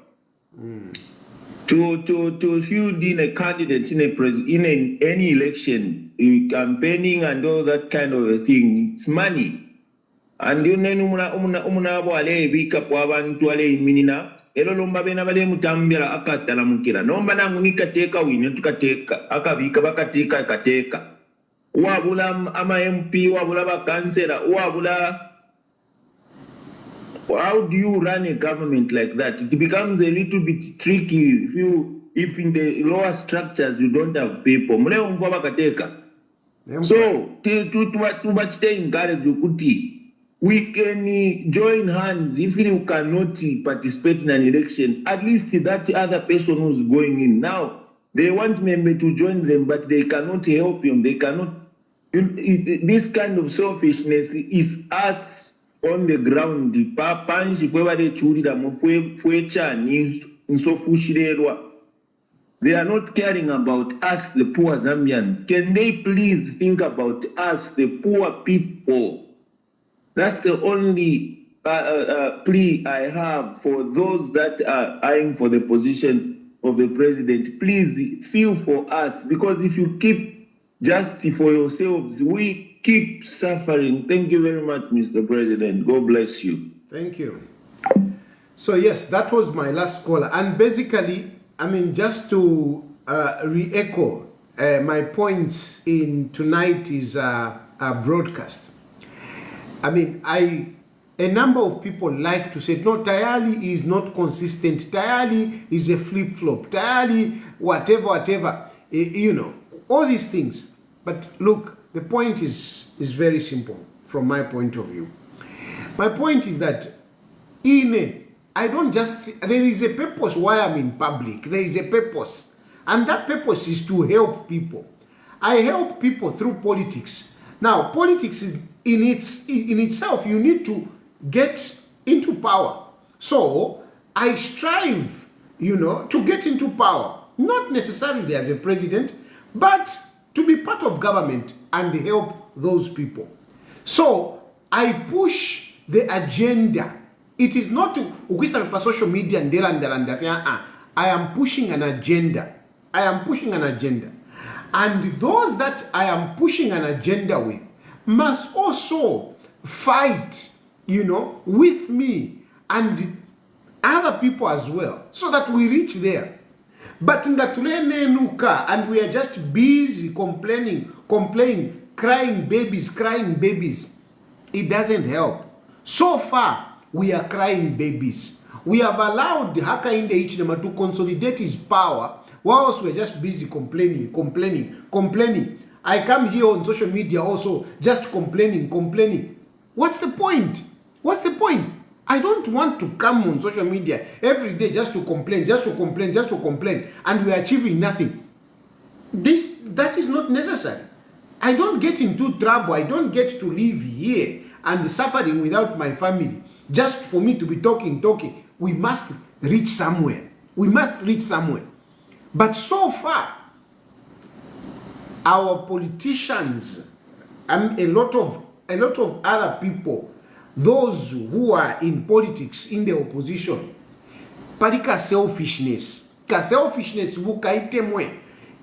To field in a candidate in any election, campaigning and all that kind of a thing, it's money. And elo lomba bena bale mutambira akatala mukira nomba nangunika teka wine tukateka akabika bakateka kateka wabula ama MP wabula bakansela wabula. How do you run a government like that? It becomes a little bit tricky if in the lower structures you don't have people. Mule umva bakateka. So tubachite encourage ukuthi we can join hands if you cannot participate in an election. At least that other person who's going in. Now, they want Membe to join them, but they cannot help him. They cannot. This kind of selfishness is us on the ground. They are not caring about us, the poor Zambians. Can they please think about us, the poor people? That's the only plea I have for those that are eyeing for the position of the president. Please feel for us, because if you keep just for yourselves, we keep suffering. Thank you very much, Mr. President. God bless you. Thank you. So yes, that was my last caller. And basically, I mean, just to re-echo my points in tonight's broadcast. I mean, a number of people like to say, no, Tayali is not consistent. Tayali is a flip-flop. Tayali, whatever, all these things. But look, the point is very simple from my point of view. My point is that in I don't just, there is a purpose why I'm in public. There is a purpose. And that purpose is to help people. I help people through politics. Now, politics is in itself, you need to get into power. So I strive, to get into power, not necessarily as a president, but to be part of government and help those people. So I push the agenda. It is not to social media and I am pushing an agenda. I am pushing an agenda. And those that I am pushing an agenda with must also fight, with me and other people as well, so that we reach there. But and we are just busy complaining, crying babies. It doesn't help. So far, we are crying babies. We have allowed Hakainde Hichilema to consolidate his power, whilst we're just busy complaining. I come here on social media also just complaining. What's the point? What's the point? I don't want to come on social media every day just to complain, and we're achieving nothing. That is not necessary. I don't get into trouble. I don't get to live here and suffering without my family just for me to be talking. We must reach somewhere. But so far, our politicians and a lot of other people, those who are in politics in the opposition, palika selfishness wukaitemwe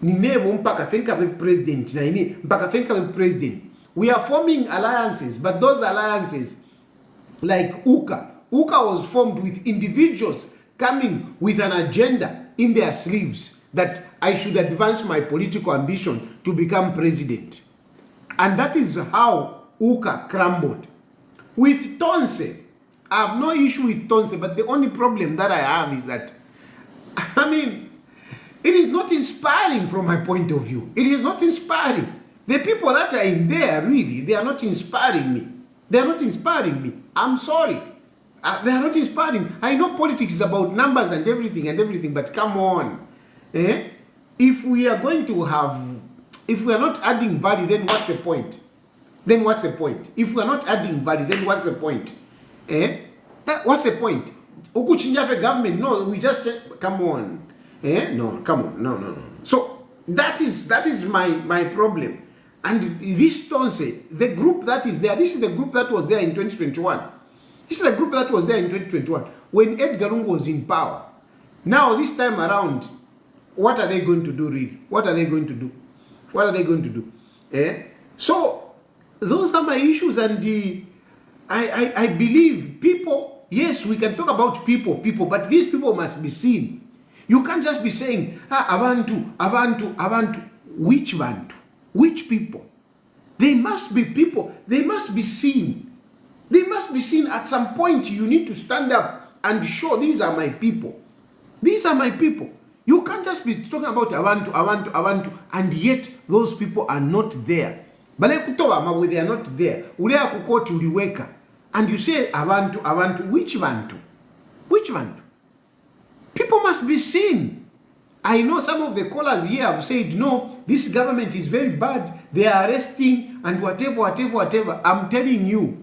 ninebo mpaka fenka be president na ini mpaka fenka be president. We are forming alliances, but those alliances, like UCA was formed with individuals coming with an agenda in their sleeves that I should advance my political ambition to become president. And that is how UCA crumbled. With Tonse, I have no issue with Tonse, but the only problem that I have is that, it is not inspiring from my point of view. It is not inspiring. The people that are in there, really, they are not inspiring me. I'm sorry. They are not inspiring. I know politics is about numbers and everything, but come on. If we are not adding value, then what's the point? If we are not adding value, then what's the point? What's the point? Ukuchinja government? No, we just come on. No, come on. No. So that is my problem. And this Tonse, the group that is there, this is the group that was there in 2021. When Edgar Lungu was in power. Now this time around, what are they going to do really? What are they going to do? So those are my issues, and I believe people, yes, we can talk about people, but these people must be seen. You can't just be saying, Abantu. Which Bantu? Which people? They must be people. They must be seen. At some point. You need to stand up and show these are my people. You can't just be talking about Abantu, and yet those people are not there. But they are not there. And you say Abantu. Which Bantu? People must be seen. I know some of the callers here have said, no, this government is very bad. They are arresting and whatever. I'm telling you,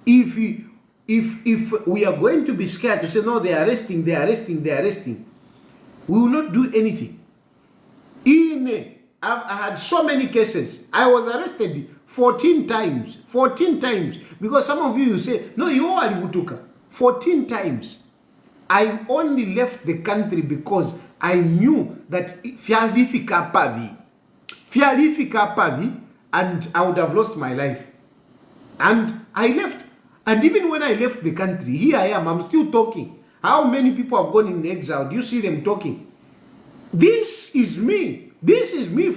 if we are going to be scared to say, no, they are arresting, we will not do anything. I had so many cases. I was arrested 14 times. Because some of you say, no, you are Butuka. 14 times. I only left the country because I knew that Fialifika Pavi, and I would have lost my life. And I left. And even when I left the country, here I am, I'm still talking. How many people have gone in exile? Do you see them talking? This is me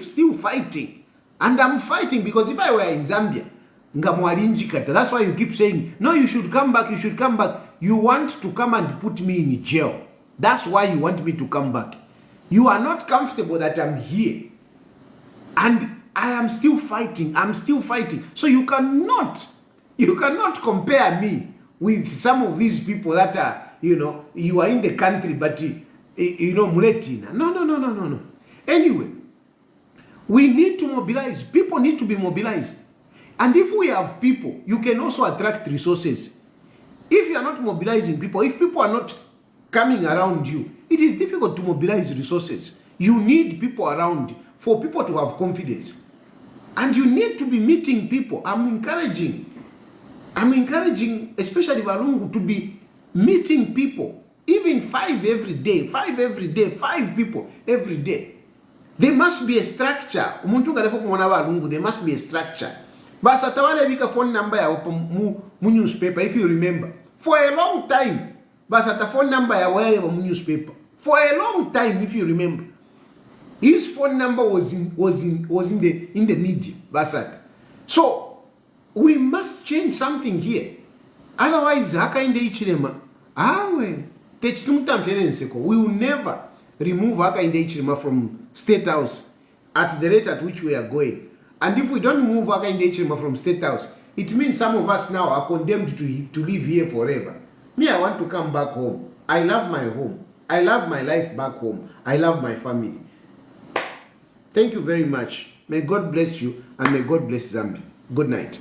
still fighting. And I'm fighting because if I were in Zambia, that's why you keep saying, no, you should come back. You want to come and put me in jail. That's why you want me to come back. You are not comfortable that I'm here. And I am still fighting. So you cannot compare me with some of these people that are you are in the country, but muletina. No. Anyway, we need to mobilize. People need to be mobilized. And if we have people, you can also attract resources. If you are not mobilizing people, if people are not coming around you, it is difficult to mobilize resources. You need people around for people to have confidence. And you need to be meeting people. I'm encouraging, especially Valungu, to be meeting people. Even 5 every day, 5 people every day. There must be a structure. There must be a structure. Basatawale vika phone number ya mu newspaper, if you remember. For a long time, basata phone number ya wale mu newspaper. For a long time, if you remember. His phone number was in the media, basata. So we must change something here. Otherwise, hakainde ichirema. We will never remove hakainde ichirema from State House at the rate at which we are going. And if we don't move hakainde ichirema from State House, it means some of us now are condemned to live here forever. Me, I want to come back home. I love my home. I love my life back home. I love my family. Thank you very much. May God bless you and may God bless Zambia. Good night.